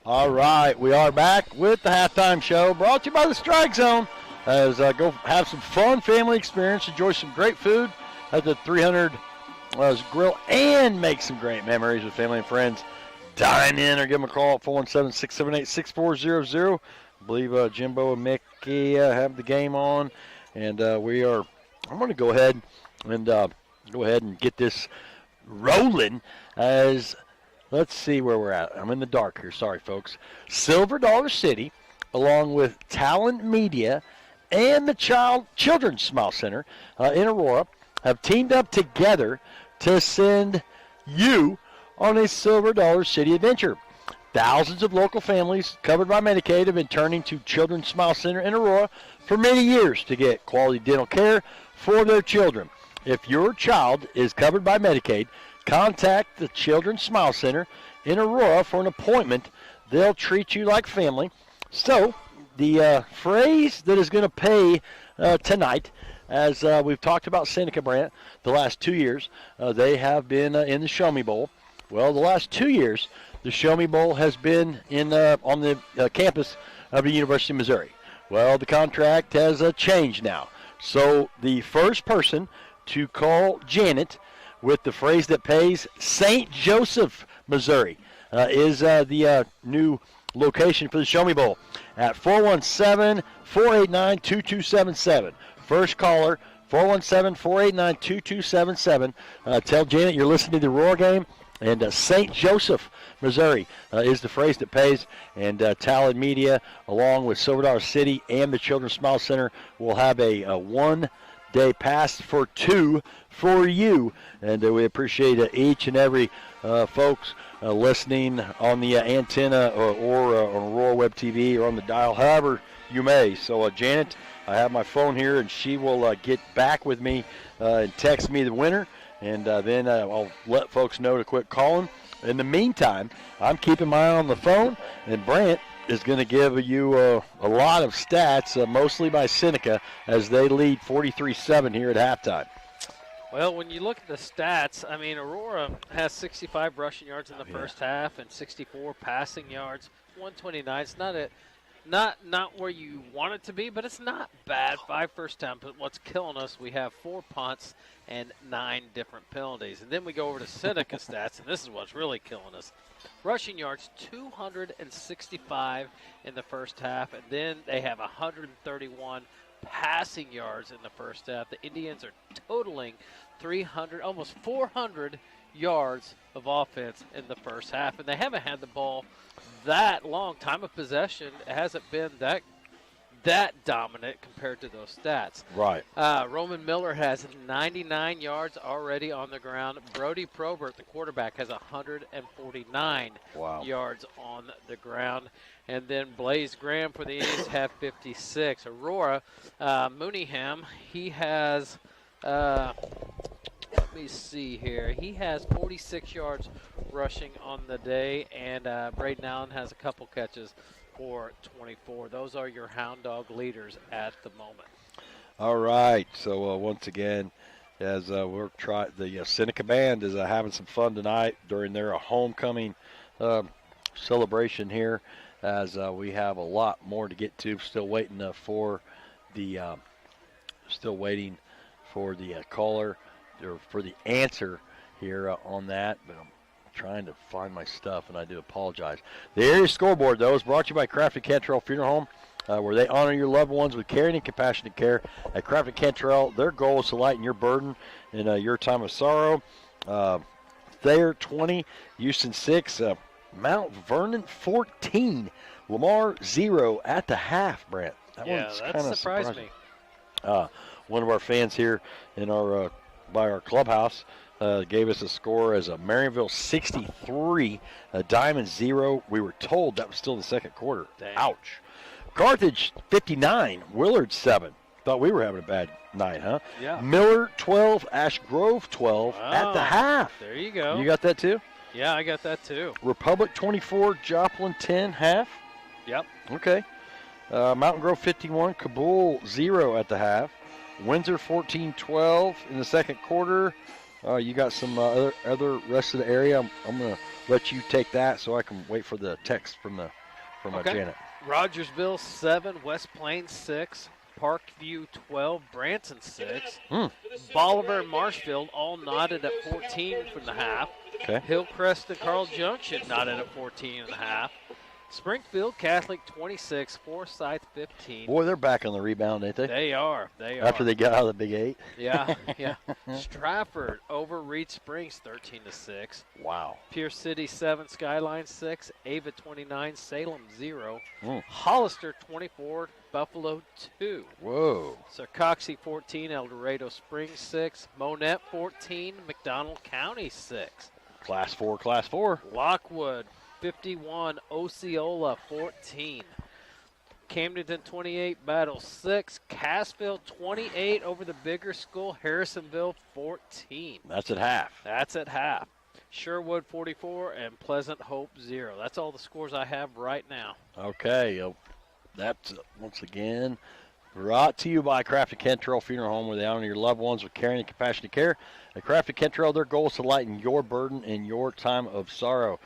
Speaker 1: All right, we are back with the halftime show brought to you by the Strike Zone. As go have some fun family experience, enjoy some great food at the 300 Grill, and make some great memories with family and friends. Dine in or give them a call at 417-678-6400. I believe Jimbo and Mickey have the game on, and I'm going to go ahead and get this rolling as. Let's see where we're at. I'm in the dark here. Sorry, folks. Silver Dollar City, along with Talent Media and the Children's Smile Center in Aurora, have teamed up together to send you on a Silver Dollar City adventure. Thousands of local families covered by Medicaid have been turning to Children's Smile Center in Aurora for many years to get quality dental care for their children. If your child is covered by Medicaid, contact the Children's Smile Center in Aurora for an appointment. They'll treat you like family. So, the phrase that is going to pay tonight, as we've talked about Seneca, Brant, the last 2 years, they have been in the Show Me Bowl. Well, the last 2 years, the Show Me Bowl has been on the campus of the University of Missouri. Well, the contract has changed now. So, the first person to call Janet with the phrase that pays St. Joseph, Missouri, is the new location for the Show Me Bowl at 417-489-2277. First caller, 417-489-2277. Tell Janet you're listening to the Aurora game, and St. Joseph, Missouri is the phrase that pays, and Talent Media, along with Silver Dollar City and the Children's Smile Center, will have a one-day pass for two for you, and we appreciate each and every folks listening on the antenna or on Aurora Web TV or on the dial, however you may. So, Janet, I have my phone here, and she will get back with me and text me the winner, and then I'll let folks know to quit calling. In the meantime, I'm keeping my eye on the phone, and Brant is going to give you a lot of stats, mostly by Seneca, as they lead 43-7 here at halftime.
Speaker 2: Well, when you look at the stats, I mean, Aurora has 65 rushing yards in the first half and 64 passing yards. 129. It's not where you want it to be, but it's not bad. 5 first down. But what's killing us, we have 4 punts and 9 different penalties. And then we go over to Seneca stats, and this is what's really killing us. Rushing yards, 265 in the first half, and then they have 131 passing yards in the first half. The Indians are totaling 300, almost 400 yards of offense in the first half, and they haven't had the ball that long. Time of possession hasn't been that dominant compared to those stats.
Speaker 1: Right.
Speaker 2: Roman Miller has 99 yards already on the ground. Brody Probert, the quarterback, has 149 yards on the ground. And then Blaze Graham for the Indians have 56. Aurora, Mooneyham, he has, let me see here. He has 46 yards rushing on the day, and Braden Allen has a couple catches for 24. Those are your Hound Dog leaders at the moment.
Speaker 1: All right. So once again, as we're trying, the Seneca band is having some fun tonight during their homecoming celebration here. As we have a lot more to get to, still waiting for the caller or for the answer here on that. But I'm trying to find my stuff, and I do apologize. The area scoreboard, though, is brought to you by Crafton Cantrell Funeral Home, where they honor your loved ones with caring and compassionate care. At Crafton Cantrell, their goal is to lighten your burden in your time of sorrow. Thayer 20, Houston 6, Mount Vernon 14, Lamar 0 at the half, Brent. That one's kind of
Speaker 2: surprised me.
Speaker 1: One of our fans here in our by our clubhouse gave us a score as a Marionville 63, Diamond 0. We were told that was still the second quarter.
Speaker 2: Dang.
Speaker 1: Ouch. Carthage 59, Willard 7. Thought we were having a bad night, huh?
Speaker 2: Yeah.
Speaker 1: Miller 12, Ash Grove 12 at the half.
Speaker 2: There you go.
Speaker 1: You got that too?
Speaker 2: Yeah, I got that too.
Speaker 1: Republic 24, Joplin 10, half.
Speaker 2: Yep.
Speaker 1: Okay. Mountain Grove 51, Kabul 0 at the half. Windsor 14-12 in the second quarter. You got some other rest of the area. I'm going to let you take that so I can wait for the text from
Speaker 2: Okay.
Speaker 1: Janet.
Speaker 2: Rogersville 7, West Plains 6, Parkview 12, Branson 6. Bolivar and Marshfield all knotted at 14 from the half.
Speaker 1: Okay.
Speaker 2: Hillcrest and Carl Junction knotted at 14 and a half. Springfield Catholic 26, Forsyth 15.
Speaker 1: Boy, they're back on the rebound, ain't they?
Speaker 2: They are.
Speaker 1: After they got out of the Big 8.
Speaker 2: Yeah. Stratford over Reed Springs 13-6.
Speaker 1: Wow.
Speaker 2: Pierce City 7, Skyline 6, Ava 29, Salem 0,
Speaker 1: Mm.
Speaker 2: Hollister 24, Buffalo 2.
Speaker 1: Whoa.
Speaker 2: Sarcoxy 14, El Dorado Springs 6, Monette 14, McDonald County 6.
Speaker 1: Class 4.
Speaker 2: Lockwood 51, Osceola 14. Camdenton 28, Battle 6. Cassville 28 over the bigger school, Harrisonville 14.
Speaker 1: That's at half.
Speaker 2: That's at half. Sherwood 44 and Pleasant Hope 0. That's all the scores I have right now.
Speaker 1: Okay. That's, once again, brought to you by Crafted Cantrell Funeral Home, where they honor your loved ones with caring and compassionate care. At Crafted Cantrell, their goal is to lighten your burden in your time of sorrow.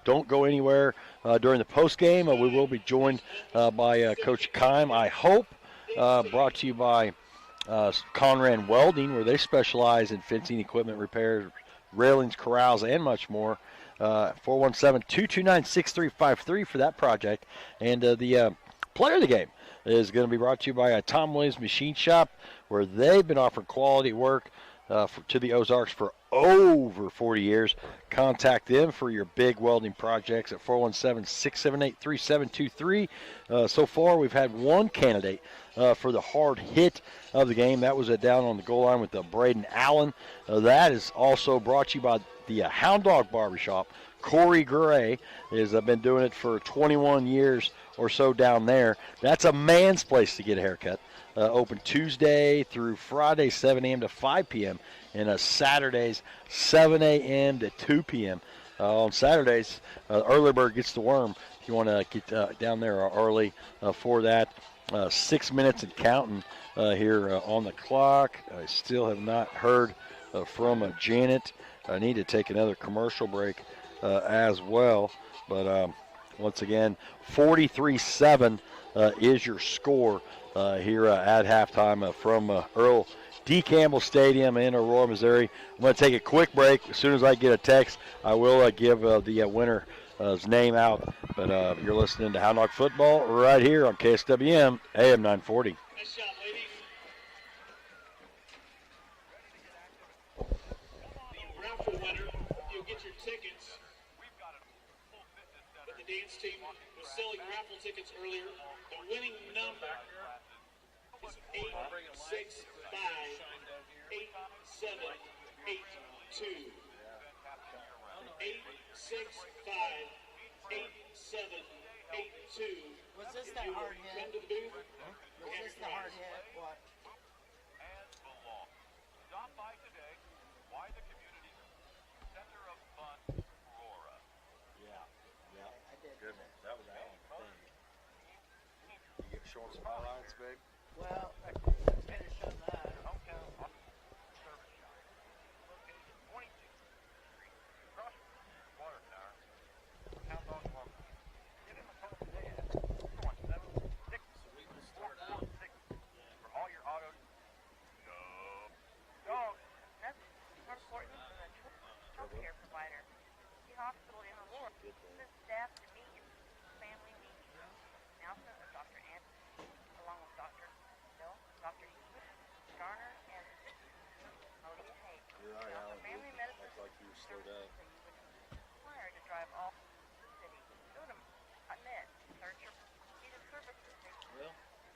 Speaker 1: Don't go anywhere during the postgame. We will be joined by Coach Keim, I hope. Brought to you by Conran Welding, where they specialize in fencing equipment repairs, railings, corrals, and much more. 417-229-6353 for that project. And the player of the game is going to be brought to you by Tom Williams Machine Shop, where they've been offering quality work to the Ozarks for over 40 years. Contact them for your big welding projects at 417-678-3723. So far, we've had one candidate for the hard hit of the game. That was down on the goal line with Braden Allen. That is also brought to you by the Hound Dog Barbershop. Corey Gray has been doing it for 21 years or so down there. That's a man's place to get a haircut. Open Tuesday through Friday, 7 a.m. to 5 p.m. And Saturdays, 7 a.m. to 2 p.m. On Saturdays, early bird gets the worm. If you want to get down there early for that, 6 minutes and counting here on the clock. I still have not heard from Janet. I need to take another commercial break as well. But once again, 43-7 is your score here at halftime from Earl D. Campbell Stadium in Aurora, Missouri. I'm going to take a quick break. As soon as I get a text, I will give the winner's name out. But you're listening to Hound Dog Football right here on KSWM AM 940.
Speaker 3: Nice shot, ladies. The raffle winner, you'll get your tickets. But the dance team was selling raffle tickets earlier. The winning number is 865-8782. 865-8782.
Speaker 4: Was this that hard hit?
Speaker 3: Come to the booth.
Speaker 4: Was this the hard hit? What?
Speaker 5: Stop by today. Why the community center of fun, Aurora.
Speaker 1: Yeah.
Speaker 4: I did.
Speaker 1: Good one. That was Alan. You get showing some highlights, babe?
Speaker 4: Well, finish on that.
Speaker 5: Hometown service shop. Located 22nd Street, across from Water Tower. Hound Dog Farm. Give him a call today at 417-644-6 for all your auto.
Speaker 6: Dogs. That's more important than a health care provider. The hospital in Aurora sends staff to meet your family needs. Nelson and Dr. Anthony, along with Dr. Bill, Dr. Heath, Garner, and Modia Hayes.
Speaker 1: You're right,
Speaker 6: Now,
Speaker 1: Alan.
Speaker 6: for family medicine
Speaker 1: Like you slowed
Speaker 6: services
Speaker 1: down.
Speaker 6: that you would require to drive all the city. Go to .net, search your needed services.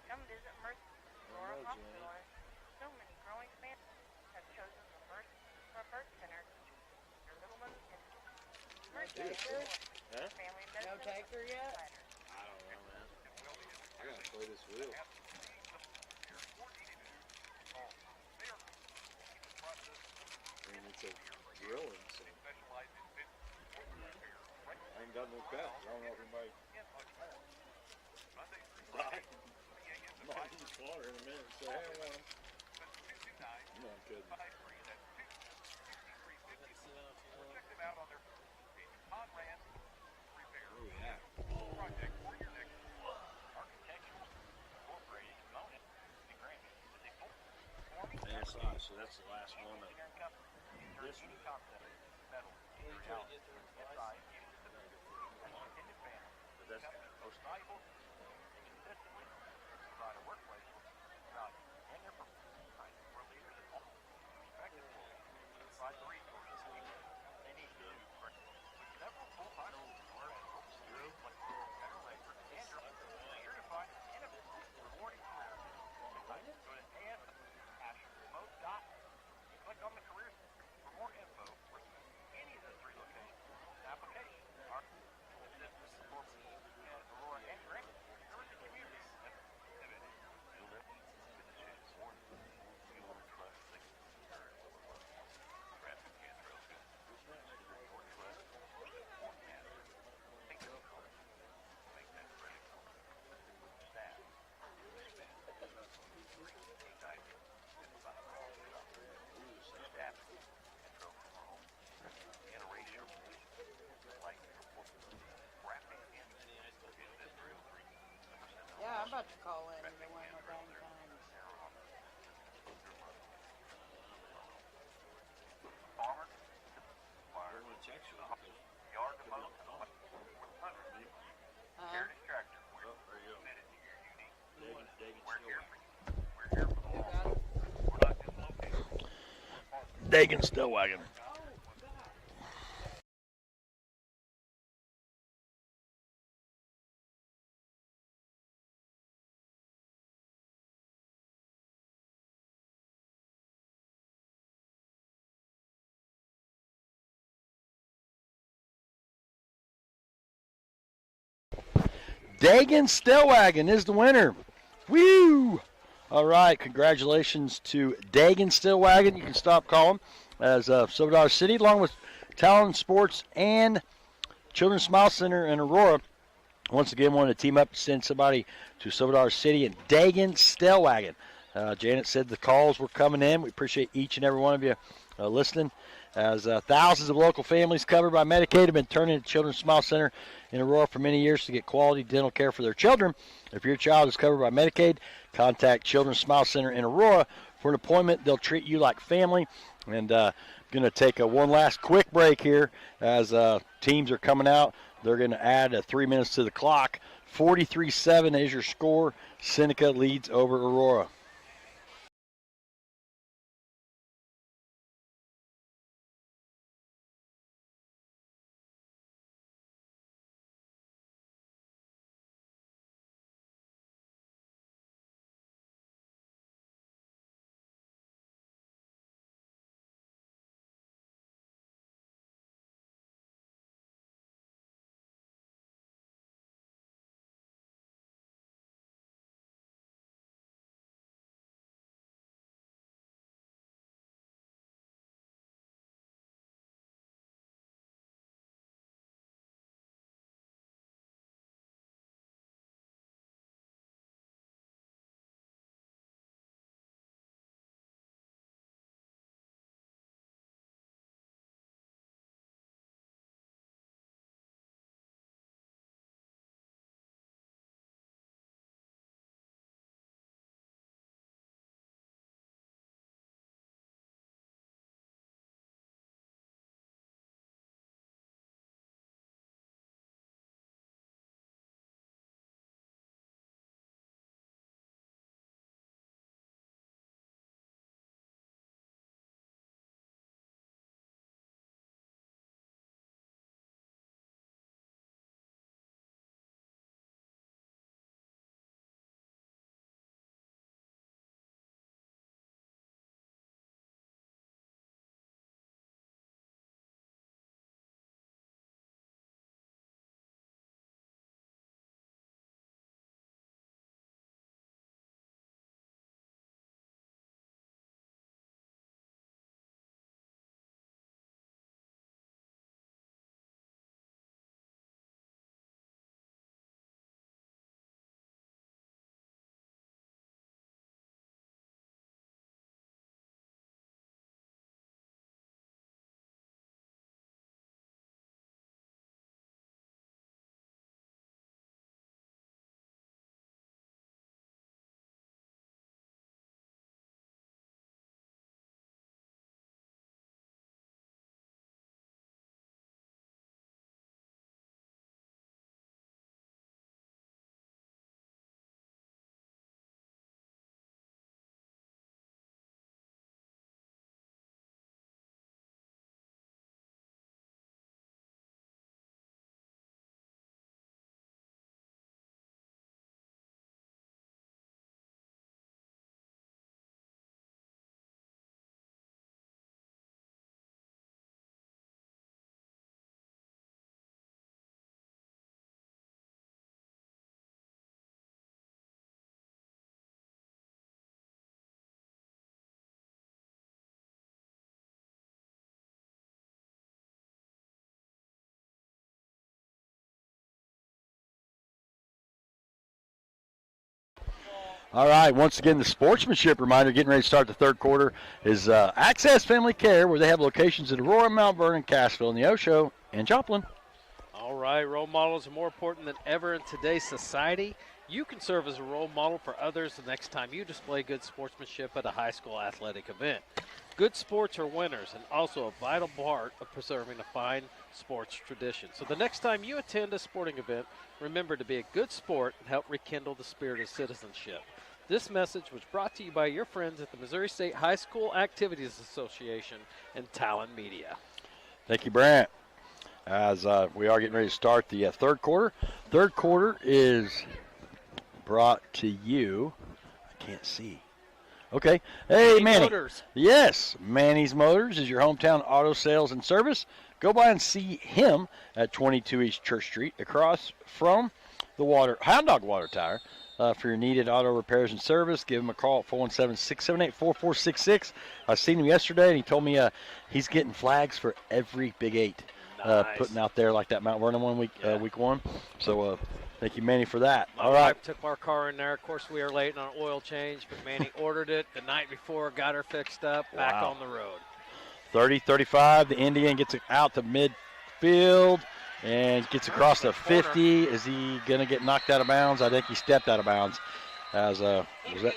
Speaker 6: Come visit Mercy Aurora Hospital, and so many growing families have chosen the Mercy for a birth center. Your little one is Mercy.
Speaker 4: Huh?
Speaker 6: Family
Speaker 4: No
Speaker 6: medicine
Speaker 4: taker yet?
Speaker 6: provider.
Speaker 1: I don't know, man. I gotta play this wheel. I mean, it's a drilling, so I ain't got no cut. I don't know if anybody. Might use water in a minute. So hey, I want 'em. No, I'm kidding.
Speaker 5: Check them out on their concept metal in reality. Inside, uses the intended fan to become the most valuable and consistently provide a workplace value and their performance where leaders and all respected employees provide the resources they need to do great. With several full-time better labor and certified innovative rewarding careers. Go to AS-remote.net. Click on the careers for more info for any of the 3 locations. Application are assistance for Aurora and Grant. There is a community activity.
Speaker 4: Yeah, I'm about to call in to one of my dang times.
Speaker 5: Farmer, yard to mow, hunter, heritage tractor. We're committed to your unique. We're here for you. We're here for the long haul. We're not just located.
Speaker 1: Dagan Stillwagon. Dagan Stillwagon is the winner. Woo! All right, congratulations to Dagan Stillwagon. You can stop calling as Silver Dollar City, along with Talon Sports and Children's Smile Center in Aurora. Once again, wanted to team up to send somebody to Silver Dollar City and Dagan Stillwagon. Janet said the calls were coming in. We appreciate each and every one of you listening. As thousands of local families covered by Medicaid have been turning to Children's Smile Center in Aurora for many years to get quality dental care for their children. If your child is covered by Medicaid, contact Children's Smile Center in Aurora for an appointment. They'll treat you like family. And going to take one last quick break here as teams are coming out. They're going to add 3 minutes to the clock. 43-7 is your score. Seneca leads over Aurora. All right, once again, the sportsmanship reminder, getting ready to start the third quarter, is Access Family Care, where they have locations in Aurora, Mount Vernon, Cassville, and the Osho, and Joplin.
Speaker 2: All right, role models are more important than ever in today's society. You can serve as a role model for others the next time you display good sportsmanship at a high school athletic event. Good sports are winners and also a vital part of preserving a fine sports tradition. So the next time you attend a sporting event, remember to be a good sport and help rekindle the spirit of citizenship. This message was brought to you by your friends at the Missouri State High School Activities Association and Talon Media.
Speaker 1: Thank you, Brant. As we are getting ready to start the third quarter. Third quarter is brought to you. I can't see. Okay. Hey, Manny.
Speaker 2: Motors.
Speaker 1: Yes, Manny's Motors is your hometown auto sales and service. Go by and see him at 22 East Church Street across from the Hound Dog Water Tower. For your needed auto repairs and service, give him a call at 417-678-4466. I seen him yesterday, and he told me he's getting flags for every Big 8.
Speaker 2: Nice.
Speaker 1: Putting out there like that Mount Vernon one week, week one. So thank you, Manny, for that.
Speaker 2: My
Speaker 1: All right.
Speaker 2: wife took our car in there. Of course, we were late on an oil change, but Manny ordered it the night before, got her fixed up, back
Speaker 1: Wow.
Speaker 2: on the road.
Speaker 1: 30-35, the Indian gets it out to midfield and gets across the 50. Is he going to get knocked out of bounds? I think he stepped out of bounds. Was that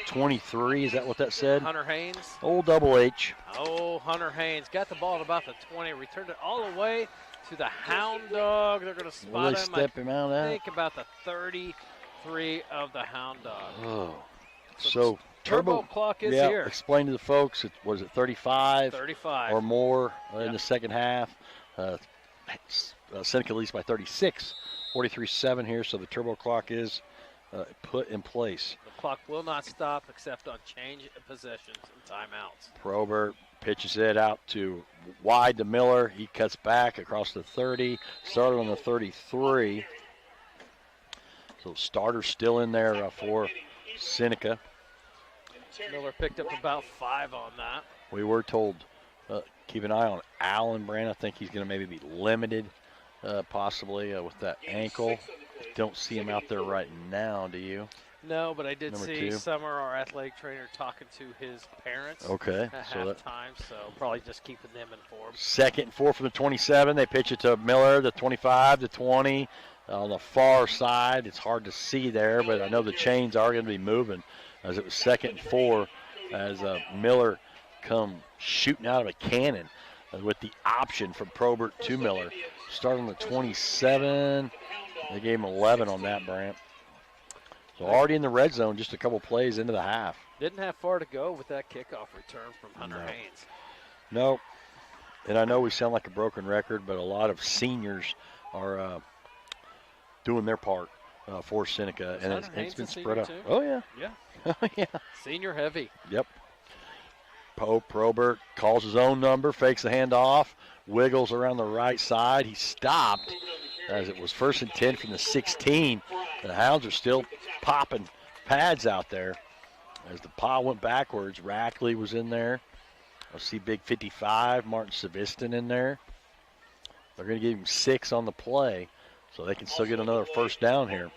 Speaker 1: 23? Is that what that said?
Speaker 2: Hunter Haynes.
Speaker 1: Old Double H.
Speaker 2: Oh, Hunter Haynes got the ball at about the 20, returned it all the way to the Hound Dog. They're going to spot
Speaker 1: Will they
Speaker 2: him.
Speaker 1: step him out of
Speaker 2: I
Speaker 1: that?
Speaker 2: think about the 33 of the Hound Dog.
Speaker 1: Oh. So
Speaker 2: Turbo clock is
Speaker 1: yeah,
Speaker 2: here.
Speaker 1: Explain to the folks, was it 35?
Speaker 2: 35.
Speaker 1: Or more in the second half. Seneca leads by 36. 43-7 here, so the turbo clock is put in place.
Speaker 2: The clock will not stop except on change of possessions and timeouts.
Speaker 1: Probert pitches it out to wide to Miller. He cuts back across the 30, started on the 33. So starter's still in there for Seneca.
Speaker 2: Miller picked up about 5 on that.
Speaker 1: We were told keep an eye on Allen Brand. I think he's going to maybe be limited possibly with that ankle. Don't see him out there right now, do you?
Speaker 2: No, but I did
Speaker 1: Number
Speaker 2: see
Speaker 1: 2.
Speaker 2: Summer, our athletic trainer, talking to his parents
Speaker 1: Okay.
Speaker 2: at
Speaker 1: So that,
Speaker 2: halftime, so probably just keeping them informed.
Speaker 1: 2nd and 4 from the 27. They pitch it to Miller, the 25, the 20. On the far side, it's hard to see there, but I know the chains are going to be moving as it was 2nd and 4 as Miller come shooting out of a cannon with the option from Probert to Miller. Start on the 27. They gave him 11 on that, Brant. So already in the red zone, just a couple plays into the half.
Speaker 2: Didn't have far to go with that kickoff return from Hunter
Speaker 1: No.
Speaker 2: Haynes.
Speaker 1: No. And I know we sound like a broken record, but a lot of seniors are doing their part for Seneca. And
Speaker 2: Hunter
Speaker 1: it's
Speaker 2: Haynes
Speaker 1: been
Speaker 2: a
Speaker 1: spread out.
Speaker 2: senior too?
Speaker 1: Oh, yeah.
Speaker 2: Yeah.
Speaker 1: Oh, yeah.
Speaker 2: Senior heavy.
Speaker 1: Yep. Probert calls his own number, fakes the handoff, wiggles around the right side. He stopped as it was 1st and 10 from the 16. The Hounds are still popping pads out there. As the paw went backwards, Rackley was in there. I see big 55, Martin Saviston in there. They're going to give him 6 on the play, so they can still get another first down here.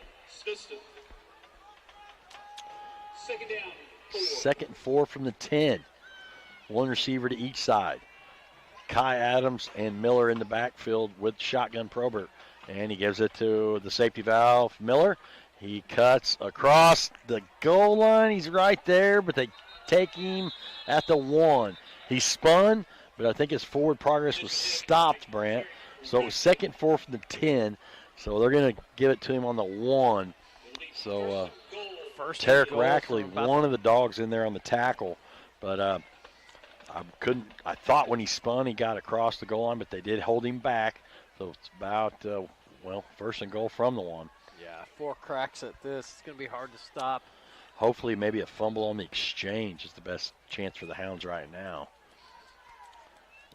Speaker 1: Second and 4 from the 10. One receiver to each side. Kai Adams and Miller in the backfield with shotgun Probert. And he gives it to the safety valve, Miller. He cuts across the goal line. He's right there, but they take him at the 1. He spun, but I think his forward progress was stopped, Brant. So it was 2nd and 4 from the 10. So they're going to give it to him on the 1. So
Speaker 2: First
Speaker 1: Tarek
Speaker 2: and goal
Speaker 1: Rackley,
Speaker 2: from about
Speaker 1: one of the dogs in there on the tackle. But I thought when he spun he got across the goal line, but they did hold him back. So it's about, 1st and goal from the 1.
Speaker 2: Yeah, 4 cracks at this. It's going to be hard to stop.
Speaker 1: Hopefully maybe a fumble on the exchange is the best chance for the Hounds right now.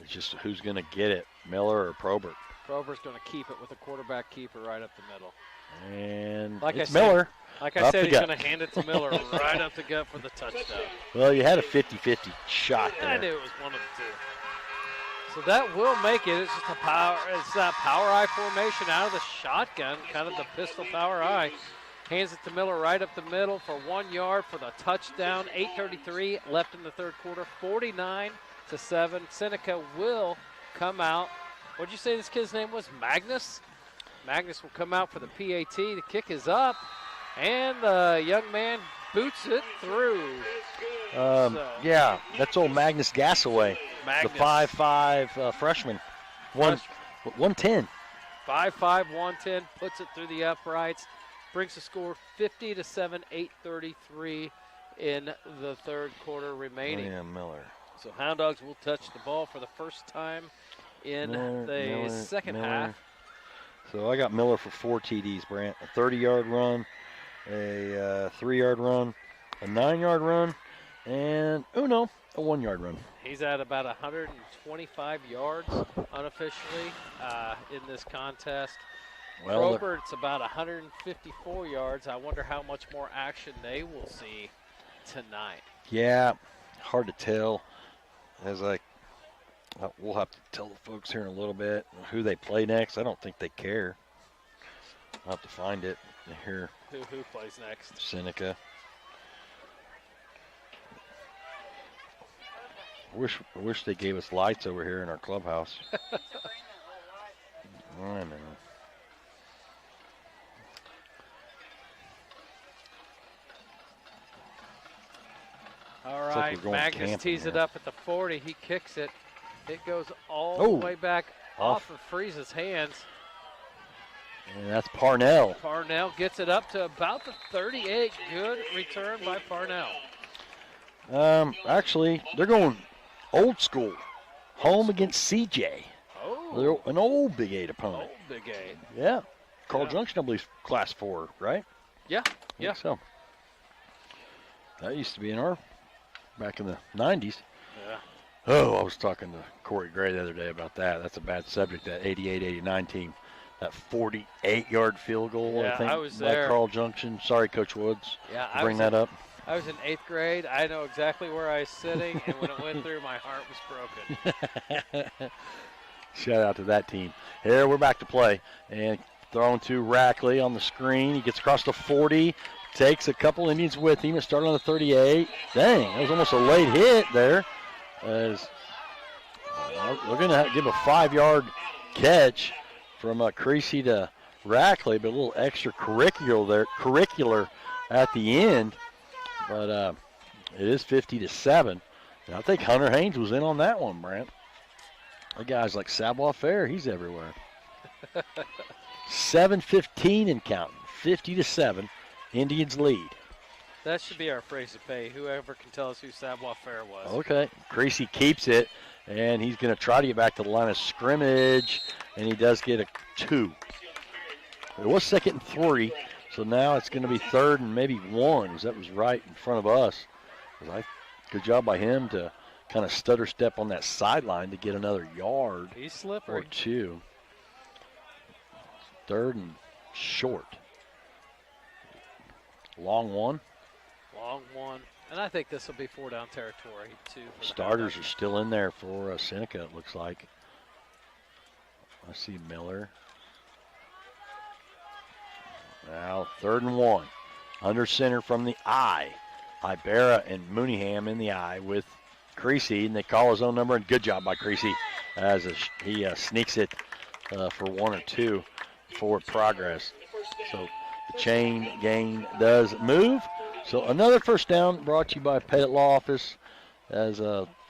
Speaker 1: It's just who's going to get it, Miller or Probert.
Speaker 2: Probert's going to keep it with a quarterback keeper right up the middle.
Speaker 1: And
Speaker 2: Like
Speaker 1: it's
Speaker 2: I said,
Speaker 1: Miller.
Speaker 2: Like I
Speaker 1: Up
Speaker 2: said,
Speaker 1: the
Speaker 2: he's
Speaker 1: gut.
Speaker 2: going to hand it to Miller right up the gut for the touchdown.
Speaker 1: Well, you had a 50-50 shot
Speaker 2: I
Speaker 1: there.
Speaker 2: knew it was one of the 2. So that will make it. It's just It's that power eye formation out of the shotgun, kind of the pistol power eye. Hands it to Miller right up the middle for 1 yard for the touchdown. 8:33 left in the third quarter. 49-7. Seneca will come out. What'd you say this kid's name was? Magnus? Magnus will come out for the PAT. The kick is up, and the young man boots it through.
Speaker 1: Yeah, that's old Magnus Gasaway,
Speaker 2: Magnus.
Speaker 1: the 5'5" freshman. 110.
Speaker 2: 5'5", 110, puts it through the uprights, brings the score 50-7, 8:33 in the third quarter remaining.
Speaker 1: Yeah, Miller.
Speaker 2: So Hound Dogs will touch the ball for the first time in the second half.
Speaker 1: So I got Miller for 4 TDs, Brant. A 30-yard run, a 3-yard run, a 9-yard run, and, a 1-yard run.
Speaker 2: He's at about 125 yards unofficially in this contest.
Speaker 1: Well,
Speaker 2: Robert's about 154 yards. I wonder how much more action they will see tonight.
Speaker 1: yeah, hard to tell. We'll have to tell the folks here in a little bit who they play next. I don't think they care. I'll have to find it here.
Speaker 2: Who plays next?
Speaker 1: Seneca. I wish they gave us lights over here in our clubhouse. I know.
Speaker 2: All
Speaker 1: It's like
Speaker 2: right,
Speaker 1: we're going
Speaker 2: Magnus
Speaker 1: camping
Speaker 2: tees it
Speaker 1: here.
Speaker 2: up at the 40. He kicks it. It goes all
Speaker 1: Oh.
Speaker 2: the way back off of Freeze's hands.
Speaker 1: And that's Parnell.
Speaker 2: Parnell gets it up to about the 38. Good return by Parnell.
Speaker 1: Actually, they're going old school. Home against CJ.
Speaker 2: Oh,
Speaker 1: They're an old Big 8 opponent.
Speaker 2: Big A.
Speaker 1: Yeah. Carl
Speaker 2: Yeah.
Speaker 1: Junction, I believe, Class 4, right?
Speaker 2: Yeah,
Speaker 1: I think so. That used to be back in the 90s.
Speaker 2: Yeah.
Speaker 1: Oh, I was talking to Corey Gray the other day about that. That's a bad subject, that 88-89 team. That 48-yard field goal,
Speaker 2: Yeah,
Speaker 1: I think,
Speaker 2: I was
Speaker 1: by
Speaker 2: there.
Speaker 1: Carl Junction. Sorry, Coach Woods,
Speaker 2: Yeah,
Speaker 1: to bring that up.
Speaker 2: I was in 8th grade. I know exactly where I was sitting, and when it went through, my heart was broken.
Speaker 1: Shout out to that team. Here, we're back to play. And thrown to Rackley on the screen. He gets across the 40, takes a couple Indians with him and started on the 38. Dang, that was almost a late hit there. We're going to give a 5-yard catch from Creasy to Rackley, but a little extracurricular at the end. But it is 50-7. And I think Hunter Haynes was in on that one, Brant. That guy's like savoir-faire. He's everywhere. 7:15 and counting. 50-7. Indians lead.
Speaker 2: That should be our phrase to pay. Whoever can tell us who savoir-faire was.
Speaker 1: Okay. Creasy keeps it, and he's going to try to get back to the line of scrimmage, and he does get a 2. It was 2nd and 3, so now it's going to be 3rd and maybe 1, because that was right in front of us. Good job by him to kind of stutter step on that sideline to get another yard.
Speaker 2: He's
Speaker 1: Or
Speaker 2: slippery.
Speaker 1: 2. 3rd and short. Long one.
Speaker 2: Long one. And I think this will be 4-down territory, too. For the
Speaker 1: Starters are
Speaker 2: Hounds.
Speaker 1: still in there for Seneca, it looks like. I see Miller. Now 3rd and 1. Under center from the I. Ibarra and Mooneyham in the I with Creasy, and they call his own number, and good job by Creasy as he sneaks it for 1 or 2 forward progress. So the chain gang does move. So another first down brought to you by Pettit Law Office. As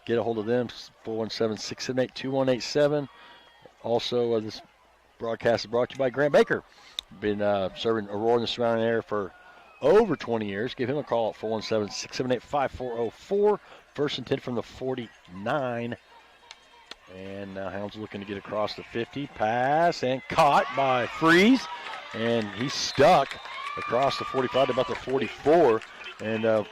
Speaker 1: get a hold of them, 417-678-2187. Also, this broadcast is brought to you by Grant Baker. Been serving Aurora and the surrounding area for over 20 years. Give him a call at 417-678-5404. 1st and 10 from the 49. And now Hounds looking to get across the 50. Pass and caught by Freeze. And he's stuck across the 45 to about the 44. And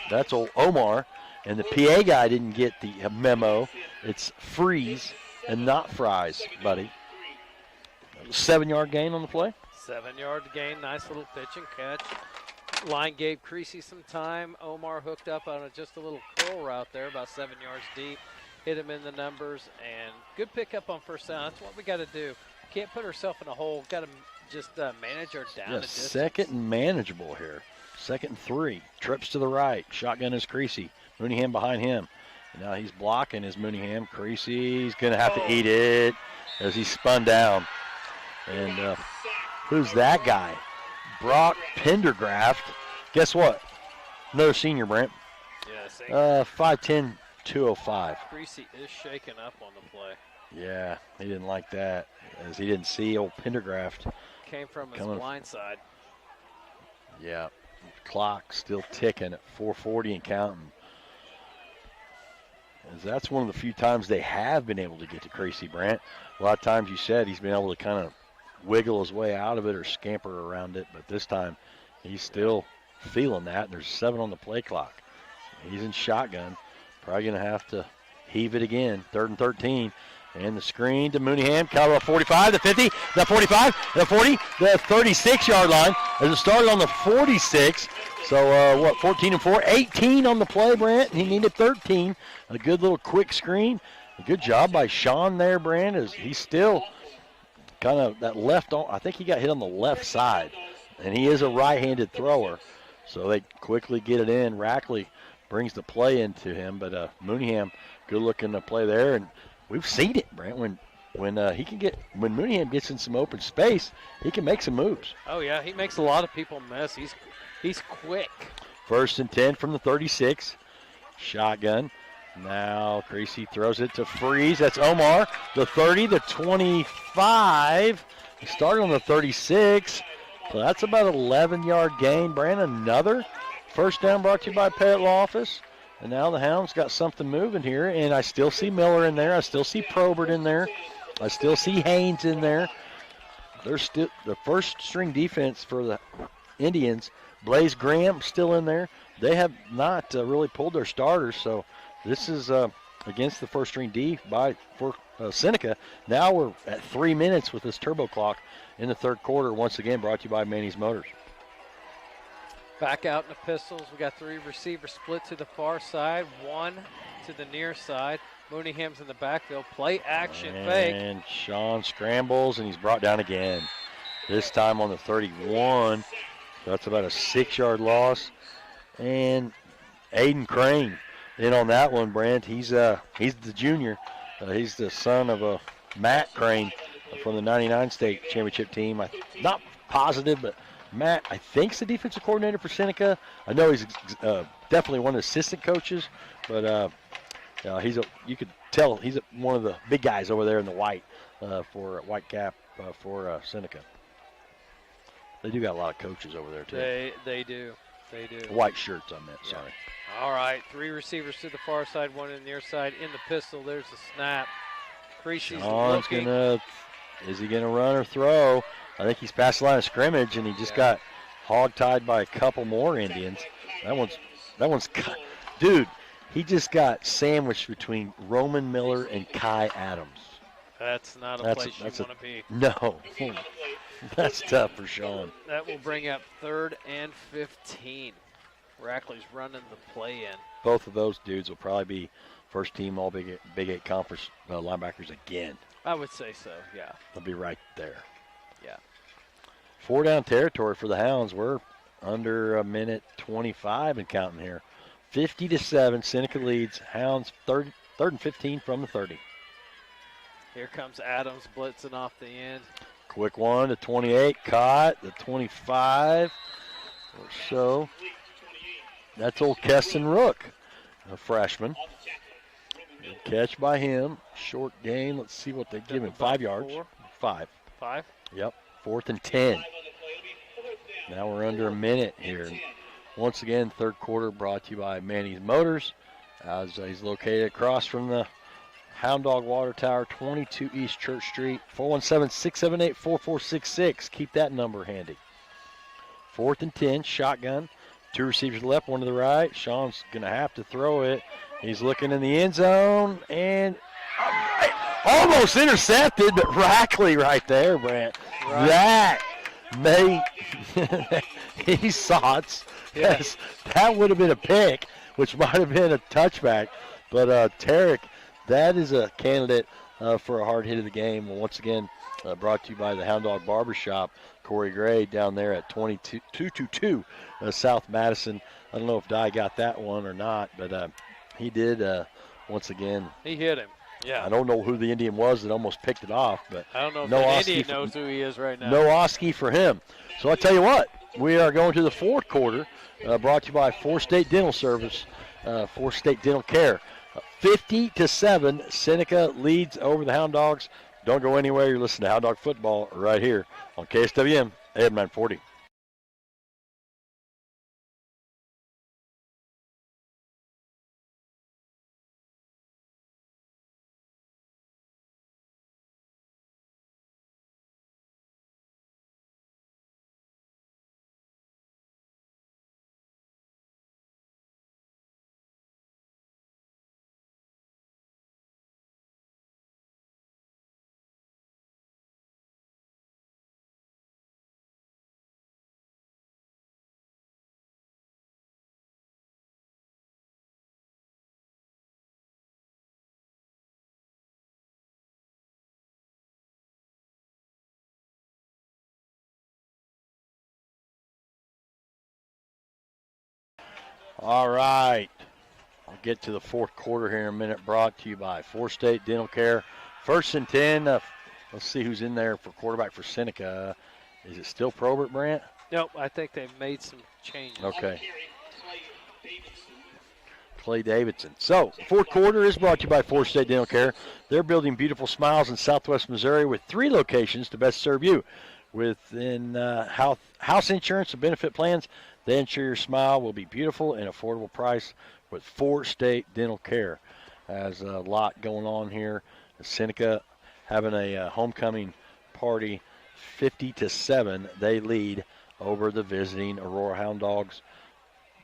Speaker 1: that's old Omar. And the PA guy didn't get the memo. It's Freeze and not Fries, buddy. 7-yard gain on the play.
Speaker 2: 7-yard gain. Nice little pitch and catch. Line gave Creasy some time. Omar hooked up on just a little curl route there, about 7 yards deep. Hit him in the numbers, and good pickup on first down. That's what we got to do. Can't put ourselves in a hole. Got to just manage our down
Speaker 1: Yeah,
Speaker 2: and distance.
Speaker 1: second and manageable here. 2nd and 3. Trips to the right. Shotgun is Creasy. Mooneyham behind him. And now he's blocking his Mooneyham. Creasy's going to have to eat it as he spun down. And who's that guy? Brock Pendergraft. Guess what? Another senior, Brent.
Speaker 2: Yeah, same.
Speaker 1: 5'10", 205.
Speaker 2: Creasy is shaking up on the play.
Speaker 1: Yeah, he didn't like that as he didn't see old Pendergraft.
Speaker 2: Came from his
Speaker 1: Coming.
Speaker 2: blind side.
Speaker 1: Yeah, clock still ticking at 4:40 and counting. As that's one of the few times they have been able to get to Creasy, Brant. A lot of times you said he's been able to kind of wiggle his way out of it or scamper around it, but this time he's still feeling that, and there's 7 on the play clock. He's in shotgun, probably going to have to heave it again. 3rd and 13. And the screen to Mooneyham. Cowbell 45, the 50, the 45, the 40, the 36-yard line. As it started on the 46. So, 14 and 4, 18 on the play, Brant. He needed 13. A good little quick screen. A good job by Sean there, Brant, as he's still kind of that left on. I think he got hit on the left side. And he is a right-handed thrower. So they quickly get it in. Rackley brings the play into him. But Mooneyham, good looking to play there. And we've seen it, Brent. When Mooneyham gets in some open space, he can make some moves.
Speaker 2: Oh yeah, he makes a lot of people miss. He's quick.
Speaker 1: 1st and 10 from the 36. Shotgun. Now Creasy throws it to Freeze. That's Omar. The 30, the 25. He started on the 36. So that's about an 11-yard gain. Brent, another first down brought to you by Pettit Law Office. And now the Hounds got something moving here, and I still see Miller in there. I still see Probert in there. I still see Haynes in there. There's still the first-string defense for the Indians. Blaze Graham still in there. They have not really pulled their starters, so this is against the first-string D for Seneca. Now we're at 3 minutes with this turbo clock in the 3rd quarter. Once again, brought to you by Manny's Motors.
Speaker 2: Back out in the pistols. We got 3 receivers split to the far side, 1 to the near side. Mooneyham's in the backfield. Play action fake.
Speaker 1: And Sean scrambles, and he's brought down again. This time on the 31. That's about a 6-yard loss. And Aiden Crane in on that one, Brent. He's the junior. He's the son of Matt Crane from the 99 state championship team. I'm not positive, but Matt, I think, is the defensive coordinator for Seneca. I know he's definitely one of the assistant coaches, but you could tell he's one of the big guys over there in the white for white cap for Seneca. They do got a lot of coaches over there too.
Speaker 2: They do.
Speaker 1: White shirts, I meant.
Speaker 2: Yeah.
Speaker 1: Sorry.
Speaker 2: All right, 3 receivers to the far side, 1 in the near side. In the pistol, there's the snap. Creasy's looking.
Speaker 1: Is he gonna run or throw? I think he's past the line of scrimmage, and he just got hog-tied by a couple more Indians. That one's, dude, he just got sandwiched between Roman Miller and Kai Adams.
Speaker 2: That's not a place you want to be.
Speaker 1: No, that's tough for Sean.
Speaker 2: That will bring up 3rd and 15. Rackley's running the play in.
Speaker 1: Both of those dudes will probably be first-team All-Big 8 Conference linebackers again.
Speaker 2: I would say so, yeah.
Speaker 1: They'll be right there.
Speaker 2: Yeah.
Speaker 1: 4-down territory for the Hounds. We're under a minute 25 and counting here. 50-7, Seneca leads. Hounds 3rd and 15 from the 30.
Speaker 2: Here comes Adams blitzing off the end.
Speaker 1: Quick one to 28, caught. The 25 or so. That's old Keston Rook, a freshman. Good catch by him. Short gain. Let's see what they give him. 5 yards. 5.
Speaker 2: 5?
Speaker 1: Yep. 4th and 10. Now we're under a minute here. Once again, 3rd quarter brought to you by Manny's Motors. As he's located across from the Hound Dog Water Tower, 22 East Church Street. 417-678-4466. Keep that number handy. 4th and 10, shotgun. 2 receivers to the left, 1 to the right. Sean's going to have to throw it. He's looking in the end zone and almost intercepted, but Rackley right there, Brant.
Speaker 2: Right.
Speaker 1: That he saw it. Yes, that would have been a pick, which might have been a touchback. But Tarek, that is a candidate for a hard hit of the game. Well, once again, brought to you by the Hound Dog Barbershop, Corey Gray down there at 222 South Madison. I don't know if Dye got that one or not, but he did once again.
Speaker 2: He hit him. Yeah.
Speaker 1: I don't know who the Indian was that almost picked it off, but
Speaker 2: I don't know if
Speaker 1: no
Speaker 2: that
Speaker 1: Oski
Speaker 2: Indian knows who he is right now.
Speaker 1: no Oski for him. So I tell you what, we are going to the fourth quarter, brought to you by Four State Dental Service, Four State Dental Care. 50-7, Seneca leads over the Hound Dogs. Don't go anywhere. You're listening to Hound Dog Football right here on KSWM AM 940. All right. I'll get to the fourth quarter here in a minute, brought to you by Four State Dental Care. 1st and 10. Let's see who's in there for quarterback for Seneca. Is it still Probert, Brant?
Speaker 2: Nope, I think they've made some changes.
Speaker 1: Okay. Clay Davidson. So, fourth quarter is brought to you by Four State Dental Care. They're building beautiful smiles in Southwest Missouri with 3 locations to best serve you. Within house insurance and benefit plans, they ensure your smile will be beautiful and affordable price with Four State Dental Care. Has a lot going on here. Seneca having a homecoming party, 50-7. They lead over the visiting Aurora Hound Dogs,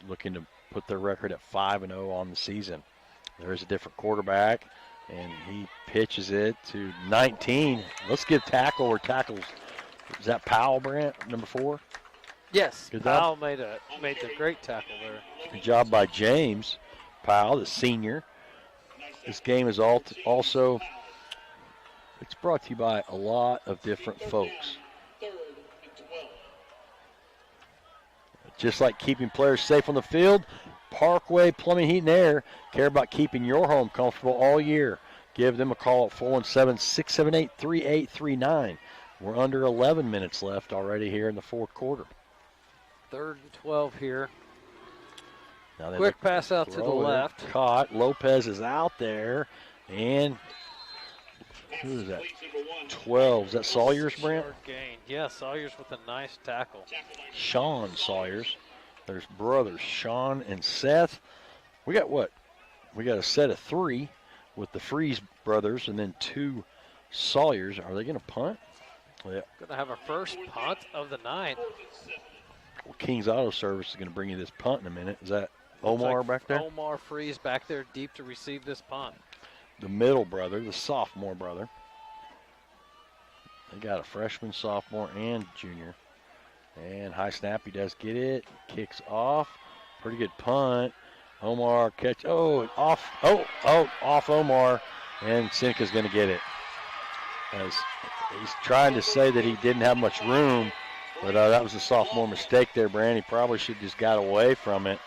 Speaker 1: looking to put their record at 5-0 on the season. There is a different quarterback, and he pitches it to 19. Let's give tackle or tackles. Is that Powell, Brant, number 4?
Speaker 2: Yes,
Speaker 1: Good
Speaker 2: Powell
Speaker 1: job.
Speaker 2: made the great tackle there.
Speaker 1: Good job by James Powell, the senior. This game is also, it's brought to you by a lot of different folks. Just like keeping players safe on the field, Parkway Plumbing, Heat, and Air care about keeping your home comfortable all year. Give them a call at 417-678-3839. We're under 11 minutes left already here in the fourth quarter.
Speaker 2: 3rd and 12 here.
Speaker 1: Now
Speaker 2: Quick pass out to the left.
Speaker 1: Caught. Lopez is out there. And who is that? 12. Is that Sawyers, Brent?
Speaker 2: Short gain. Yeah, Sawyers with a nice tackle.
Speaker 1: Sean Sawyers. There's brothers, Sean and Seth. We got what? We got a set of 3 with the Freeze brothers and then 2 Sawyers. Are they going to punt? Yeah.
Speaker 2: Going to have our first punt of the night.
Speaker 1: Well, King's Auto Service is going to bring you this punt in a minute. Is that Omar back there?
Speaker 2: Omar Freeze back there deep to receive this punt.
Speaker 1: The middle brother, the sophomore brother. They got a freshman, sophomore, and junior. And high snap, he does get it. Kicks off. Pretty good punt. Omar catch. Off Omar. And Seneca's going to get it. As he's trying to say that he didn't have much room, but that was a sophomore mistake there, Brand. He probably should have just got away from it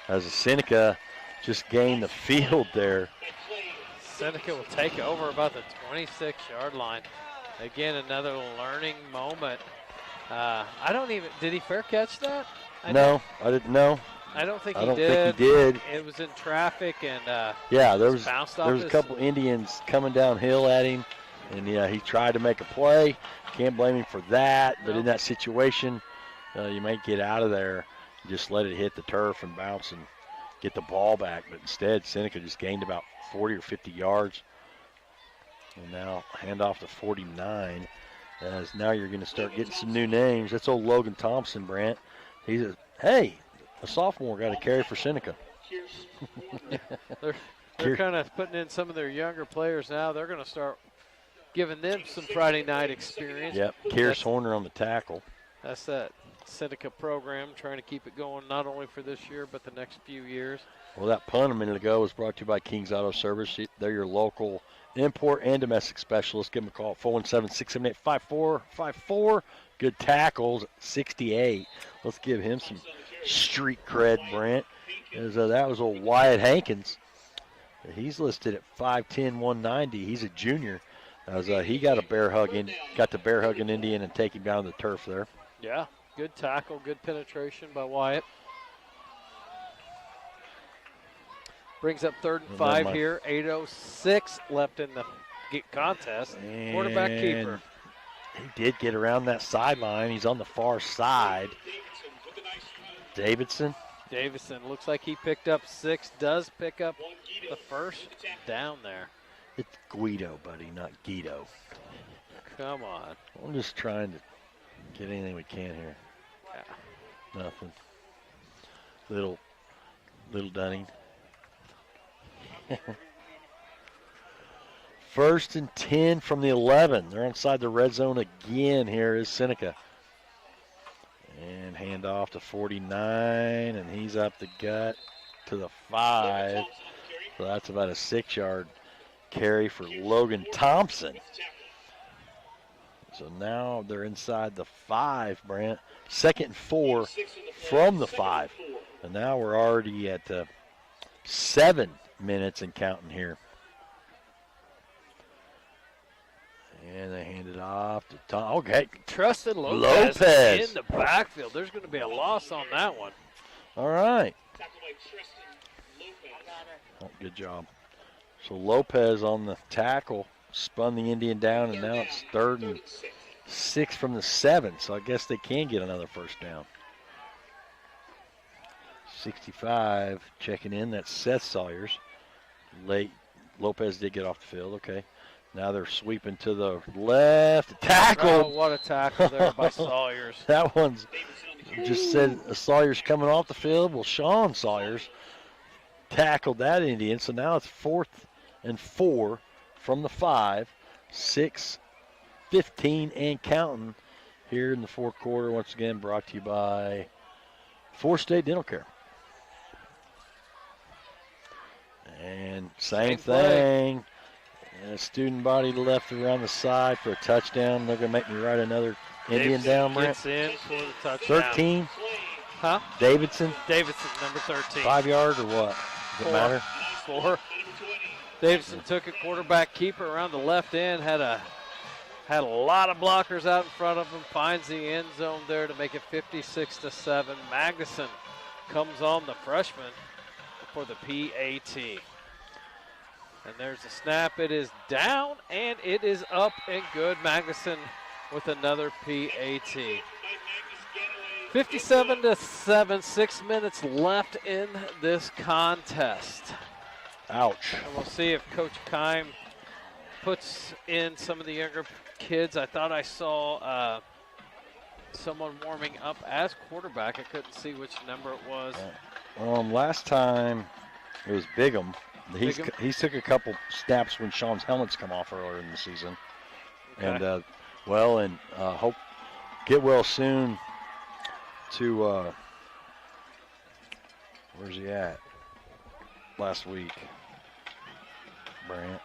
Speaker 1: as Seneca just gained the field there.
Speaker 2: Seneca will take over about the 26-yard line. Again, another learning moment. I don't even, did he fair catch that?
Speaker 1: No, I didn't know.
Speaker 2: I don't think
Speaker 1: I
Speaker 2: he
Speaker 1: don't
Speaker 2: did.
Speaker 1: think he did.
Speaker 2: It was in traffic and
Speaker 1: yeah, there was
Speaker 2: bounced off
Speaker 1: a couple Indians coming downhill at him, and yeah, he tried to make a play. Can't blame him for that, but in that situation, you might get out of there, just let it hit the turf and bounce and get the ball back. But instead, Seneca just gained about 40 or 50 yards. And now hand off to 49. As now you're going to start getting some new names. That's old Logan Thompson, Brant. He's a sophomore got to carry for Seneca.
Speaker 2: They're kind of putting in some of their younger players now. They're going to start giving them some Friday night experience.
Speaker 1: Yep, Kearse Horner on the tackle.
Speaker 2: That's that Seneca program, trying to keep it going not only for this year but the next few years.
Speaker 1: Well, that punt a minute ago was brought to you by King's Auto Service. They're your local import and domestic specialist. Give them a call at 417-678-5454. Good tackles, 68. Let's give him some street cred, Brent. That was old Wyatt Hankins. He's listed at 5'10", 190. He's a junior. He got to bear hug an Indian and take him down to the turf there.
Speaker 2: Yeah, good tackle, good penetration by Wyatt. Brings up 3rd and 5 here. 8:06 left in the contest.
Speaker 1: And
Speaker 2: Quarterback keeper.
Speaker 1: He did get around that sideline. He's on the far side. Davidson
Speaker 2: looks like he picked up 6. Does pick up the first down there.
Speaker 1: It's Guido, buddy, not Guido.
Speaker 2: Come on.
Speaker 1: I'm just trying to get anything we can here.
Speaker 2: Yeah.
Speaker 1: Nothing. Little Dunning. 1st and 10 from the 11. They're inside the red zone again. Here is Seneca. And hand off to 49, and he's up the gut to the 5. So that's about a 6-yard carry for Logan Thompson. So now they're inside the 5, Brant. 2nd and 4 from the 5. And now we're already at 7 minutes and counting here. And they hand it off to Tom. Okay.
Speaker 2: Trusted Lopez in the backfield. There's going to be a loss on that one.
Speaker 1: All right. Oh, good job. So Lopez on the tackle spun the Indian down, and now it's 3rd and 6 from the 7. So I guess they can get another first down. 65 checking in. That's Seth Sawyers. Late. Lopez did get off the field. Okay. Now they're sweeping to the left. Tackle.
Speaker 2: Oh, what a tackle there by Sawyers.
Speaker 1: That one's just said Sawyers coming off the field. Well, Sean Sawyers tackled that Indian. So now it's 4th and 4 from the 5. 6:15 and counting here in the 4th quarter. Once again, brought to you by Four State Dental Care. And same thing. And a student body left around the side for a touchdown. They're going to make me write another Indian down, Brent.
Speaker 2: Gets in for the touchdown.
Speaker 1: 13.
Speaker 2: Huh?
Speaker 1: Davidson.
Speaker 2: Davidson, number 13.
Speaker 1: 5 yard or what? Does it matter?
Speaker 2: 4. Davidson took a quarterback keeper around the left end. Had a lot of blockers out in front of him. Finds the end zone there to make it 56-7. Magnuson comes on, the freshman, for the PAT. And there's a snap. It is down, and it is up and good. Magnuson with another PAT. 57-7, 6 minutes left in this contest.
Speaker 1: Ouch.
Speaker 2: And we'll see if Coach Keim puts in some of the younger kids. I thought I saw someone warming up as quarterback. I couldn't see which number it was.
Speaker 1: Last time it was Bigham.
Speaker 2: Bigham?
Speaker 1: He's took a couple snaps when Sean's helmet's come off earlier in the season.
Speaker 2: Okay.
Speaker 1: And hope get well soon to where's he at? Last week. Brant.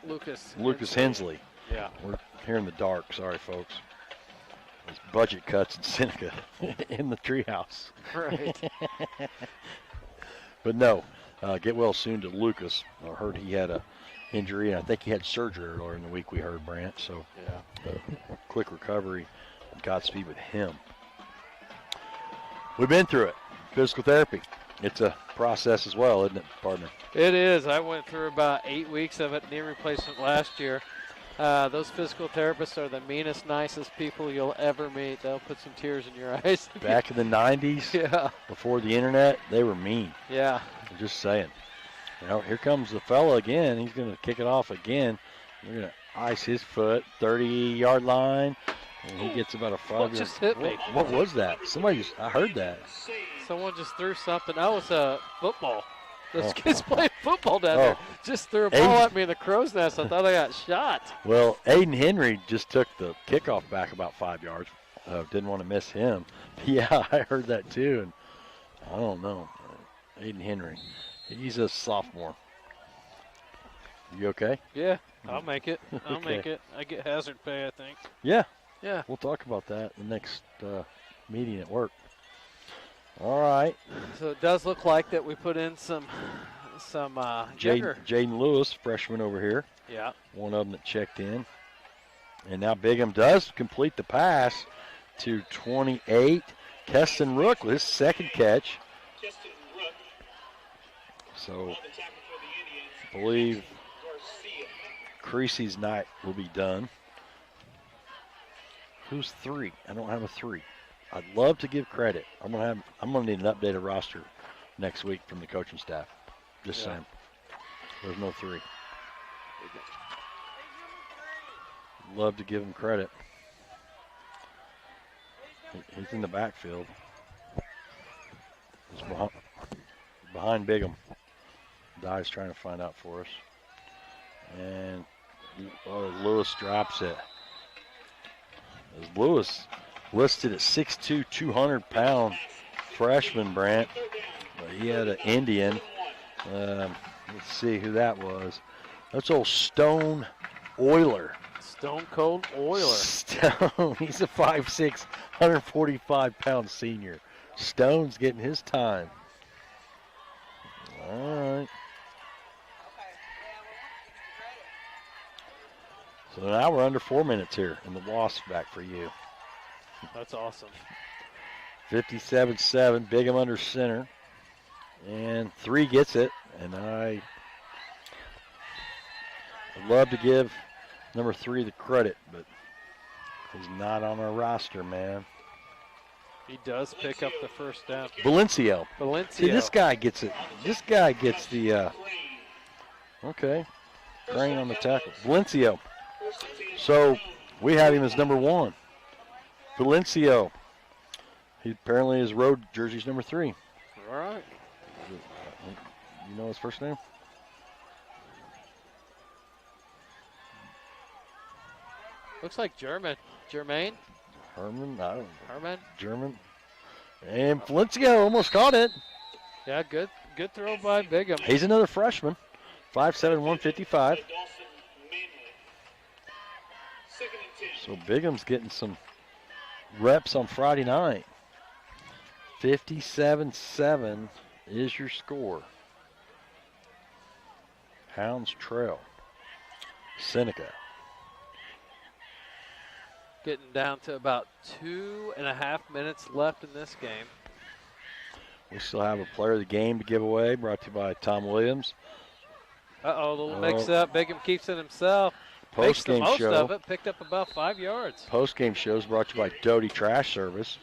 Speaker 2: Lucas
Speaker 1: Hensley.
Speaker 2: Yeah.
Speaker 1: We're here in the dark. Sorry, folks. There's budget cuts in Seneca in the treehouse.
Speaker 2: Right.
Speaker 1: But no, get well soon to Lucas. I heard he had a injury, and I think he had surgery earlier in the week, we heard, Brant. So
Speaker 2: yeah,
Speaker 1: quick recovery. Godspeed with him. We've been through it. Physical therapy. It's a process as well, isn't it, partner?
Speaker 2: it is. I went through about 8 weeks of it, knee replacement last year. Those physical therapists are the meanest, nicest people you'll ever meet. They'll put some tears in your eyes.
Speaker 1: Back in the 90s,
Speaker 2: Yeah.
Speaker 1: before the internet, they were mean.
Speaker 2: Yeah.
Speaker 1: I'm just saying. Here comes the fella again. He's going to kick it off again. We're going to ice his foot, 30-yard line, and he gets about a 5
Speaker 2: What just hit me?
Speaker 1: What was that? I heard that.
Speaker 2: Someone just threw something. That was a football. Those kids playing football down there just threw a ball at me in the crow's nest. I thought I got shot.
Speaker 1: Well, Aiden Henry just took the kickoff back about 5 yards. Didn't want to miss him. Yeah, I heard that too. And I don't know. Aiden Henry, he's a sophomore. You okay?
Speaker 2: Yeah, I'll make it. I'll
Speaker 1: Okay.
Speaker 2: make it. I get hazard pay, I think.
Speaker 1: Yeah.
Speaker 2: Yeah.
Speaker 1: We'll talk about that in the next meeting at work. All right.
Speaker 2: So it does look like that we put in some younger.
Speaker 1: Jaden Lewis, freshman over here.
Speaker 2: Yeah.
Speaker 1: One of them that checked in. And now Bigham does complete the pass to 28. Keston Rook with his second catch.
Speaker 3: Keston Rook
Speaker 1: So
Speaker 3: on the tackle for the Indians.
Speaker 1: I believe
Speaker 3: Garcia.
Speaker 1: Creasy's night will be done. Who's 3? I don't have a 3. I'd love to give credit. I'm gonna need an updated roster next week from the coaching staff. Just saying. There's no 3. Love to give him credit. He's in the backfield. He's behind Bigham. Dye's trying to find out for us. And Lewis drops it. As Lewis listed at 6'2", 200-pound freshman, Brant. He had an Indian. Let's see who that was. That's old Stone Euler.
Speaker 2: Stone Cold Oiler.
Speaker 1: Stone, he's a 5'6", 145-pound senior. Stone's getting his time. All right. So now we're under 4 minutes here, and the Wasps back for you.
Speaker 2: That's awesome.
Speaker 1: 57-7, Bigham under center. And 3 gets it, and I'd love to give number 3 the credit, but he's not on our roster, man.
Speaker 2: He does pick up the first down.
Speaker 1: Valencio. See, this guy gets it. This guy gets the, okay, Crane on the tackle. Valencio. So we have him as number 1. Valencio. He apparently his road jersey's number 3.
Speaker 2: All right.
Speaker 1: You know his first name?
Speaker 2: Looks like German. Jermaine?
Speaker 1: Herman? I don't know.
Speaker 2: Herman?
Speaker 1: German. And Valencio almost caught it.
Speaker 2: Yeah, good throw by Bigham.
Speaker 1: He's another freshman. 5'7", 155. So Bigham's getting some reps on Friday night. 57-7 is your score. Hounds trail. Seneca.
Speaker 2: Getting down to about 2.5 minutes left in this game.
Speaker 1: We still have a player of the game to give away, brought to you by Tom Williams.
Speaker 2: Uh-oh, a little mix-up. Bigham keeps it himself. Makes the
Speaker 1: Postgame
Speaker 2: most
Speaker 1: show.
Speaker 2: of it. Picked up about 5 yards.
Speaker 1: Postgame show is brought to you by Doty Trash Service.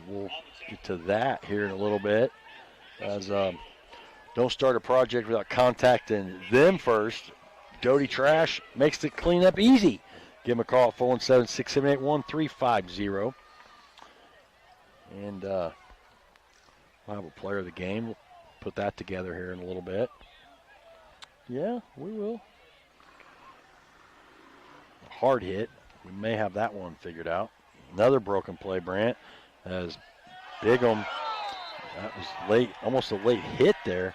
Speaker 1: We'll get to that here in a little bit. As don't start a project without contacting them first. Doty Trash makes the cleanup easy. Give them a call at 417-678-1350. And we'll have a player of the game. We'll put that together here in a little bit. Yeah, we will. A hard hit. We may have that one figured out. Another broken play, Brant, as Bigham, that was late, almost a late hit there.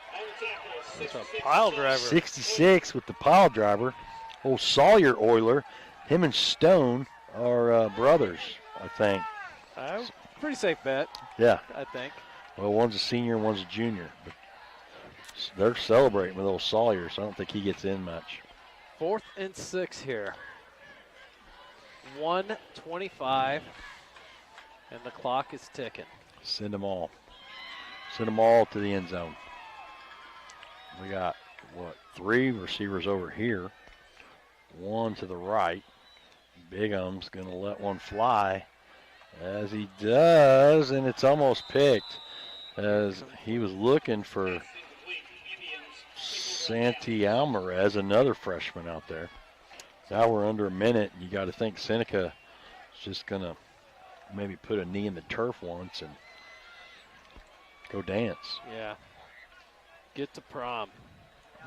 Speaker 2: It's a pile driver.
Speaker 1: 66 with the pile driver. Old Sawyer Euler. Him and Stone are brothers, I think.
Speaker 2: Pretty safe bet,
Speaker 1: Yeah.
Speaker 2: I think.
Speaker 1: Well, one's a senior and one's a junior. But they're celebrating with old Sawyer, so I don't think he gets in much.
Speaker 2: 4th and 6 here. 1:25, and the clock is ticking.
Speaker 1: Send them all. Send them all to the end zone. We got, 3 receivers over here. 1 to the right. Bigham's going to let one fly, as he does, and it's almost picked, as he was looking for Santi Alvarez, another freshman out there. Now we're under a minute, and you got to think Seneca is just going to maybe put a knee in the turf once and go dance.
Speaker 2: Yeah. Get to prom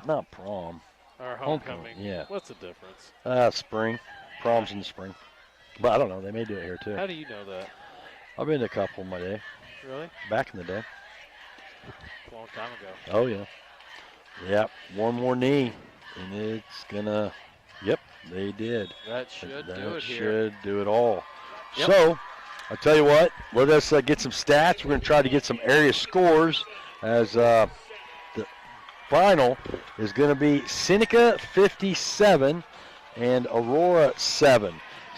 Speaker 1: Not prom.
Speaker 2: or
Speaker 1: Homecoming,
Speaker 2: homecoming.
Speaker 1: yeah.
Speaker 2: What's the difference?
Speaker 1: Spring. Prom's in the spring. But I don't know. They may do it here too.
Speaker 2: How do you know that?
Speaker 1: I've been to a couple in my day.
Speaker 2: Really?
Speaker 1: Back in the day.
Speaker 2: A long time ago.
Speaker 1: Oh, yeah. Yep. One more knee. And it's going to. Yep, they did.
Speaker 2: That should
Speaker 1: That
Speaker 2: do it here.
Speaker 1: should do it all.
Speaker 2: Yep.
Speaker 1: So, I'll tell you what. Let us get some stats. We're going to try to get some area scores as the final is going to be Seneca 57 and Aurora 7.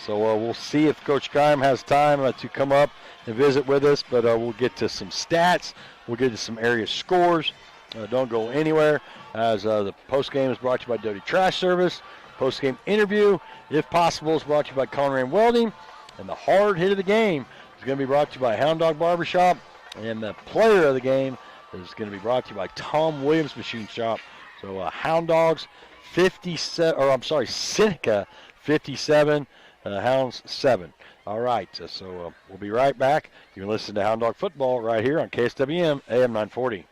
Speaker 1: So we'll see if Coach Keim has time to come up and visit with us, but we'll get to some stats. We'll get to some area scores. Don't go anywhere, as the postgame is brought to you by Doty Trash Service. Postgame interview, if possible, is brought to you by Conran Welding. And the hard hit of the game is going to be brought to you by Hound Dog Barbershop. And the player of the game is going to be brought to you by Tom Williams Machine Shop. So Hound Dogs 57, or I'm sorry, Seneca 57, Hounds 7. All right, so we'll be right back. You can listen to Hound Dog Football right here on KSWM AM 940.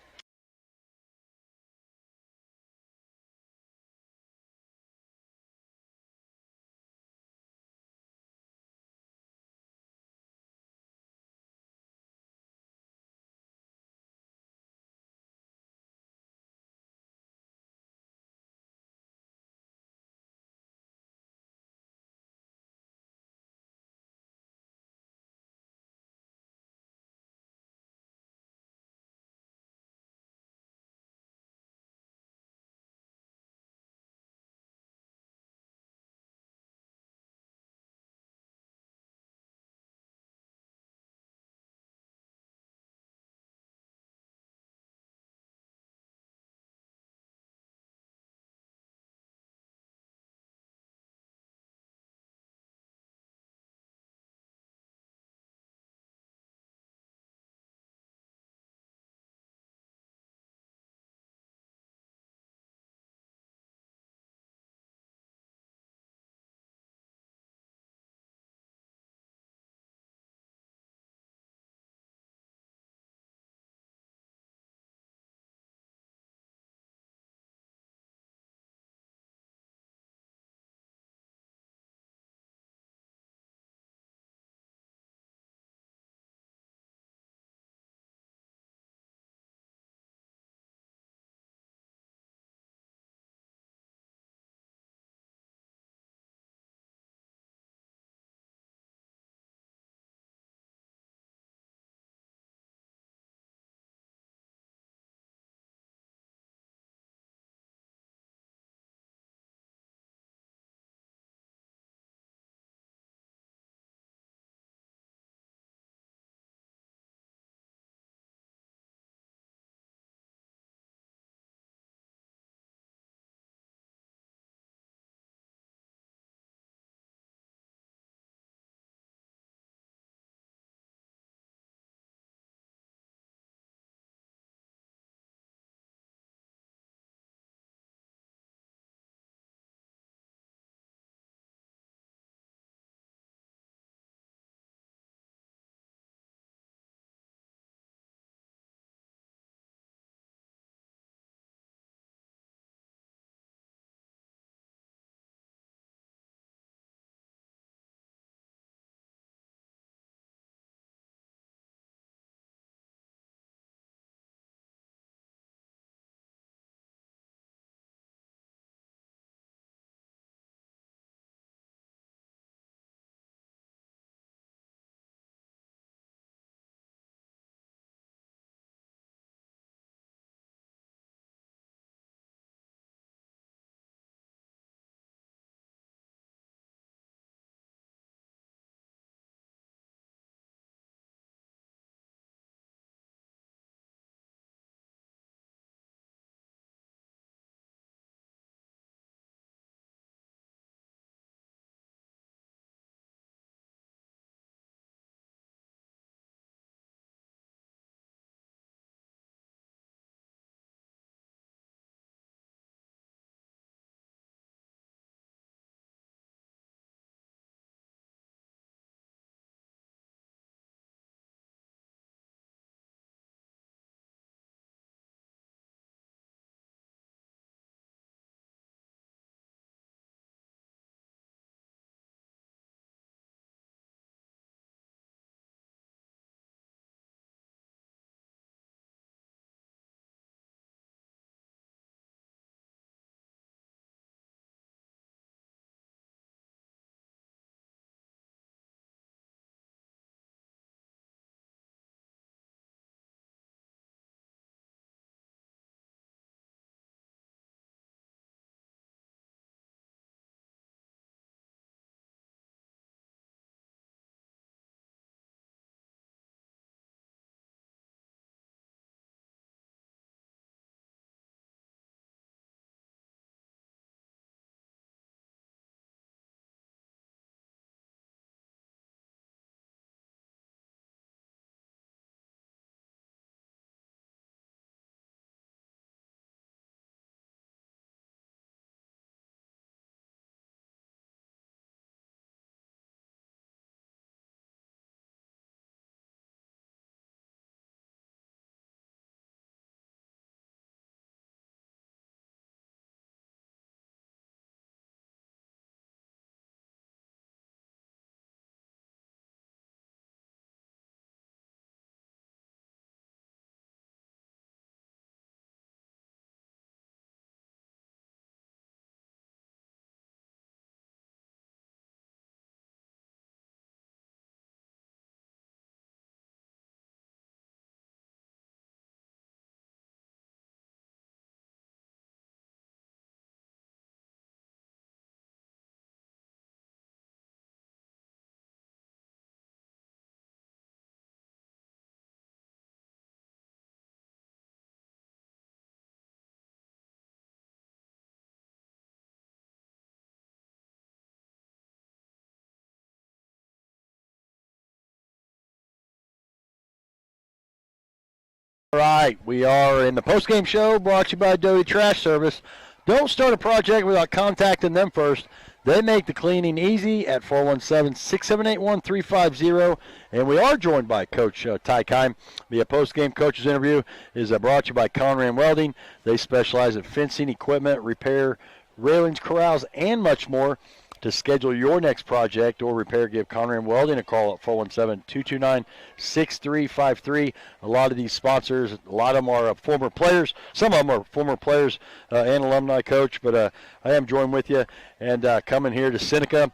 Speaker 1: All right, we are in the postgame show brought to you by Doty Trash Service. Don't start a project without contacting them first. They make the cleaning easy at 417-678-1350. And we are joined by Coach Ty Kime. The postgame coach's interview is brought to you by Conran Welding. They specialize in fencing, equipment, repair, railings, corrals, and much more. To schedule your next project or repair, give Conran Welding a call at 417-229-6353. A lot of these sponsors, a lot of them are former players. Some of them are former players and alumni, Coach. But I am joined with you. And coming here to Seneca,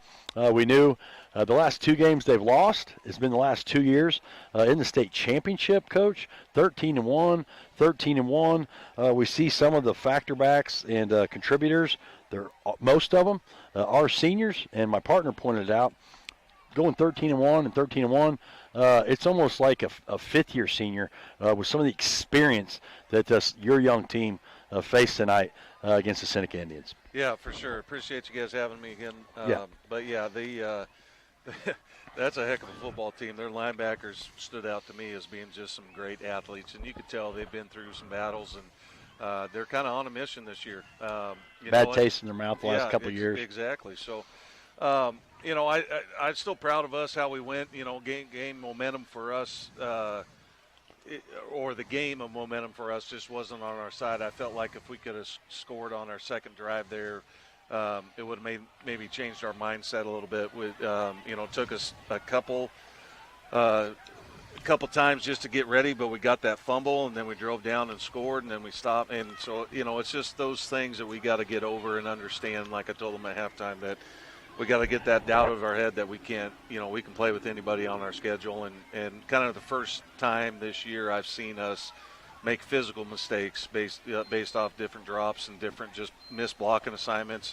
Speaker 1: we knew the last two games they've lost has been the last 2 years in the state championship, Coach. 13-1, 13-1. We see some of the factor backs and contributors. Most of them are seniors, and my partner pointed out, going 13-1 and 13-1, it's almost like a fifth-year senior with some of the experience that your young team faced tonight against the Seneca Indians.
Speaker 7: Yeah, for sure. Appreciate you guys having me again.
Speaker 1: Yeah.
Speaker 7: But yeah, that's a heck of a football team. Their linebackers stood out to me as being just some great athletes, and you could tell they've been through some battles, and they're kind of on a mission this year.
Speaker 1: Bad taste in their mouth the last couple of years.
Speaker 7: Exactly. So, I'm still proud of us how we went. Game momentum for us, or the game of momentum for us just wasn't on our side. I felt like if we could have scored on our second drive there, it would have maybe changed our mindset a little bit. It took us a couple times just to get ready, but we got that fumble, and then we drove down and scored, and then we stopped. And so, it's just those things that we got to get over and understand, like I told them at halftime, that we got to get that doubt out of our head that we can't, we can play with anybody on our schedule. And kind of the first time this year I've seen us make physical mistakes based off different drops and different just missed blocking assignments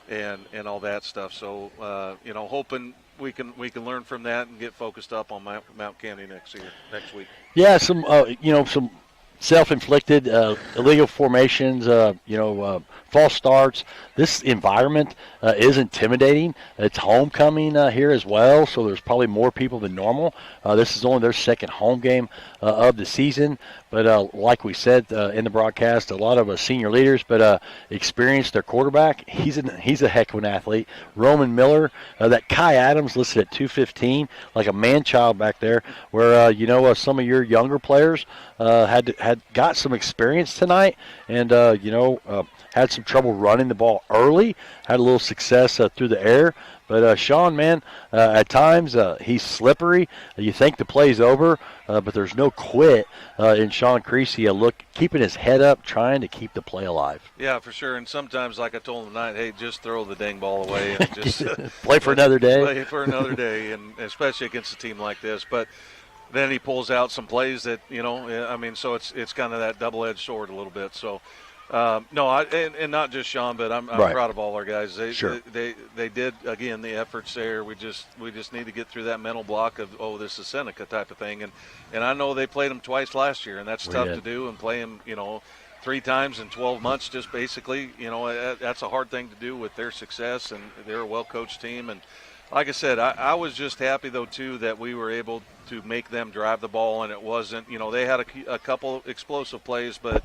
Speaker 7: and all that stuff. So, hoping we can learn from that and get focused up on Mount Candy next week.
Speaker 1: Yeah, some self-inflicted illegal formations, false starts. This environment is intimidating. It's homecoming here as well, so there's probably more people than normal. This is only their second home game of the season. But like we said in the broadcast, a lot of senior leaders, but experienced their quarterback. He's a heck of an athlete. Roman Miller, that Kai Adams listed at 215, like a man-child back there, where some of your younger players had got some experience tonight, and had some trouble running the ball early. Had a little success through the air. But Sean, man, at times he's slippery. You think the play's over, but there's no quit in Sean Creasy. Keeping his head up, trying to keep the play alive.
Speaker 7: Yeah, for sure. And sometimes, like I told him tonight, hey, just throw the dang ball away and just
Speaker 1: play for another day.
Speaker 7: Play for another day, and especially against a team like this. But then he pulls out some plays that so it's kind of that double-edged sword a little bit. So. And not just Sean, but I'm
Speaker 1: right.
Speaker 7: proud of all our guys.
Speaker 1: They
Speaker 7: did again the efforts there. We just need to get through that mental block of this is Seneca type of thing, and I know they played them twice last year, and that's tough to do, and play them 3 times in 12 months. Just basically that's a hard thing to do with their success, and they're a well coached team. And like I said, I was just happy though too that we were able to make them drive the ball, and it wasn't they had a couple explosive plays, but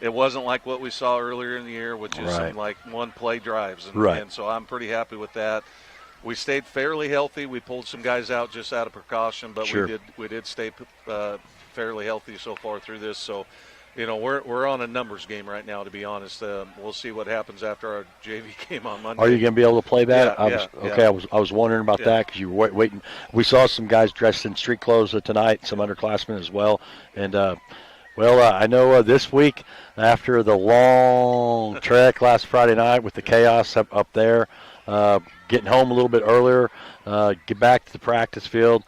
Speaker 7: it wasn't like what we saw earlier in the year, which is some like one-play drives. And so I'm pretty happy with that. We stayed fairly healthy. We pulled some guys out just out of precaution, but we did stay fairly healthy so far through this. So, we're on a numbers game right now, to be honest. We'll see what happens after our JV game on Monday.
Speaker 1: Are you going to be able to play that?
Speaker 7: Yeah,
Speaker 1: I was wondering about that because you were waiting. We saw some guys dressed in street clothes tonight, some underclassmen as well. And, I know this week, after the long trek last Friday night with the chaos up there, getting home a little bit earlier, get back to the practice field.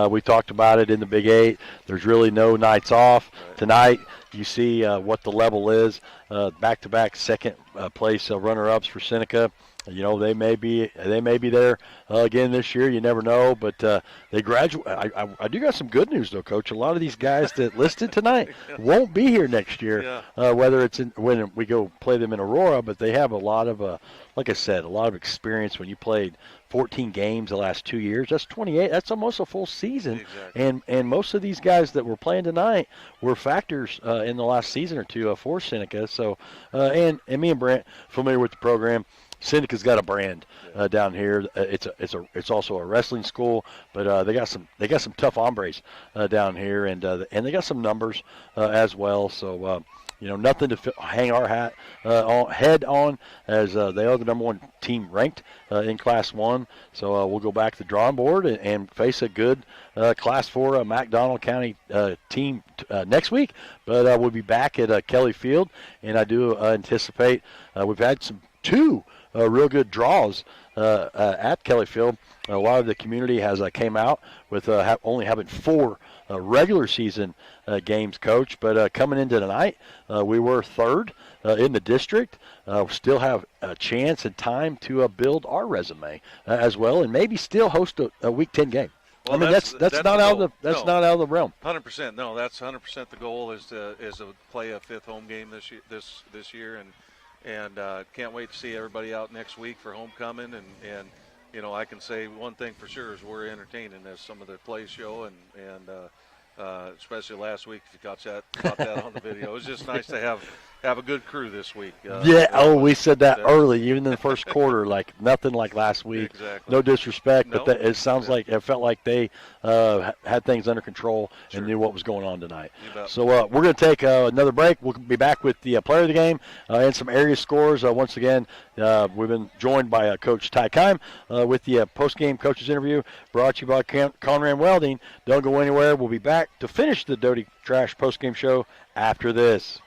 Speaker 1: We talked about it in the Big 8. There's really no nights off. Right. Tonight, you see what the level is. Back-to-back second place runner-ups for Seneca. You know, they may be there again this year. You never know, but they graduate. I do got some good news though, Coach. A lot of these guys that listed tonight won't be here next year.
Speaker 7: Yeah.
Speaker 1: Whether it's when we go play them in Aurora, but they have a lot of, like I said, a lot of experience. When you played 14 games the last 2 years, that's 28. That's almost a full season.
Speaker 7: Exactly.
Speaker 1: And most of these guys that were playing tonight were factors in the last season or two for Seneca. So, and me and Brent familiar with the program. Seneca's got a brand down here. It's also a wrestling school, but they got some tough hombres down here, and they got some numbers as well. So nothing to hang our head on, as they are the number one team ranked in Class 1. So we'll go back to the drawing board and face a good Class 4 McDonald County team next week. But we'll be back at Kelly Field, and I do anticipate we've had two real good draws at Kelly Field. A lot of the community has came out with only having 4 regular season games, Coach. But coming into tonight, we were third in the district. Still have a chance and time to build our resume as well, and maybe still host a Week 10 game.
Speaker 7: Well,
Speaker 1: I mean, that's not out of the not out of the realm.
Speaker 7: 100%. No, that's 100% the goal is to play a 5th home game this year, and can't wait to see everybody out next week for homecoming. And I can say one thing for sure is we're entertaining, as some of the plays show, and especially last week, if you caught that on the video. It was just nice to have a good crew this week.
Speaker 1: We said that early, even in the first quarter, like nothing like last week.
Speaker 7: Exactly.
Speaker 1: No disrespect,
Speaker 7: No.
Speaker 1: but it sounds like it felt like they had things under control and knew what was going on tonight. So we're going to take another break. We'll be back with the player of the game and some area scores. Once again, we've been joined by Coach Ty Kime with the post-game coaches interview brought to you by Conran Welding. Don't go anywhere. We'll be back to finish the Doty Trash post-game show after this.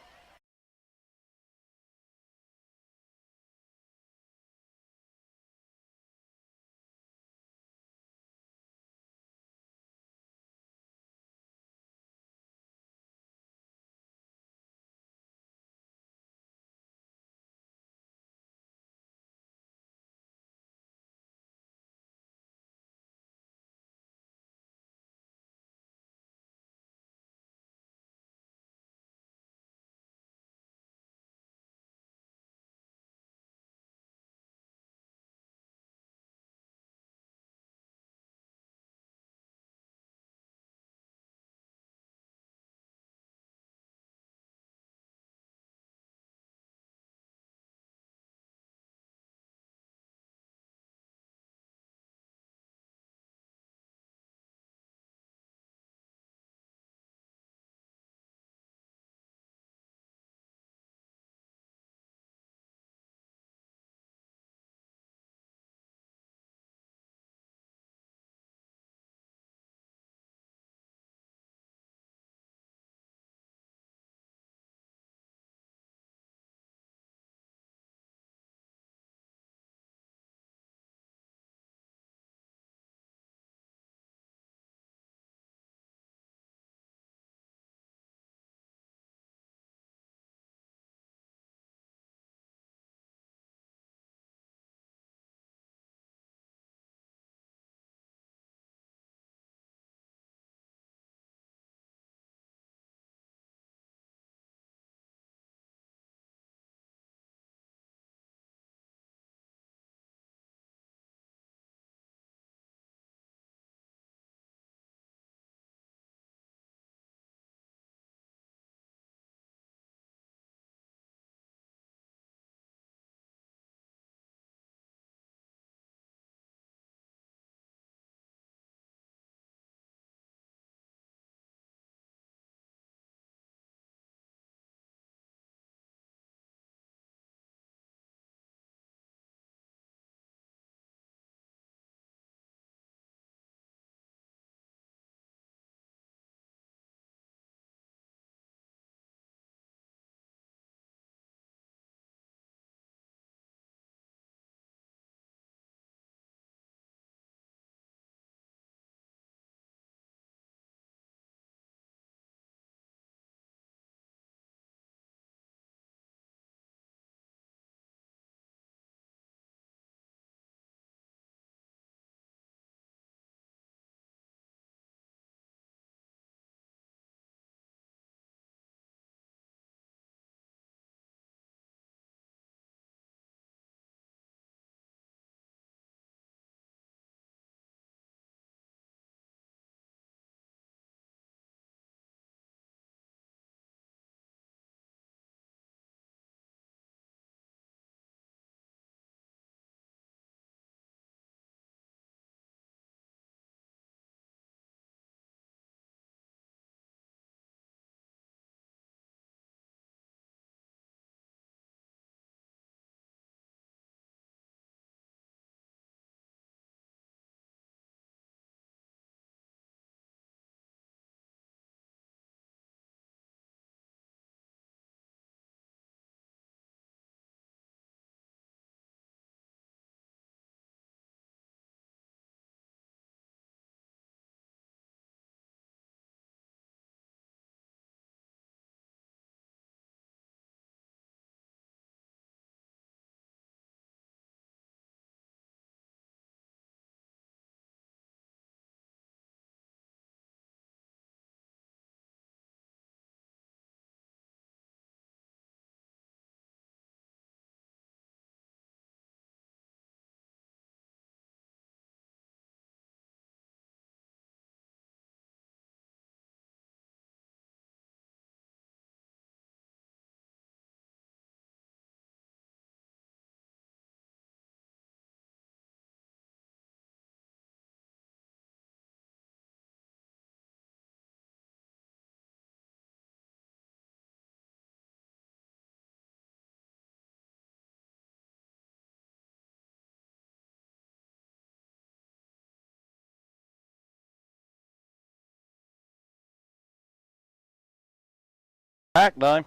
Speaker 1: Back time.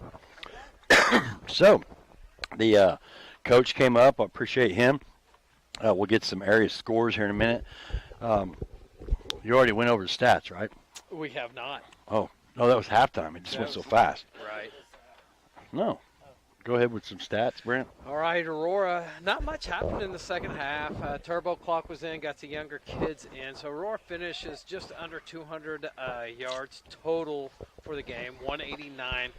Speaker 1: So, the coach came up. I appreciate him. We'll get some area scores here in a minute. You already went over the stats, right?
Speaker 2: We have not.
Speaker 1: Oh, no, that was halftime. It just went so fast.
Speaker 2: Right.
Speaker 1: No. Go ahead with some stats, Brent.
Speaker 2: All right, Aurora, not much happened in the second half. Turbo clock was in, got the younger kids in. So Aurora finishes just under 200 yards total for the game, 189.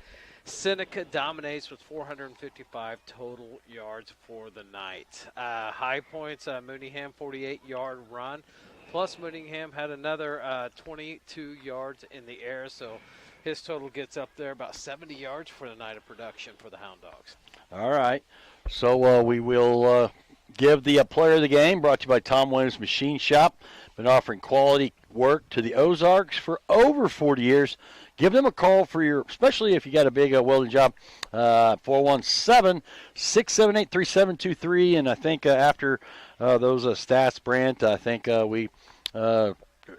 Speaker 2: Seneca dominates with 455 total yards for the night. High points, Mooneyham, 48-yard run. Plus, Mooneyham had another 22 yards in the air, so his total gets up there about 70 yards for the night of production for the Hound Dogs.
Speaker 1: All right. So we will give the player of the game, brought to you by Tom Williams Machine Shop. Been offering quality work to the Ozarks for over 40 years. Give them a call for your, especially if you got a big welding job, 417-678-3723. And I think after those stats, Brent, I think we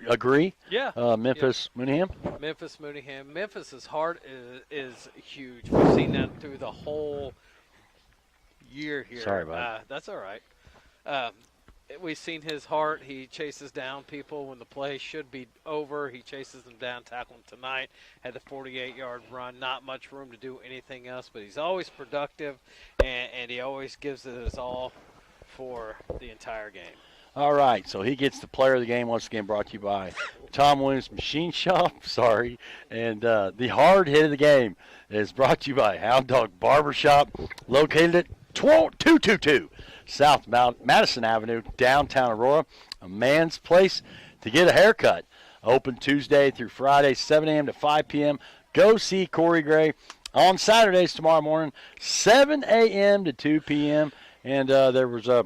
Speaker 1: agree.
Speaker 2: Yeah.
Speaker 1: Memphis, Mooneyham.
Speaker 2: Memphis, Mooneyham. Memphis's heart is huge. We've seen that through the whole year here.
Speaker 1: Sorry about it.
Speaker 2: That's all right. We've seen his heart. He chases down people when the play should be over. He chases them down, tackling tonight. Had the 48-yard run. Not much room to do anything else, but he's always productive, and he always gives it his all for the entire game.
Speaker 1: All right, so he gets the player of the game, once again brought to you by Tom Williams Machine Shop. Sorry. And the hard hit of the game is brought to you by Hound Dog Barbershop, located at 222 South Madison Avenue, downtown Aurora. A man's place to get a haircut. Open Tuesday through Friday, 7 a.m. to 5 p.m. Go see Corey Gray on Saturdays tomorrow morning, 7 a.m. to 2 p.m. And there was a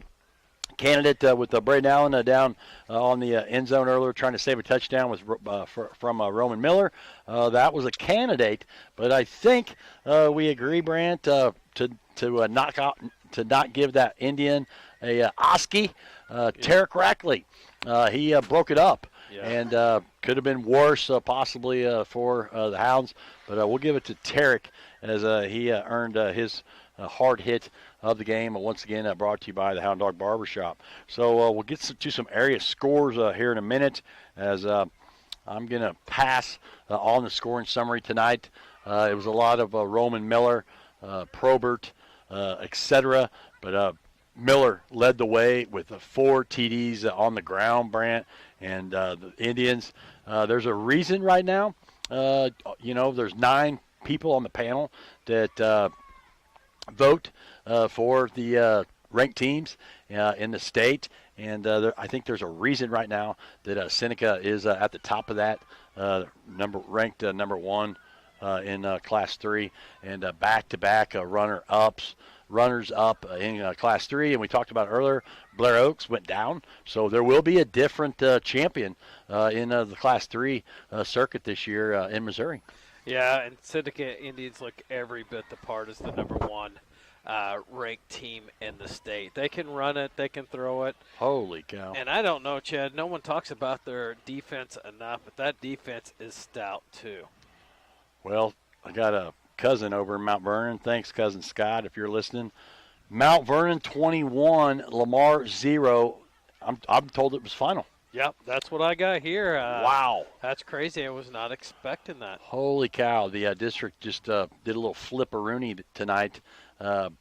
Speaker 1: candidate with Braden Allen down on the end zone earlier trying to save a touchdown from Roman Miller. That was a candidate, but I think we agree, Brant, to knock out, to not give that Indian a Oski. Tarek Rackley, he broke it up. Yeah. And could have been worse possibly for the Hounds, but we'll give it to Tarek as he earned his hard hit of the game. Once again, brought to you by the Hound Dog Barbershop. So we'll get to some area scores here in a minute, as I'm going to pass on the scoring summary tonight. It was a lot of Roman Miller, Probert, etc. But Miller led the way with 4 TDs on the ground, Brant. And the Indians, there's a reason right now. There's 9 people on the panel that vote for the ranked teams in the state. And I think there's a reason right now that Seneca is at the top of that, ranked number 1 in Class 3, and back-to-back runners up in Class 3. And we talked about earlier, Blair Oaks went down, so there will be a different champion in the Class 3 circuit this year in Missouri.
Speaker 2: Yeah, and Seneca Indians look every bit the part as the number 1 ranked team in the state. They can run it, they can throw it.
Speaker 1: Holy cow.
Speaker 2: And I don't know, Chad, no one talks about their defense enough, but that defense is stout too. Well,
Speaker 1: I got a cousin over in Mount Vernon. Thanks, Cousin Scott, if you're listening. Mount Vernon 21, Lamar 0. I'm told it was final.
Speaker 2: Yep, that's what I got here.
Speaker 1: Wow.
Speaker 2: That's crazy. I was not expecting that.
Speaker 1: Holy cow. The district just did a little flipperoonie tonight.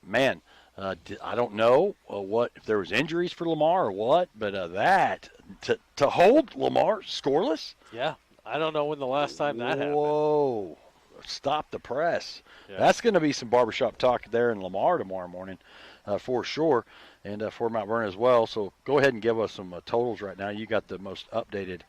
Speaker 1: Man, I don't know what if there was injuries for Lamar or what, but that to hold Lamar scoreless?
Speaker 2: Yeah, I don't know when the last time that happened.
Speaker 1: Whoa. Stop the press.
Speaker 2: Yeah.
Speaker 1: That's going to be some barbershop talk there in Lamar tomorrow morning for sure, and for Mount Vernon as well. So go ahead and give us some totals right now. You got the most updated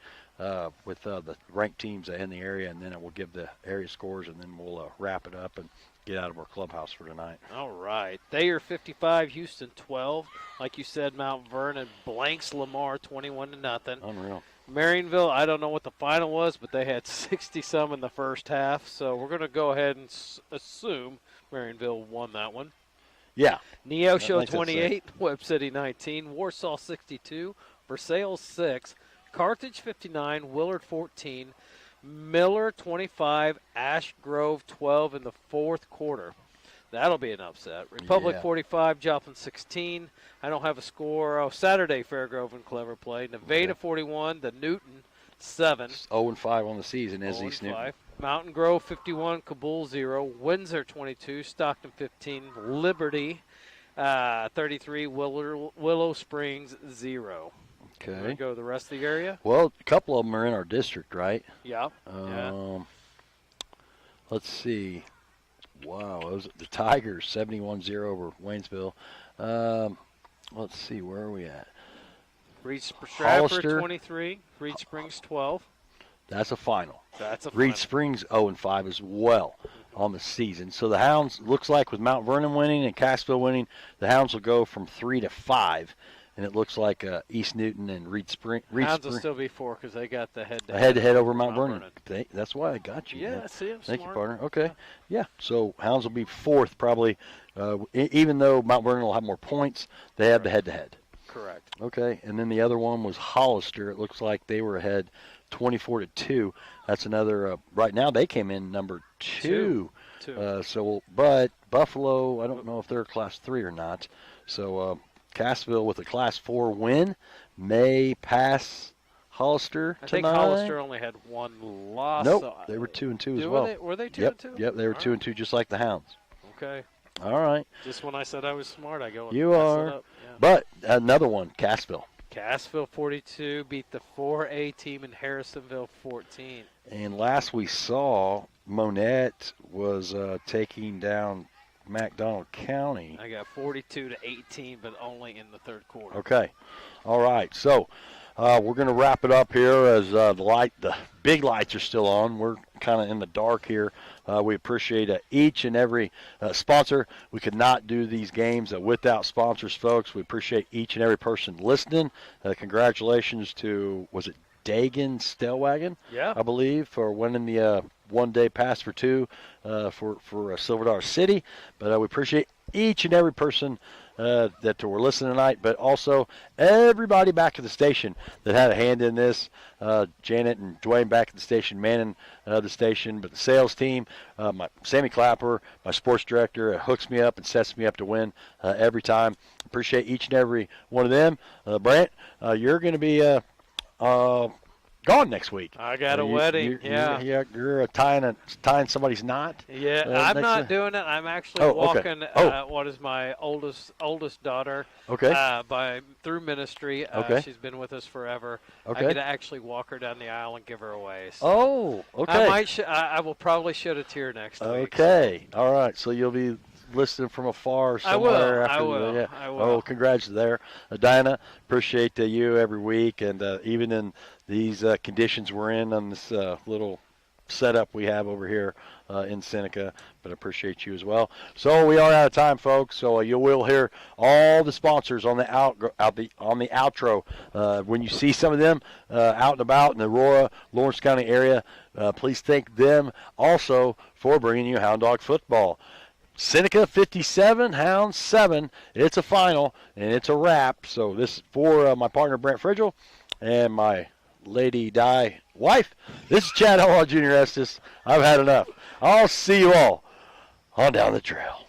Speaker 1: with the ranked teams in the area, and then we'll give the area scores, and then we'll wrap it up and get out of our clubhouse for tonight.
Speaker 2: All right. Thayer 55, Houston 12. Like you said, Mount Vernon blanks Lamar 21-0.
Speaker 1: Unreal.
Speaker 2: Marionville, I don't know what the final was, but they had 60-some in the first half. So we're going to go ahead and assume Marionville won that one.
Speaker 1: Yeah.
Speaker 2: Neosho 28, Webb City 19, Warsaw 62, Versailles 6, Carthage 59, Willard 14, Miller 25, Ash Grove 12 in the fourth quarter. That'll be an upset. Republic 45, Joplin 16. I don't have a score. Oh, Saturday, Fairgrove and Clever play. Nevada 41, the Newton 7.
Speaker 1: 0-5 on the season is
Speaker 2: 0-5.
Speaker 1: East Newton.
Speaker 2: Mountain Grove 51, Kabul 0. Windsor 22, Stockton 15. Liberty 33, Willow Springs 0.
Speaker 1: Okay.
Speaker 2: Go to the rest of the area?
Speaker 1: Well, a couple of them are in our district, right?
Speaker 2: Yeah.
Speaker 1: Let's see. Wow, those the Tigers 71-0 over Waynesville. Let's see, where are we at?
Speaker 2: Stratford
Speaker 1: Hollister.
Speaker 2: 23, Reed Springs 12.
Speaker 1: That's a final.
Speaker 2: That's a
Speaker 1: Reed
Speaker 2: final.
Speaker 1: Springs 0-5 as well on the season. So the Hounds, looks like with Mount Vernon winning and Cassville winning, the Hounds will go from 3 to 5. And it looks like East Newton and Reed Springs.
Speaker 2: Hounds will still be 4 because they got the head-to-head.
Speaker 1: Head-to-head over Mount Vernon. That's why I got you.
Speaker 2: Yeah,
Speaker 1: man.
Speaker 2: see, I'm
Speaker 1: Thank
Speaker 2: smart.
Speaker 1: you, partner. Okay. Yeah, so Hounds will be 4th probably. Even though Mount Vernon will have more points, they have the head-to-head.
Speaker 2: Correct.
Speaker 1: Okay, and then the other one was Hollister. It looks like they were ahead 24-2. That's another, right now they came in number 2. But Buffalo, I don't know if they're Class 3 or not. So Cassville with a Class 4 win may pass Hollister tonight.
Speaker 2: I think Hollister only had 1 loss.
Speaker 1: Nope,
Speaker 2: so
Speaker 1: they were 2-2 as well.
Speaker 2: Were they 2-2?
Speaker 1: Yep, they were 2-2 just like the Hounds.
Speaker 2: Okay.
Speaker 1: All right.
Speaker 2: Just when I said I was smart, I go and
Speaker 1: You
Speaker 2: mess
Speaker 1: are.
Speaker 2: it up. Yeah.
Speaker 1: But another one, Cassville.
Speaker 2: Cassville 42 beat the 4A team in Harrisonville 14.
Speaker 1: And last we saw, Monette was taking down McDonald County.
Speaker 2: I got 42-18, but only in the third quarter.
Speaker 1: Okay. All right. So we're going to wrap it up here as the big lights are still on. We're kind of in the dark here. We appreciate each and every sponsor. We could not do these games without sponsors, folks. We appreciate each and every person listening. Congratulations to, was it Dagan Stellwagen?
Speaker 2: Yeah.
Speaker 1: I believe, for winning the one-day pass for 2 for Silver Dollar City. But we appreciate each and every person that were listening tonight, but also everybody back at the station that had a hand in this. Janet and Dwayne back at the station, manning the station, but the sales team, my Sammy Clapper, my sports director, hooks me up and sets me up to win every time. Appreciate each and every one of them. Brant, you're going to be gone next week.
Speaker 2: I got a wedding.
Speaker 1: You're tying somebody's knot.
Speaker 2: Yeah, I'm not doing it. I'm actually walking. What is my oldest daughter?
Speaker 1: Okay.
Speaker 2: Through ministry.
Speaker 1: Okay.
Speaker 2: She's been with us forever.
Speaker 1: Okay.
Speaker 2: I get to actually walk her down the aisle and give her away. So
Speaker 1: okay.
Speaker 2: I will probably shed a tear next week.
Speaker 1: Okay. All right. So you'll be listening from afar somewhere.
Speaker 2: I will.
Speaker 1: Yeah.
Speaker 2: I will.
Speaker 1: Oh, congrats there. Diana, appreciate you every week, and even in these conditions we're in on this little setup we have over here in Seneca, but I appreciate you as well. So we are out of time, folks. So you will hear all the sponsors on the outro. When you see some of them out and about in the Aurora, Lawrence County area, please thank them also for bringing you Hound Dog football. Seneca 57, Hounds 7. It's a final, and it's a wrap. So this is for my partner, Brent Frigel, and my Lady Di wife. This is Chad Hall Jr. Estes. I've had enough. I'll see you all on down the trail.